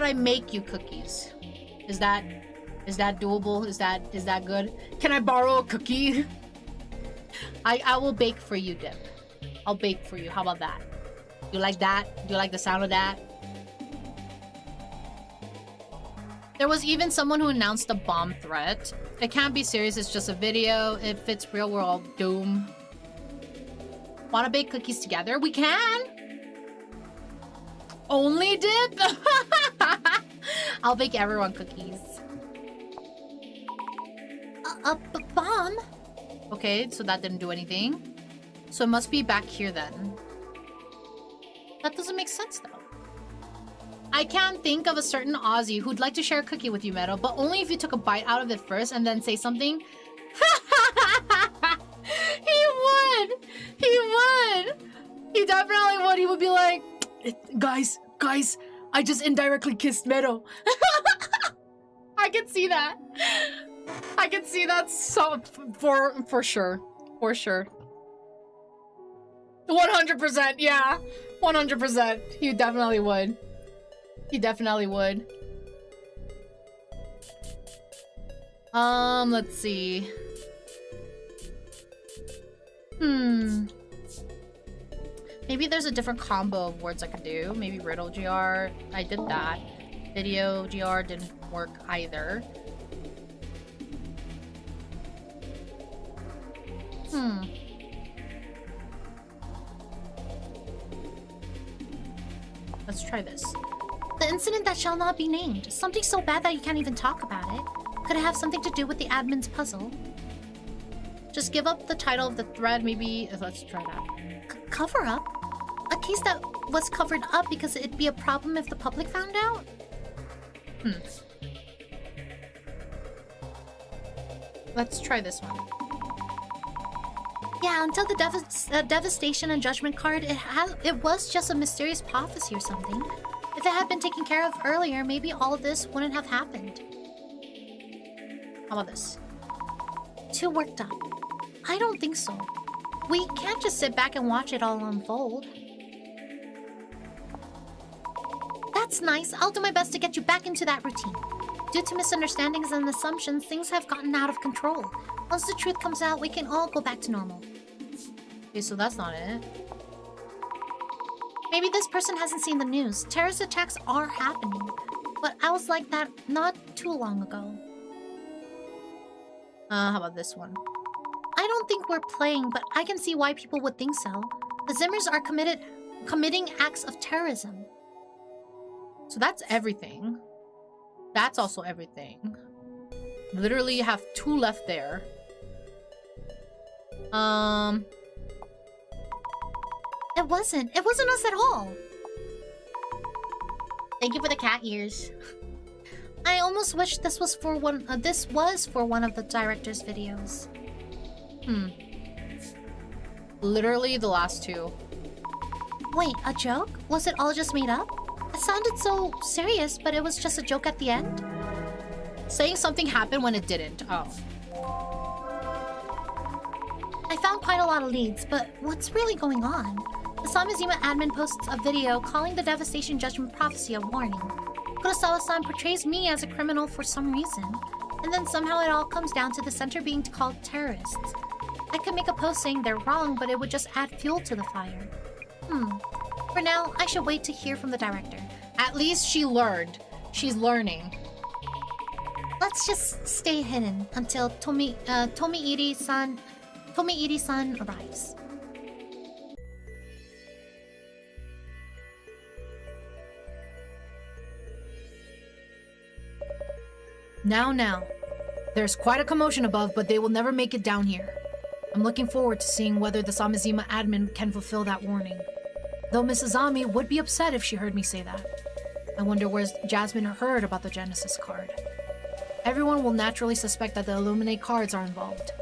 I make you cookies? Is that doable? Is that good? Can I borrow a cookie? I will bake for you, Dip. I'll bake for you. How about that? You like that? Do you like the sound of that? There was even someone who announced a bomb threat. It can't be serious, it's just a video. If it's real world doom. Wanna bake cookies together? We can! Only Dip? I'll bake everyone cookies. A bomb? Okay, so that didn't do anything. So it must be back here then. That doesn't make sense though. I can't think of a certain Aussie who'd like to share a cookie with you, Meadow, but only if you took a bite out of it first and then say something. He would! He definitely would. He would be like, guys, I just indirectly kissed Meadow. I can see that. So for sure. 100%, yeah. 100%. He definitely would. Let's see. Maybe there's a different combo of words I could do. Maybe riddle GR. I did that. Video GR didn't work either. Let's try this. The incident that shall not be named. Something so bad that you can't even talk about it. Could it have something to do with the admin's puzzle? Just give up the title of the thread, maybe. Let's try that. Cover up? A case that was covered up because it'd be a problem if the public found out? Let's try this one. Yeah, until the devastation and judgment card, it was just a mysterious prophecy or something. If it had been taken care of earlier, maybe all of this wouldn't have happened. How about this? Too worked up. I don't think so. We can't just sit back and watch it all unfold. That's nice. I'll do my best to get you back into that routine. Due to misunderstandings and assumptions, things have gotten out of control. Once the truth comes out, we can all go back to normal. Okay, so that's not it. Maybe this person hasn't seen the news. Terrorist attacks are happening. But I was like that not too long ago. How about this one? I don't think we're playing, but I can see why people would think so. The Zimmers are committing acts of terrorism. So that's everything. That's also everything. Literally, you have 2 left there. It wasn't us at all. Thank you for the cat ears. I almost wish this was for one of the director's videos. Literally the last 2. Wait, a joke? Was it all just made up? It sounded so serious, but it was just a joke at the end. Saying something happened when it didn't. Oh. I found quite a lot of leads, but what's really going on? The Samizima admin posts a video calling the Devastation Judgment Prophecy a warning. Kurosawa-san portrays me as a criminal for some reason, and then somehow it all comes down to the center being called terrorists. I could make a post saying they're wrong, but it would just add fuel to the fire. For now, I should wait to hear from the director. At least she learned. She's learning. Let's just stay hidden until Tomiiri-san arrives. Now. There's quite a commotion above, but they will never make it down here. I'm looking forward to seeing whether the Samizima admin can fulfill that warning. Though Mrs. Ami would be upset if she heard me say that. I wonder where Jasmine heard about the Genesis card. Everyone will naturally suspect that the Illuminate cards are involved.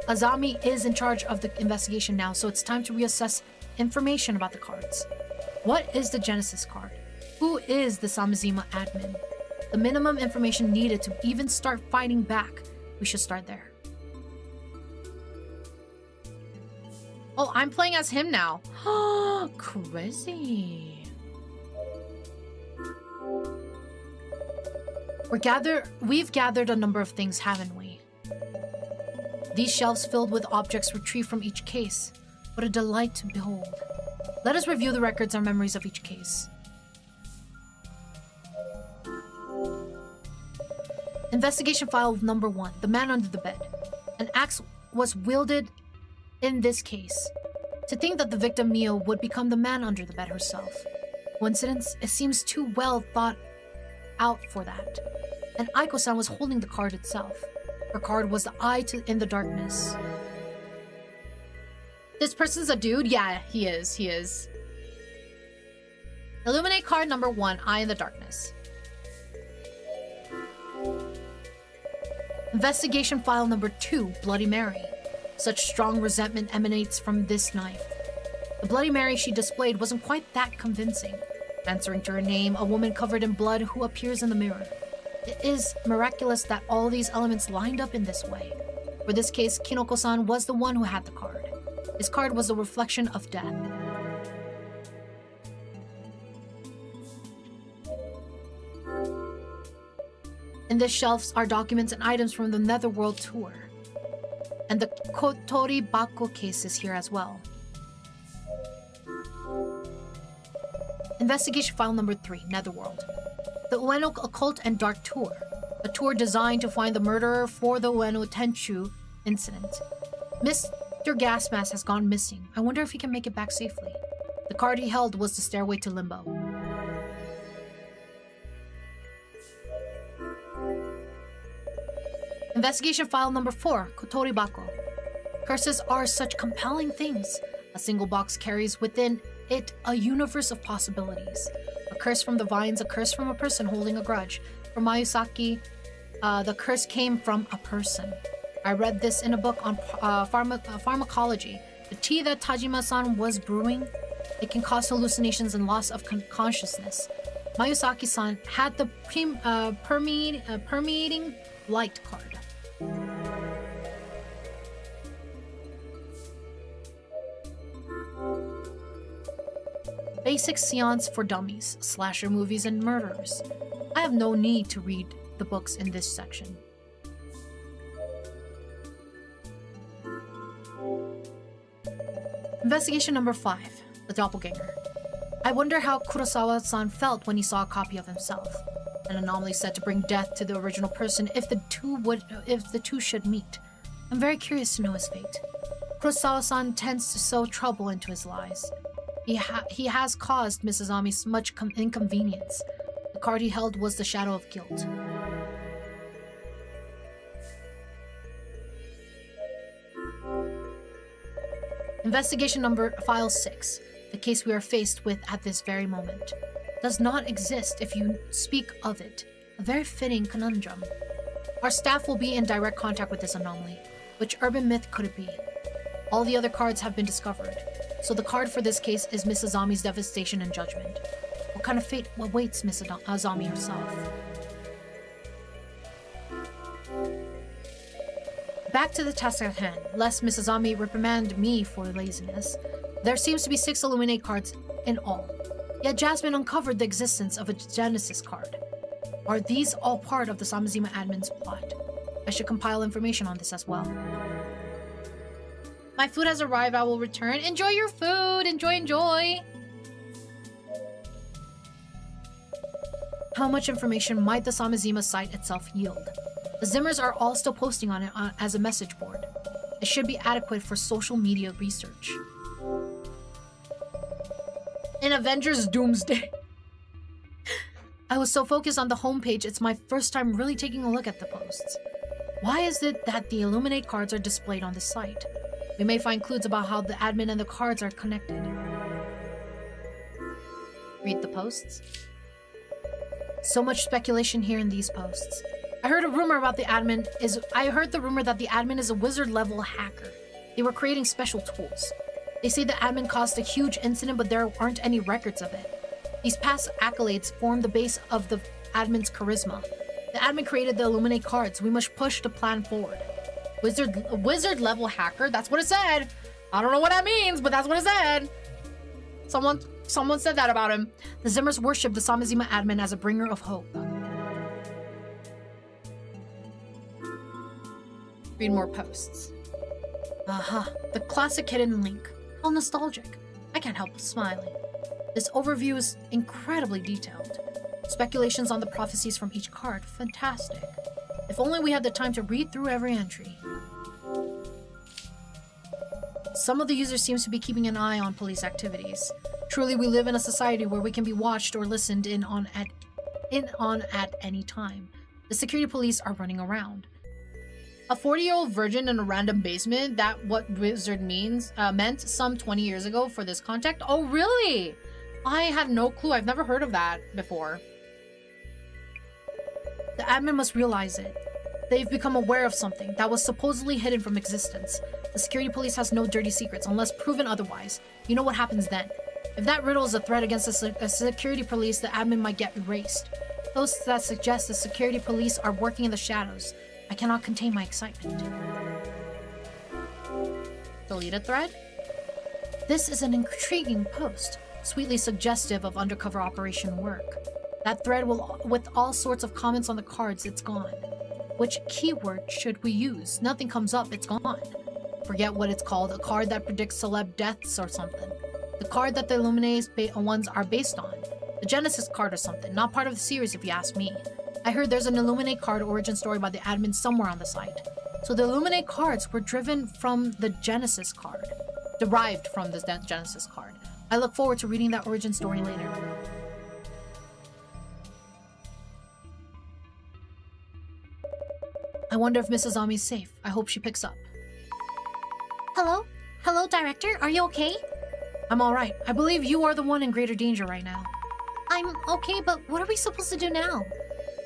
Azami is in charge of the investigation now, so it's time to reassess information about the cards. What is the Genesis card? Who is the Samizima admin? The minimum information needed to even start fighting back. We should start there. Oh, I'm playing as him now. Crazy. We've gathered a number of things, haven't we? These shelves filled with objects retrieved from each case. What a delight to behold. Let us review the records and memories of each case. Investigation file number 1, the man under the bed. An axe was wielded in this case. To think that the victim Mio would become the man under the bed herself. Coincidence? It seems too well thought out for that. And Aiko-san was holding the card itself. Her card was the eye in the darkness. This person's a dude? Yeah, he is. Illuminate card number 1, eye in the darkness. Investigation file number 2, Bloody Mary. Such strong resentment emanates from this knife. The Bloody Mary she displayed wasn't quite that convincing. Answering to her name, a woman covered in blood who appears in the mirror. It is miraculous that all these elements lined up in this way. For this case, Kinoko-san was the one who had the card. His card was a reflection of death. In the shelves are documents and items from the Netherworld tour. And the Kotori Bako case is here as well. Investigation file number 3, Netherworld. The Ueno Occult and Dark Tour. A tour designed to find the murderer for the Ueno Tenchu incident. Mr. Gasmask has gone missing. I wonder if he can make it back safely. The card he held was the Stairway to Limbo. Investigation file number 4, Kotori Bako. Curses are such compelling things. A single box carries within it a universe of possibilities. A curse from the vines, a curse from a person holding a grudge. For Mayusaki, the curse came from a person. I read this in a book on pharmacology. The tea that Tajima-san was brewing, it can cause hallucinations and loss of consciousness. Mayusaki-san had the permeating light card. Basic seance for dummies, slasher movies, and murderers. I have no need to read the books in this section. Investigation number 5, the doppelganger. I wonder how Kurosawa-san felt when he saw a copy of himself. An anomaly said to bring death to the original person if the two should meet. I'm very curious to know his fate. Kurosawa-san tends to sow trouble into his lies. He has caused Mrs. Ami much inconvenience. The card he held was the shadow of guilt. Investigation number file 6. The case we are faced with at this very moment does not exist if you speak of it. A very fitting conundrum. Our staff will be in direct contact with this anomaly. Which urban myth could it be? All the other cards have been discovered, so the card for this case is Mrs. Ami's devastation and judgment. What kind of fate awaits Mrs. Azami herself? Back to the task at hand, lest Mrs. Ami reprimand me for laziness. There seems to be 6 Illuminate cards in all. Yet Jasmine uncovered the existence of a Genesis card. Are these all part of the Samazima admin's plot? I should compile information on this as well. My food has arrived, I will return. Enjoy your food! Enjoy! How much information might the Samazima site itself yield? The Zimmers are all still posting on it as a message board. It should be adequate for social media research. In Avengers Doomsday. I was so focused on the homepage, it's my first time really taking a look at the posts. Why is it that the Illuminate cards are displayed on the site? We may find clues about how the admin and the cards are connected. Read the posts. So much speculation here in these posts. I heard the rumor that the admin is a wizard-level hacker. They were creating special tools. They say the admin caused a huge incident, but there aren't any records of it. These past accolades form the base of the admin's charisma. The admin created the Illuminate cards. We must push the plan forward. Wizard-level hacker? That's what it said. I don't know what that means, but that's what it said. Someone said that about him. The Zimmers worship the Samazima admin as a bringer of hope. Read more posts. Aha, the classic hidden link. How nostalgic. I can't help smiling. This overview is incredibly detailed. Speculations on the prophecies from each card. Fantastic. If only we had the time to read through every entry. Some of the users seems to be keeping an eye on police activities. Truly, we live in a society where we can be watched or listened in on at any time. The security police are running around. A 40-year-old virgin in a random basement, that what wizard meant some 20 years ago for this contact? Oh, really? I had no clue. I've never heard of that before. The admin must realize it. They've become aware of something that was supposedly hidden from existence. The security police has no dirty secrets unless proven otherwise. You know what happens then? If that riddle is a threat against the security police, the admin might get erased. Those that suggest the security police are working in the shadows. I cannot contain my excitement. Deleted thread? This is an intriguing post, sweetly suggestive of undercover operation work. That thread with all sorts of comments on the cards, it's gone. Which keyword should we use? Nothing comes up, it's gone. Forget what it's called, a card that predicts celeb deaths or something. The card that the Illuminate ones are based on. The Genesis card or something, not part of the series if you ask me. I heard there's an Illuminate card origin story by the admin somewhere on the site. So the Illuminate cards were derived from the Genesis card. I look forward to reading that origin story later. I wonder if Mrs. Ami's safe. I hope she picks up. Hello? Hello, Director? Are you okay? I'm alright. I believe you are the one in greater danger right now. I'm okay, but what are we supposed to do now?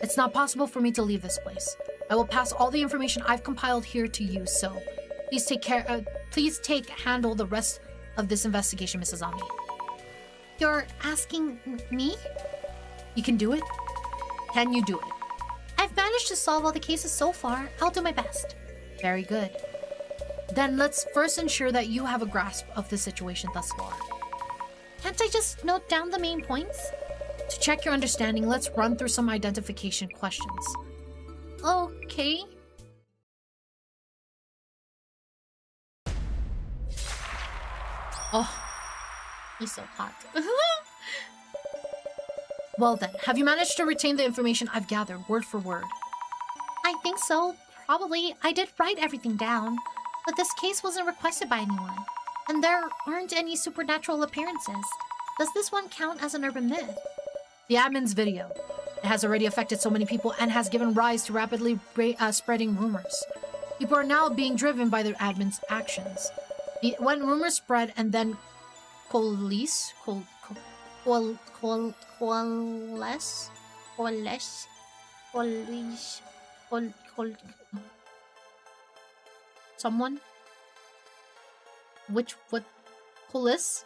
It's not possible for me to leave this place. I will pass all the information I've compiled here to you, so please handle the rest of this investigation, Mrs. Ami. You're asking me? You can do it? Can you do it? I've managed managed to solve all the cases so far. I'll do my best. Very good. Then let's first ensure that you have a grasp of the situation thus far. Can't I just note down the main points? To check your understanding, let's run through some identification questions. Okay. Oh, He's so hot. well then, have you managed to retain the information I've gathered, word for word? I think so. Probably. I did write everything down. But this case wasn't requested by anyone. And there aren't any supernatural appearances. Does this one count as an urban myth? The admin's video. It has already affected so many people and has given rise to rapidly spreading rumors. People are now being driven by their admin's actions. When rumors spread and then coalesce, someone? What? Coalesce?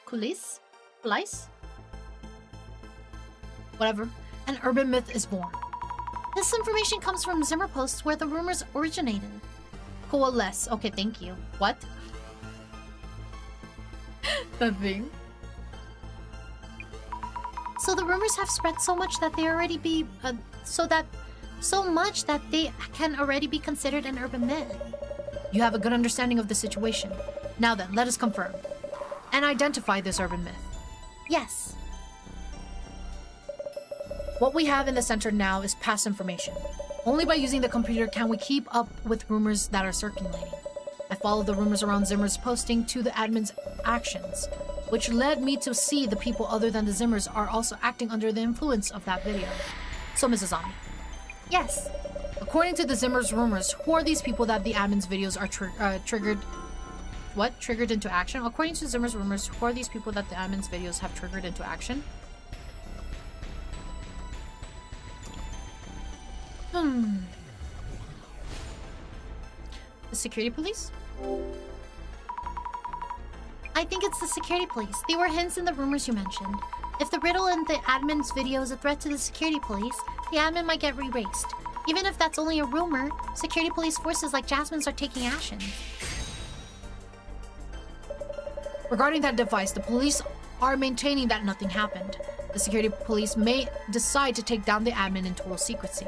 Coalesce? Whatever. An urban myth is born. This information comes from Zimmer posts where the rumors originated. Coalesce. Okay, thank you. What? Nothing. So the rumors have spread so much that they already be so much that they can already be considered an urban myth. You have a good understanding of the situation. Now then, let us confirm and identify this urban myth. Yes. What we have in the center now is past information. Only by using the computer can we keep up with rumors that are circulating. I followed the rumors around Zimmer's posting to the admin's actions, which led me to see the people other than the Zimmers are also acting under the influence of that video. So, Mrs. Ami. Yes. According to the Zimmer's rumors, who are these people that the admin's videos are triggered into action? According to Zimmer's rumors, who are these people that the admin's videos have triggered into action? The security police? I think it's the security police. They were hints in the rumors you mentioned. If the riddle in the admin's video is a threat to the security police, the admin might get erased. Even if that's only a rumor, security police forces like Jasmine's are taking action. Regarding that device, the police are maintaining that nothing happened. The security police may decide to take down the admin in total secrecy.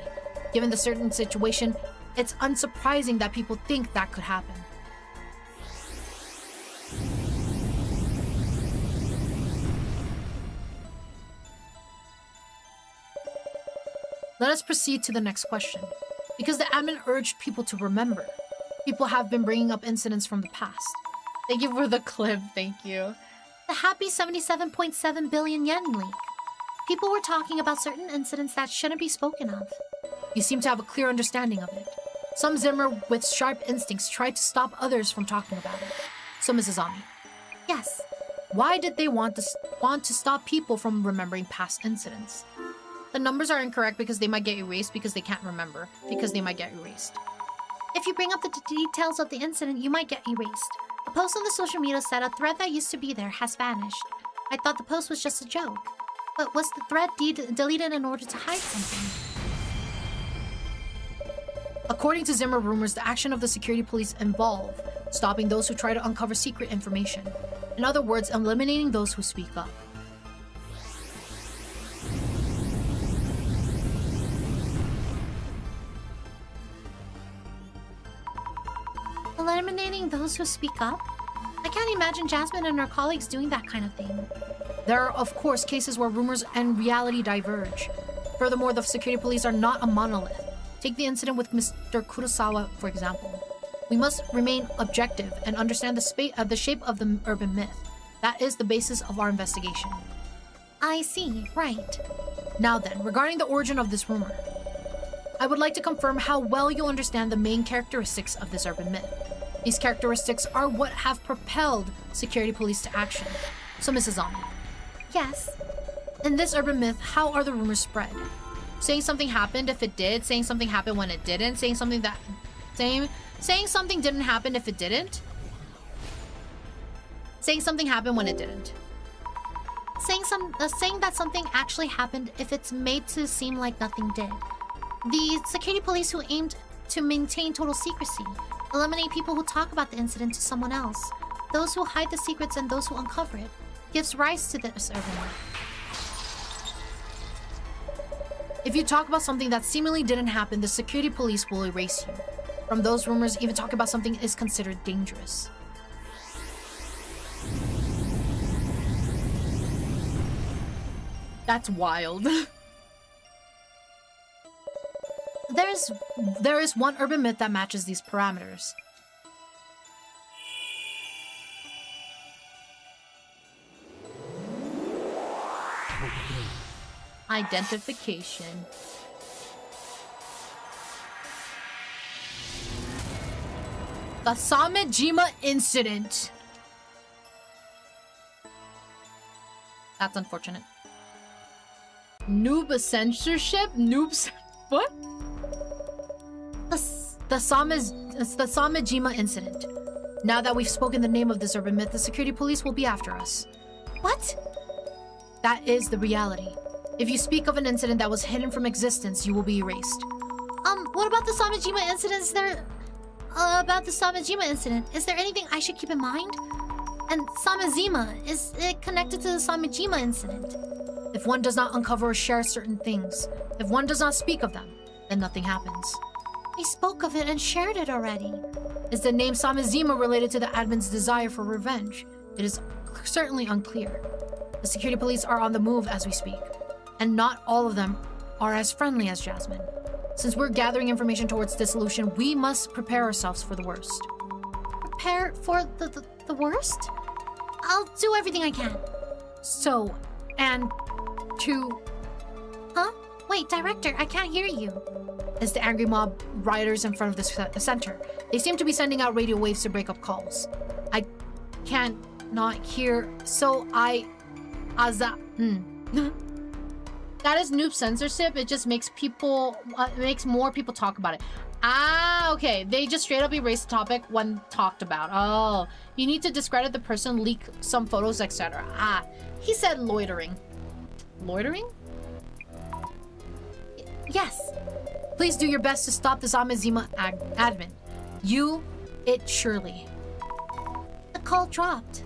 Given the certain situation, it's unsurprising that people think that could happen. Let us proceed to the next question. Because the admin urged people to remember. People have been bringing up incidents from the past. Thank you for the clip, thank you. The happy 77.7 billion yen leak. People were talking about certain incidents that shouldn't be spoken of. You seem to have a clear understanding of it. Some Zimmer with sharp instincts tried to stop others from talking about it. So, Mrs. Ami. Yes. Why did they want to stop people from remembering past incidents? The numbers are incorrect because they might get erased because they can't remember, because they might get erased. If you bring up the details of the incident, you might get erased. A post on the social media said a thread that used to be there has vanished. I thought the post was just a joke. But was the thread deleted in order to hide something? According to Zimmer rumors, the action of the security police involve stopping those who try to uncover secret information. In other words, eliminating those who speak up. Eliminating those who speak up? I can't imagine Jasmine and her colleagues doing that kind of thing. There are, of course, cases where rumors and reality diverge. Furthermore, the security police are not a monolith. Take the incident with Mr. Kurosawa, for example. We must remain objective and understand the shape of the urban myth. That is the basis of our investigation. I see, right. Now then, regarding the origin of this rumor, I would like to confirm how well you understand the main characteristics of this urban myth. These characteristics are what have propelled security police to action. So, Mrs. Ami. Yes. In this urban myth, how are the rumors spread? Saying something happened if it did, saying something happened when it didn't, saying something didn't happen if it didn't, saying something happened when it didn't. saying that something actually happened if it's made to seem like nothing did. The security police who aimed to maintain total secrecy, eliminate people who talk about the incident to someone else, those who hide the secrets and those who uncover it, gives rise to this urban myth. If you talk about something that seemingly didn't happen, the security police will erase you. From those rumors, even talking about something is considered dangerous. That's wild. There is one urban myth that matches these parameters. Identification. The Samejima incident. That's unfortunate. Noob censorship? Noobs? What? The Samejima incident. Now that we've spoken the name of this urban myth, the security police will be after us. What? That is the reality. If you speak of an incident that was hidden from existence, you will be erased. What about the Samejima incident? Is there anything I should keep in mind? And Samejima, is it connected to the Samejima incident? If one does not uncover or share certain things, if one does not speak of them, then nothing happens. I spoke of it and shared it already. Is the name Samejima related to the admin's desire for revenge? It is certainly unclear. The security police are on the move as we speak, and not all of them are as friendly as Jasmine. Since we're gathering information towards dissolution, we must prepare ourselves for the worst. Prepare for the worst? I'll do everything I can. So, and to... Huh? Wait, Director, I can't hear you. As the angry mob rioters in front of the center. They seem to be sending out radio waves to break up calls. I can't not hear, so That is noob censorship. It just makes people, makes more people talk about it. Ah, okay. They just straight up erase the topic when talked about. Oh, you need to discredit the person, leak some photos, etc. Ah, he said loitering. Loitering? Yes. Please do your best to stop the Samejima admin. It surely. The call dropped.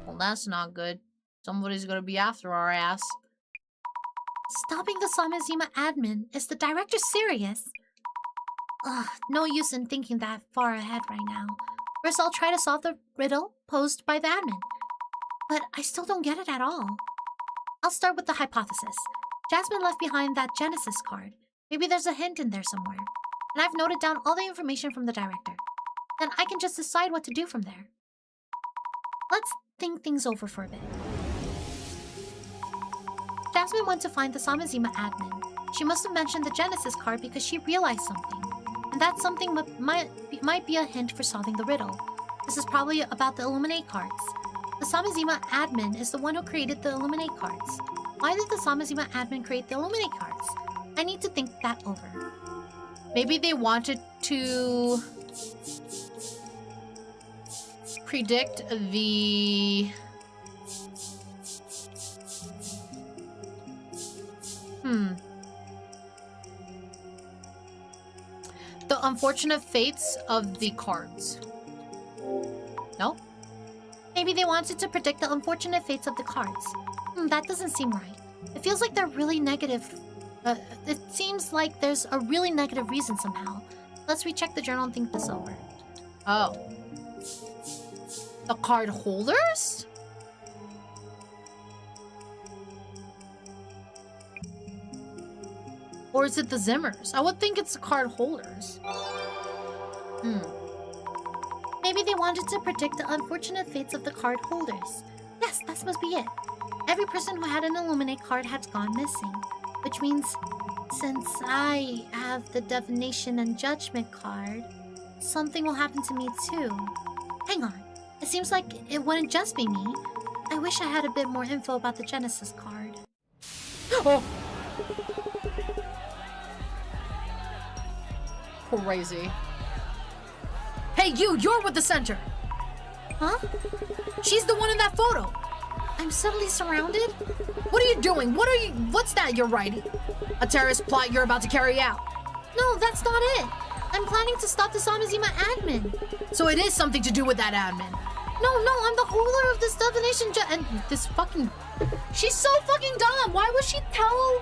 Well, that's not good. Somebody's gonna be after our ass. Stopping the Samejima admin? Is the director serious? Ugh, no use in thinking that far ahead right now. First, I'll try to solve the riddle posed by the admin. But I still don't get it at all. I'll start with the hypothesis. Jasmine left behind that Genesis card. Maybe there's a hint in there somewhere. And I've noted down all the information from the director. Then I can just decide what to do from there. Let's think things over for a bit. Jasmine went to find the Samejima admin. She must have mentioned the Genesis card because she realized something. And that something might be a hint for solving the riddle. This is probably about the Illuminate cards. The Samejima admin is the one who created the Illuminate cards. Why did the Samejima admin create the Illuminate cards? I need to think that over. Maybe they wanted to predict the... The unfortunate fates of the cards. No? Maybe they wanted to predict the unfortunate fates of the cards. That doesn't seem right. It feels like they're really negative. It seems like there's a really negative reason somehow. Let's recheck the journal and think this over. Oh. The card holders? Or is it the Zimmers? I would think it's the card holders. Maybe they wanted to predict the unfortunate fates of the card holders. Yes, that must be it. Every person who had an Illuminate card has gone missing. Which means, since I have the Divination and Judgment card, something will happen to me too. Hang on. It seems like it wouldn't just be me. I wish I had a bit more info about the Genesis card. Oh! Crazy. Hey, you're with the center! Huh? She's the one in that photo! I'm suddenly surrounded? What are you doing? What's that you're writing? A terrorist plot you're about to carry out. No, that's not it. I'm planning to stop the Samizima admin. So it is something to do with that admin. No, I'm the holder of this divination And this fucking... She's so fucking dumb. Why would she tell...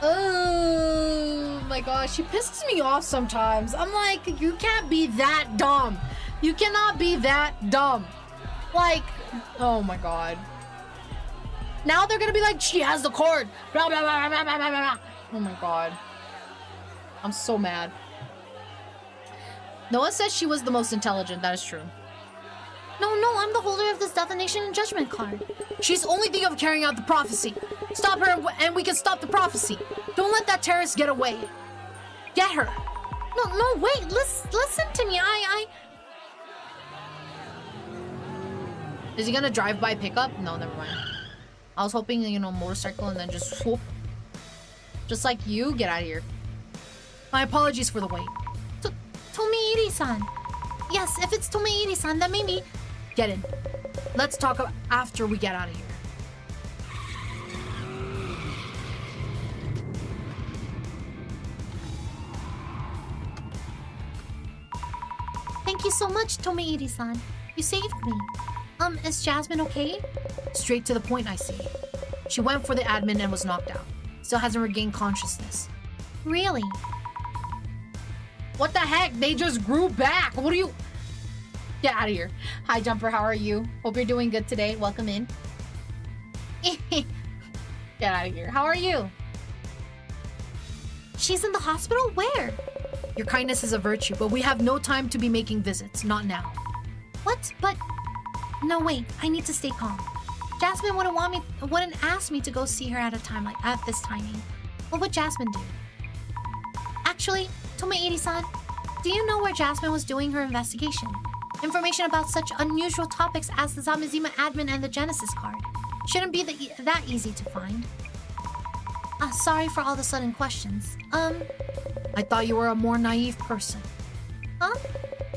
Oh my gosh, she pisses me off sometimes. I'm like, you can't be that dumb. You cannot be that dumb. Like, oh my god. Now they're gonna be like, she has the cord. Blah, blah, blah, blah, blah, blah, blah. Oh my god. I'm so mad. Noah says she was the most intelligent. That is true. No, I'm the holder of this divination and judgment card. She's only thinking of carrying out the prophecy. Stop her and we can stop the prophecy. Don't let that terrorist get away. Get her. No, wait, listen to me. Is he gonna drive by pickup? No, never mind. I was hoping, you know, motorcycle and then just swoop. Just like you, get out of here. My apologies for the wait. Tomoiri-san. Yes, if it's Tomoiri-san, then maybe... Get in. Let's talk after we get out of here. Thank you so much, Tomoiri-san. You saved me. Is Jasmine okay? Straight to the point, I see. She went for the admin and was knocked out. Still hasn't regained consciousness. Really? What the heck? They just grew back. What are you... Get out of here. Hi, Jumper. How are you? Hope you're doing good today. Welcome in. Get out of here. How are you? She's in the hospital? Where? Your kindness is a virtue, but we have no time to be making visits. Not now. What? But... No, wait. I need to stay calm. Jasmine wouldn't ask me to go see her at this timing. What would Jasmine do? Actually, Tomoiri-san, do you know where Jasmine was doing her investigation? Information about such unusual topics as the Samizima admin and the Genesis card. Shouldn't be that easy to find. Sorry for all the sudden questions. I thought you were a more naive person. Huh?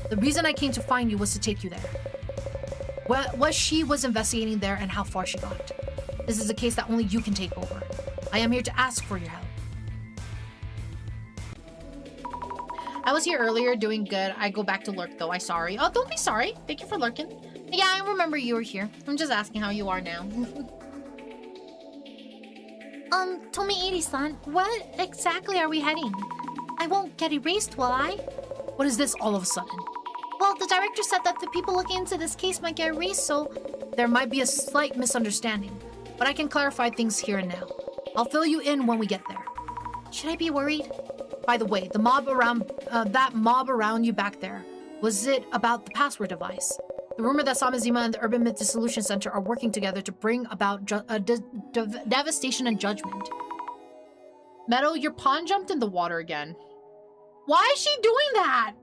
The reason I came to find you was to take you there. What she was investigating there and how far she got. This is a case that only you can take over. I am here to ask for your help. I was here earlier doing good. I go back to lurk though. I'm sorry. Oh, don't be sorry. Thank you for lurking. Yeah, I remember you were here. I'm just asking how you are now. Tomoiri-san, what exactly are we heading? I won't get erased, will I? What is this all of a sudden? Well, the director said that the people looking into this case might get erased, so... There might be a slight misunderstanding, but I can clarify things here and now. I'll fill you in when we get there. Should I be worried? By the way, the mob around, that mob around you back there, was it about the password device? The rumor that Samizima and the Urban MYTH Dissolution Center are working together to bring about devastation and judgment. Meadow, your pawn jumped in the water again. Why is she doing that?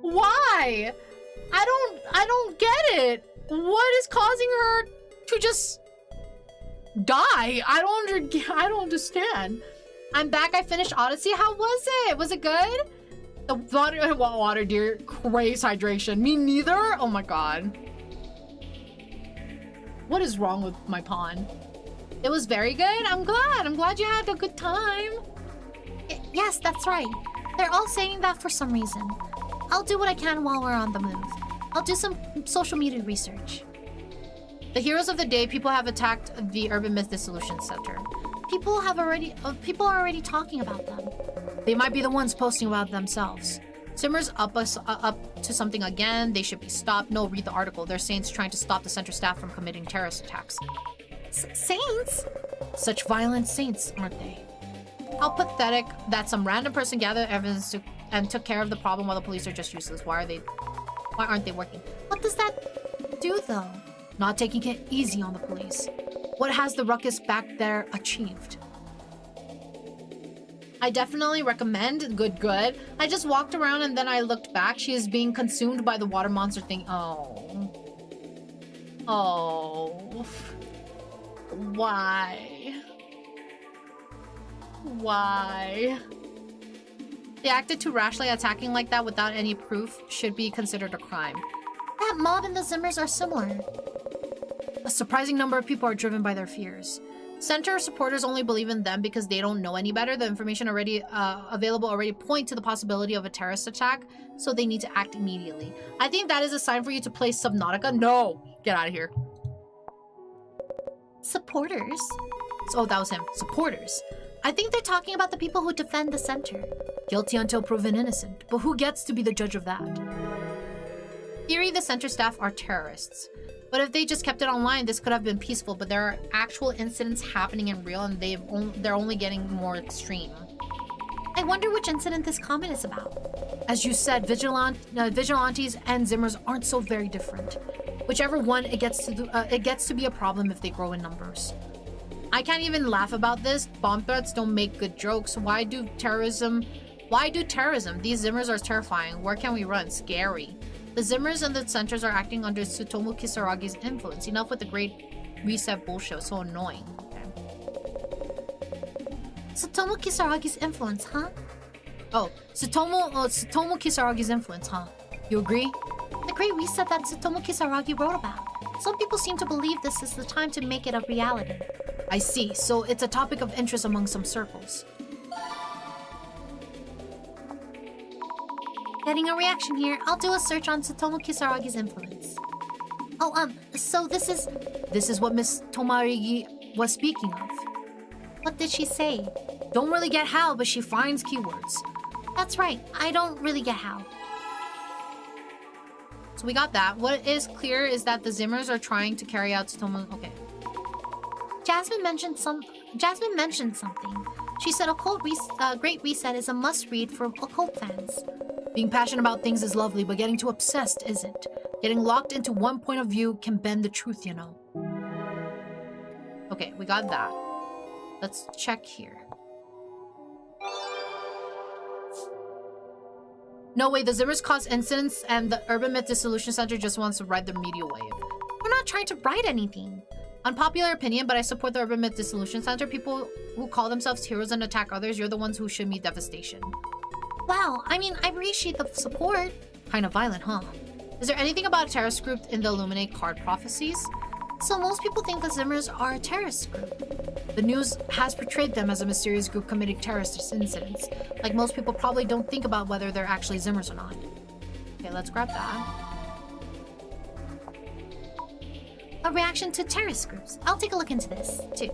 Why? I don't get it. What is causing her to just die? I don't understand. I'm back. I finished Odyssey. How was it? Was it good? The water, dear. Craze hydration. Me neither. Oh my god. What is wrong with my pawn? It was very good. I'm glad you had a good time. Yes, that's right. They're all saying that for some reason. I'll do what I can while we're on the move. I'll do some social media research. The heroes of the day, people have attacked the Urban MYTH Dissolution Center. People are already talking about them. They might be the ones posting about themselves. Simmer's up to something again. They should be stopped. No, read the article. They're saints trying to stop the center staff from committing terrorist attacks. Saints? Such violent saints, aren't they? How pathetic that some random person gathered evidence and took care of the problem while the police are just useless. Why aren't they working? What does that do, though? Not taking it easy on the police. What has the ruckus back there achieved? I definitely recommend good. I just walked around and then I looked back. She is being consumed by the water monster thing. Oh. Why? They acted too rashly. Attacking like that without any proof should be considered a crime. That mob and the Zimmers are similar. A surprising number of people are driven by their fears. Center supporters only believe in them because they don't know any better. The information already available already point to the possibility of a terrorist attack, so they need to act immediately. I think that is a sign for you to play Subnautica. No! Get out of here. Supporters? Oh, that was him. Supporters. I think they're talking about the people who defend the center. Guilty until proven innocent. But who gets to be the judge of that? Theory, the center staff are terrorists. But if they just kept it online, this could have been peaceful, but there are actual incidents happening in real and they're only getting more extreme. I wonder which incident this comment is about. As you said, vigilantes and Zimmers aren't so very different. Whichever one, it gets to be a problem if they grow in numbers. I can't even laugh about this. Bomb threats don't make good jokes. Why do terrorism? These Zimmers are terrifying. Where can we run? Scary. The Zimmers and the centers are acting under Tsutomu Kisaragi's influence. Enough with the Great Reset bullshit. So annoying. Okay. Tsutomu Kisaragi's influence, huh? Oh, Tsutomu Kisaragi's influence, huh? You agree? The Great Reset that Tsutomu Kisaragi wrote about. Some people seem to believe this is the time to make it a reality. I see. So it's a topic of interest among some circles. Getting a reaction here. I'll do a search on Tsutomu Kisaragi's influence. Oh, so this is what Miss Tomarigi was speaking of. What did she say? Don't really get how, but she finds keywords. That's right. I don't really get how. So we got that. What is clear is that the Zimmers are trying to carry out Tsutomu. Okay. Jasmine mentioned something. She said Great Reset is a must-read for occult fans. Being passionate about things is lovely, but getting too obsessed isn't. Getting locked into one point of view can bend the truth, you know. Okay, we got that. Let's check here. No way, the Zimmers cause incidents and the Urban Myth Dissolution Center just wants to ride the media wave. We're not trying to write anything. Unpopular opinion, but I support the Urban Myth Dissolution Center. People who call themselves heroes and attack others, you're the ones who should meet devastation. Wow, I mean, I appreciate the support. Kind of violent, huh? Is there anything about a terrorist group in the Illuminate card prophecies? So most people think the Zimmers are a terrorist group. The news has portrayed them as a mysterious group committing terrorist incidents. Like most people probably don't think about whether they're actually Zimmers or not. Okay, let's grab that. A reaction to terrorist groups. I'll take a look into this, too.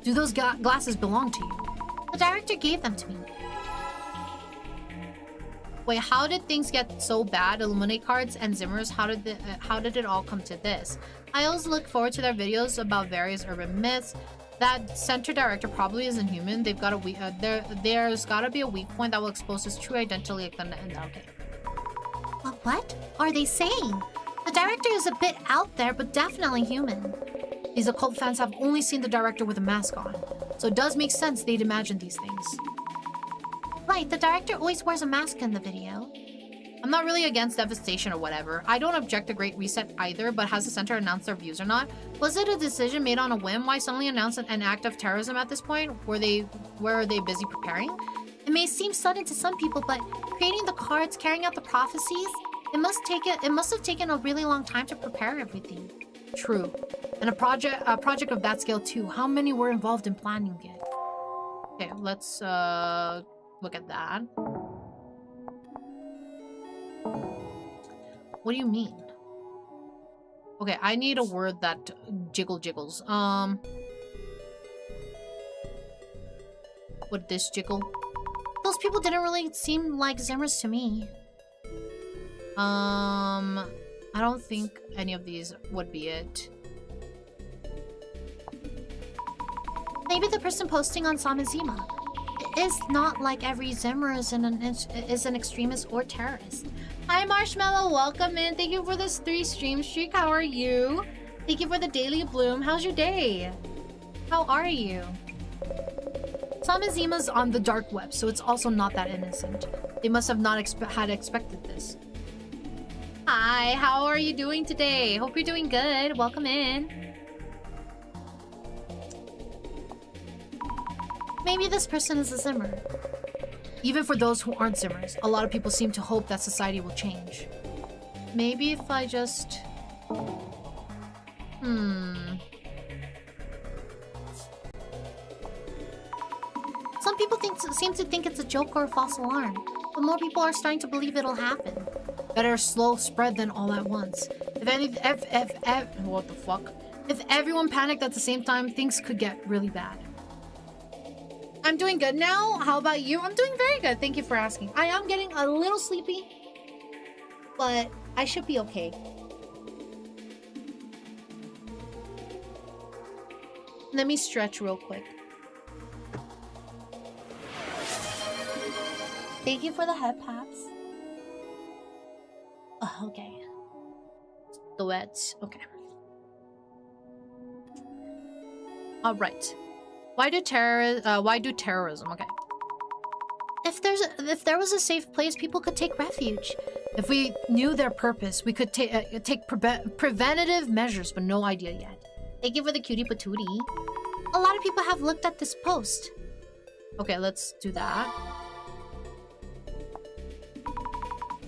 Do those glasses belong to you? The director gave them to me. Wait, how did things get so bad? Illuminate cards and Zimmers, how did it all come to this? I always look forward to their videos about various urban myths. That center director probably isn't human. They've got a there's gotta be a weak point that will expose his true identity like the okay. What are they saying? The director is a bit out there, but definitely human. These occult fans have only seen the director with a mask on, so it does make sense they'd imagine these things. Right, the director always wears a mask in the video. I'm not really against devastation or whatever. I don't object to Great Reset either, but has the center announced their views or not? Was it a decision made on a whim? Why suddenly announce an act of terrorism at this point? Were they busy preparing? It may seem sudden to some people, but creating the cards, carrying out the prophecies, it must have taken a really long time to prepare everything. True. And a project of that scale too. How many were involved in planning it? Okay, let's look at that. What do you mean? Okay, I need a word that jiggles. Would this jiggle? Those people didn't really seem like Zimmers to me. I don't think any of these would be it. Maybe the person posting on Samizima. It is not like every Zimmer is an extremist or terrorist. Hi Marshmallow, welcome in. Thank you for this 3 stream streak. How are you? Thank you for the daily bloom. How's your day? How are you? Samizima's on the dark web, so it's also not that innocent. They must have not expected this. Hi, how are you doing today? Hope you're doing good. Welcome in. Maybe this person is a Zimmer. Even for those who aren't Zimmers, a lot of people seem to hope that society will change. Maybe if I just... Some people seem to think it's a joke or a false alarm, but more people are starting to believe it'll happen. Better slow spread than all at once. What the fuck? If everyone panicked at the same time, things could get really bad. I'm doing good now. How about you? I'm doing very good. Thank you for asking. I am getting a little sleepy, but I should be okay. Let me stretch real quick. Thank you for the head pats. Oh, okay. Duets. Okay. All right. Why do terrorism? Okay. If there was a safe place, people could take refuge. If we knew their purpose, we could take preventative measures, but no idea yet. Thank you for the cutie patootie. A lot of people have looked at this post. Okay, let's do that.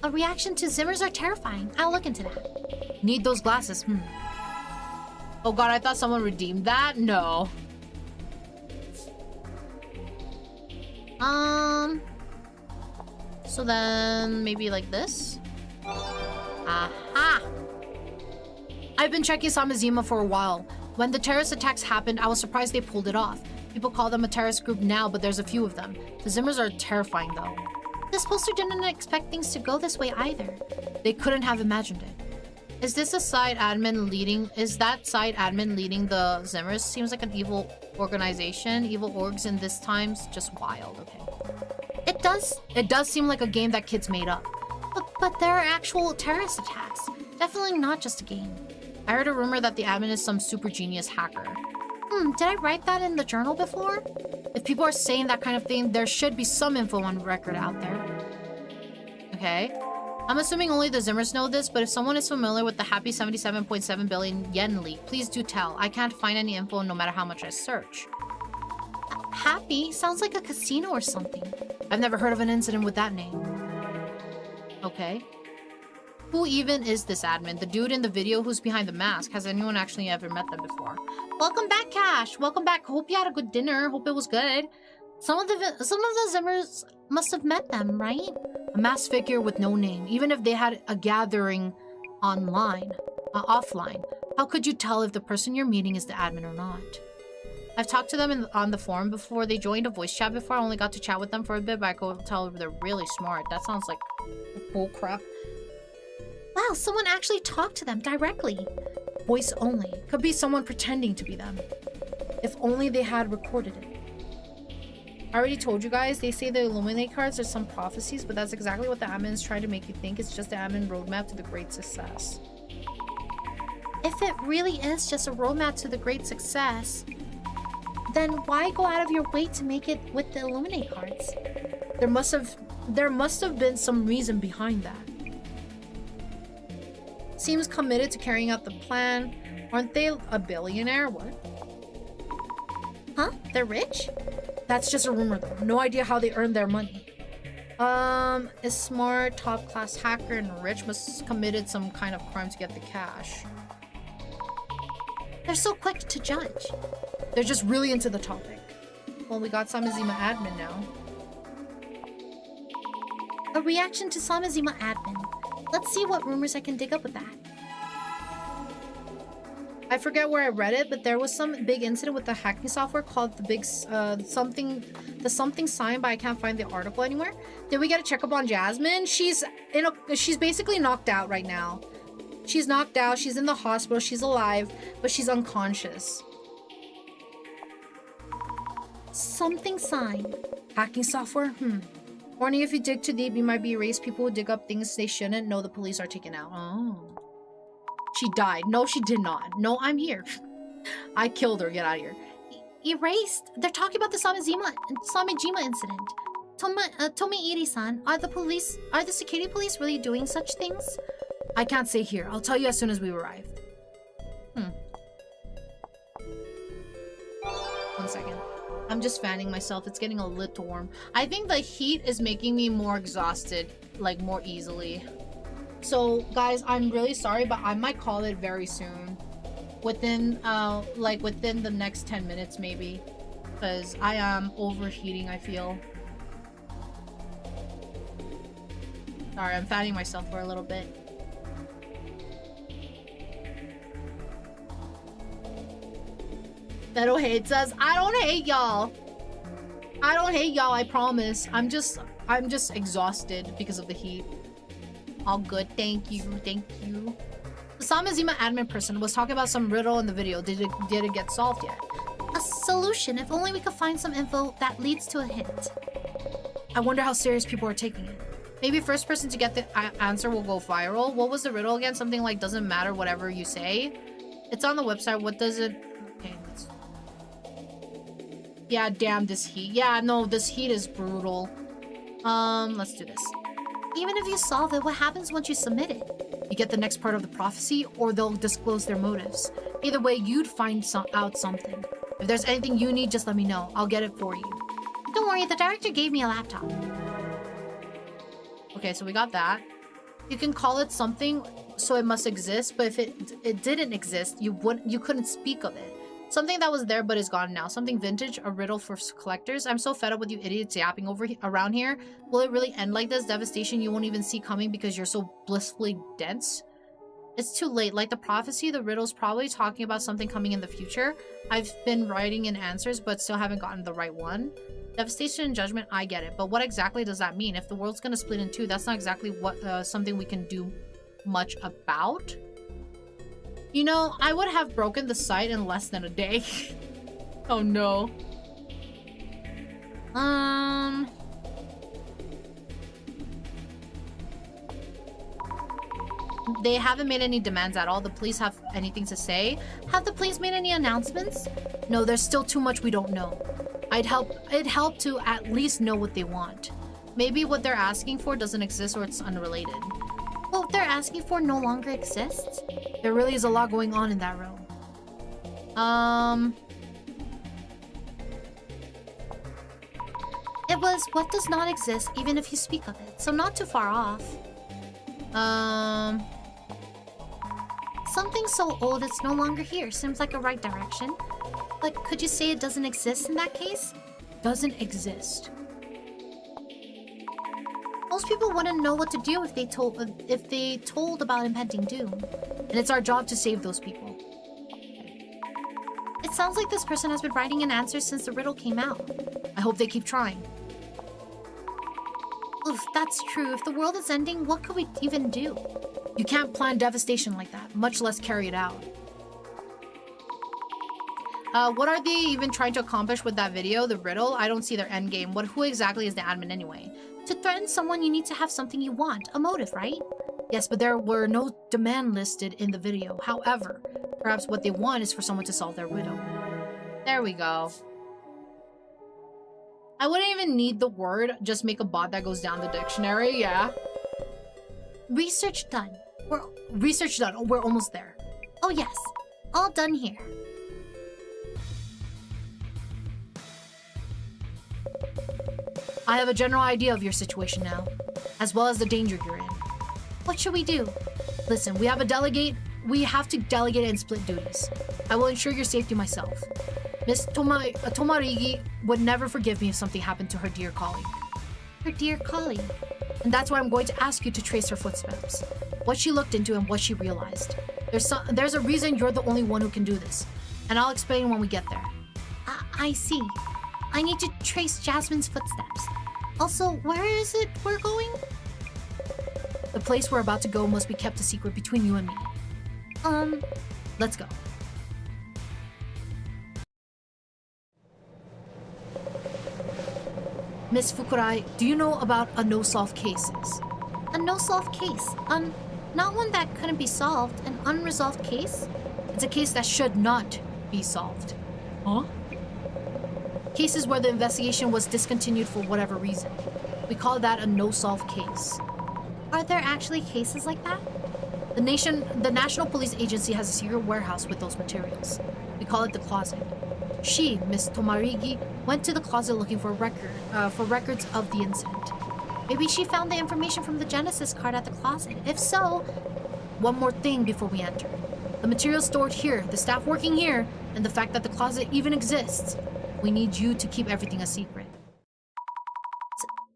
A reaction to Zimmers are terrifying. I'll look into that. Need those glasses. Oh god, I thought someone redeemed that. No. So then maybe like this. Aha! I've been checking Samizima for a while. When the terrorist attacks happened, I was surprised they pulled it off. People call them a terrorist group now, but there's a few of them. The Zimmers are terrifying though. This poster didn't expect things to go this way either. They couldn't have imagined it. Is that side admin leading the Zimmers? Seems like an evil organization. Evil orgs in this time's just wild, okay. It does seem like a game that kids made up. But there are actual terrorist attacks. Definitely not just a game. I heard a rumor that the admin is some super genius hacker. Did I write that in the journal before? If people are saying that kind of thing, there should be some info on record out there. Okay. I'm assuming only the Zimmers know this, but if someone is familiar with the happy 77.7 billion yen leak, please do tell. I can't find any info no matter how much I search. Happy? Sounds like a casino or something. I've never heard of an incident with that name. Okay. Who even is this admin? The dude in the video who's behind the mask. Has anyone actually ever met them before? Welcome back, Cash. Welcome back. Hope you had a good dinner. Hope it was good. Some of the Zimmers must have met them, right? A masked figure with no name. Even if they had a gathering offline. How could you tell if the person you're meeting is the admin or not? I've talked to them on the forum before. They joined a voice chat before. I only got to chat with them for a bit, but I could tell they're really smart. That sounds like bull crap. Wow, someone actually talked to them directly. Voice only. Could be someone pretending to be them. If only they had recorded it. I already told you guys, they say the Illuminate cards are some prophecies, but that's exactly what the admins try to make you think. It's just the admin roadmap to the great success. If it really is just a roadmap to the great success, then why go out of your way to make it with the Illuminate cards? There must have been some reason behind that. Seems committed to carrying out the plan. Aren't they a billionaire? What? Huh? They're rich? That's just a rumor though. No idea how they earn their money. Is smart, top-class hacker, and rich must committed some kind of crime to get the cash. They're so quick to judge. They're just really into the topic. Well, we got Samizima admin now. A reaction to Samizima admin. Let's see what rumors I can dig up with that. I forget where I read it, but there was some big incident with the hacking software called the something sign, but I can't find the article anywhere. Did we get a checkup on Jasmine? She's basically knocked out right now. She's knocked out, she's in the hospital, she's alive, but she's unconscious. Something sign. Hacking software? Warning, if you dig too deep, you might be erased. People who dig up things they shouldn't know the police are taken out. Oh. She died. No, she did not. No, I'm here. I killed her. Get out of here. Erased? They're talking about the Samijima incident. Tomi Iri-san, are the security police really doing such things? I can't say here. I'll tell you as soon as we arrive. 1 second. I'm just fanning myself. It's getting a little warm. I think the heat is making me more exhausted, like more easily. So, guys, I'm really sorry, but I might call it very soon. within like within the next 10 minutes maybe, because I am overheating, I feel. Sorry, I'm fanning myself for a little bit. Meadow hates us. I don't hate y'all. I don't hate y'all, I promise. I'm just exhausted because of the heat. All good, thank you, thank you. The Samazima admin person was talking about some riddle in the video. Did it get solved yet? A solution, if only we could find some info that leads to a hint. I wonder how serious people are taking it. Maybe first person to get the answer will go viral. What was the riddle again? Something like doesn't matter whatever you say. It's on the website. What does it... Okay, let's... Yeah, damn this heat. Yeah, no, this heat is brutal. Let's do this. Even if you solve it, what happens once you submit it? You get the next part of the prophecy, or they'll disclose their motives. Either way, you'd find out something. If there's anything you need, just let me know. I'll get it for you. Don't worry, the director gave me a laptop. Okay, so we got that. You can call it something, so it must exist, but if it didn't exist, you couldn't speak of it. Something that was there but is gone now. Something vintage, a riddle for collectors. I'm so fed up with you idiots yapping around here. Will it really end like this? Devastation you won't even see coming because you're so blissfully dense? It's too late. Like the prophecy, the riddle's probably talking about something coming in the future. I've been writing in answers but still haven't gotten the right one. Devastation and judgment, I get it. But what exactly does that mean? If the world's gonna split in two, that's not exactly what something we can do much about. You know, I would have broken the site in less than a day. Oh no. They haven't made any demands at all. The police have anything to say? Have the police made any announcements? No, there's still too much we don't know. It'd help to at least know what they want. Maybe what they're asking for doesn't exist or it's unrelated. What they're asking for no longer exists? There really is a lot going on in that room. It was what does not exist even if you speak of it, so not too far off. Something so old it's no longer here seems like a right direction. But could you say it doesn't exist in that case? Doesn't exist. Most people wouldn't know what to do if they told about impending doom. And it's our job to save those people. It sounds like this person has been writing an answer since the riddle came out. I hope they keep trying. Oof, that's true. If the world is ending, what could we even do? You can't plan devastation like that, much less carry it out. What are they even trying to accomplish with that video, the riddle? I don't see their end game. Who exactly is the admin anyway? To threaten someone, you need to have something you want, a motive, right? Yes, but there were no demand listed in the video. However, perhaps what they want is for someone to solve their riddle. There we go. I wouldn't even need the word, just make a bot that goes down the dictionary, yeah. Research done. Research done. Oh, we're almost there. Oh yes, all done here. I have a general idea of your situation now, as well as the danger you're in. What should we do? Listen, we have to delegate and split duties. I will ensure your safety myself. Miss Tomarigi would never forgive me if something happened to her dear colleague. Her dear colleague? And that's why I'm going to ask you to trace her footsteps. What she looked into and what she realized. There's a reason you're the only one who can do this. And I'll explain when we get there. I see. I need to trace Jasmine's footsteps. Also, where is it we're going? The place we're about to go must be kept a secret between you and me. Let's go. Miss Fukurai, do you know about a no-solve cases? A no-solve case? Not one that couldn't be solved, an unresolved case? It's a case that should not be solved. Huh? Cases where the investigation was discontinued for whatever reason. We call that a no-solve case. Are there actually cases like that? The National Police Agency has a secret warehouse with those materials. We call it the closet. She, Miss Tomarigi, went to the closet looking for records of the incident. Maybe she found the information from the Genesis card at the closet. If so... One more thing before we enter. The materials stored here, the staff working here, and the fact that the closet even exists. We need you to keep everything a secret.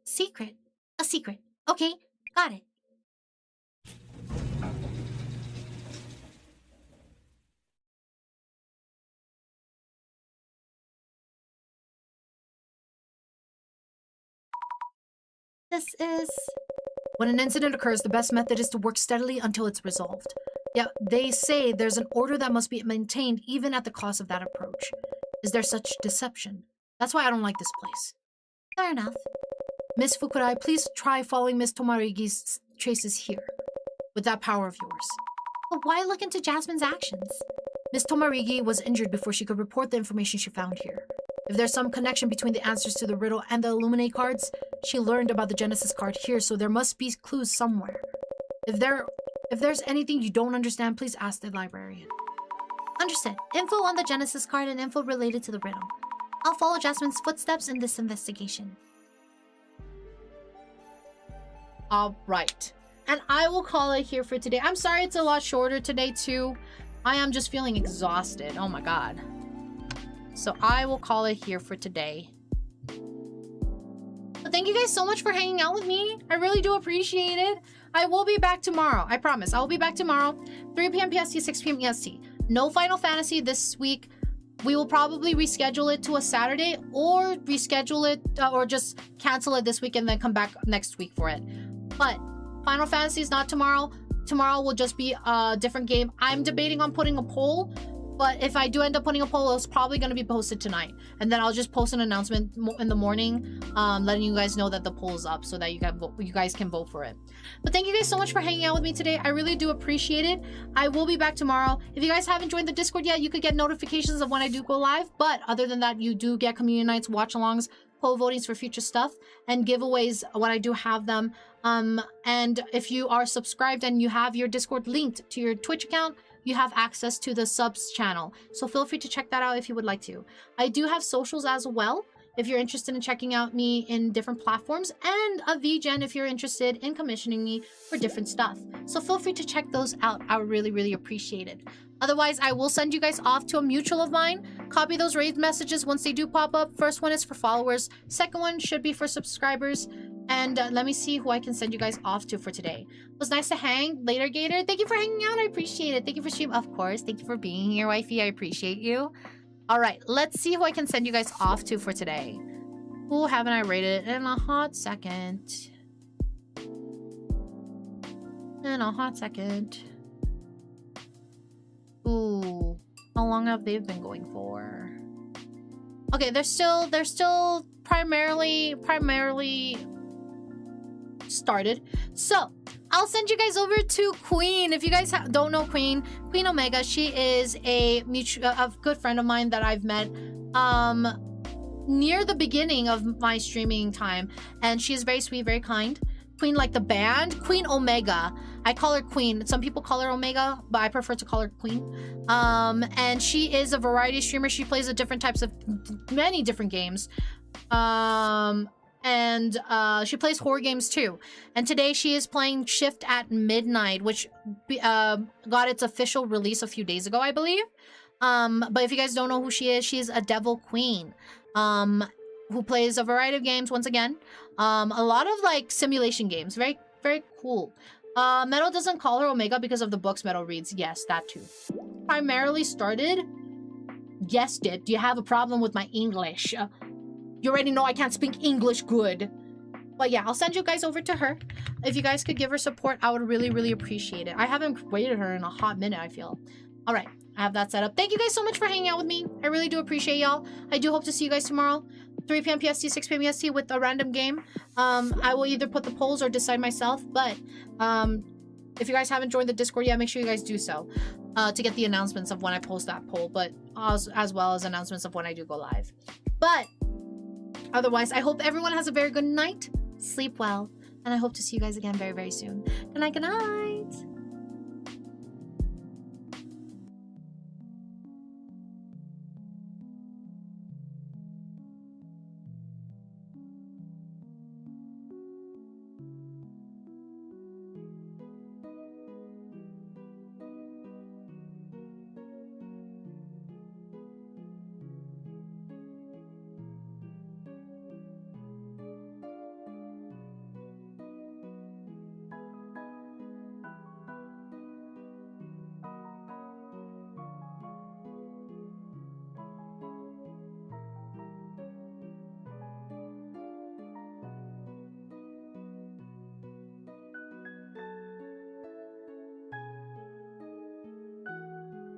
Secret? A secret. Okay, got it. This is... When an incident occurs, the best method is to work steadily until it's resolved. Yeah, they say there's an order that must be maintained even at the cost of that approach. Is there such deception? That's why I don't like this place. Fair enough. Miss Fukurai, please try following Miss Tomarigi's traces here, with that power of yours. But why look into Jasmine's actions? Miss Tomarigi was injured before she could report the information she found here. If there's some connection between the answers to the riddle and the Illuminate cards, she learned about the Genesis card here, so there must be clues somewhere. If there's anything you don't understand, please ask the librarian. Understood. Info on the Genesis card and info related to the riddle. I'll follow Jasmine's footsteps in this investigation. Alright. And I will call it here for today. I'm sorry it's a lot shorter today too. I am just feeling exhausted. Oh my god. So I will call it here for today. But thank you guys so much for hanging out with me. I really do appreciate it. I will be back tomorrow. I promise. I will be back tomorrow. 3 p.m. PST, 6 p.m. EST. No Final Fantasy this week. We will probably reschedule it to a Saturday or reschedule it or just cancel it this week and then come back next week for it. But Final Fantasy is not tomorrow. Tomorrow will just be a different game. I'm debating on putting a poll, but if I do end up putting a poll, it's probably going to be posted tonight. And then I'll just post an announcement in the morning, letting you guys know that the poll is up so that you guys can vote for it. But thank you guys so much for hanging out with me today. I really do appreciate it. I will be back tomorrow. If you guys haven't joined the Discord yet, you could get notifications of when I do go live. But other than that, you do get community nights, watch-alongs, poll votings for future stuff, and giveaways when I do have them. And if you are subscribed and you have your Discord linked to your Twitch account, you have access to the subs channel. So feel free to check that out if you would like to. I do have socials as well, if you're interested in checking out me in different platforms, and a VGen if you're interested in commissioning me for different stuff. So feel free to check those out. I would really, really appreciate it. Otherwise, I will send you guys off to a mutual of mine. Copy those raid messages once they do pop up. First one is for followers. Second one should be for subscribers. And let me see who I can send you guys off to for today. It was nice to hang. Later, Gator. Thank you for hanging out. I appreciate it. Thank you for streaming. Of course. Thank you for being here, wifey. I appreciate you. All right. Let's see who I can send you guys off to for today. Who haven't I rated in a hot second? In a hot second. Ooh. How long have they been going for? Okay, they're still primarily started. So I'll send you guys over to Queen. If you guys don't know Queen Omega, she is a good friend of mine that I've met near the beginning of my streaming time, and she is very sweet, very kind. Queen like the band, Queen Omega. I call her Queen. Some people call her Omega, but I prefer to call her Queen. And she is a variety streamer. She plays a different types of many different games. And she plays horror games too. And today she is playing Shift at Midnight, which got its official release a few days ago, I believe. But if you guys don't know who she is a devil queen, who plays a variety of games once again. A lot of like simulation games. Very, very cool. Meadow doesn't call her Omega because of the books Meadow reads. Yes, that too. Primarily started. Guessed it. Do you have a problem with my English? You already know I can't speak English good. But yeah, I'll send you guys over to her. If you guys could give her support, I would really, really appreciate it. I haven't rated her in a hot minute, I feel. All right, I have that set up. Thank you guys so much for hanging out with me. I really do appreciate y'all. I do hope to see you guys tomorrow. 3 p.m. PST, 6 p.m. EST with a random game. I will either put the polls or decide myself. But if you guys haven't joined the Discord yet, make sure you guys do so to get the announcements of when I post that poll. But as well as announcements of when I do go live. But otherwise, I hope everyone has a very good night. Sleep well. And I hope to see you guys again very, very soon. Good night, good night.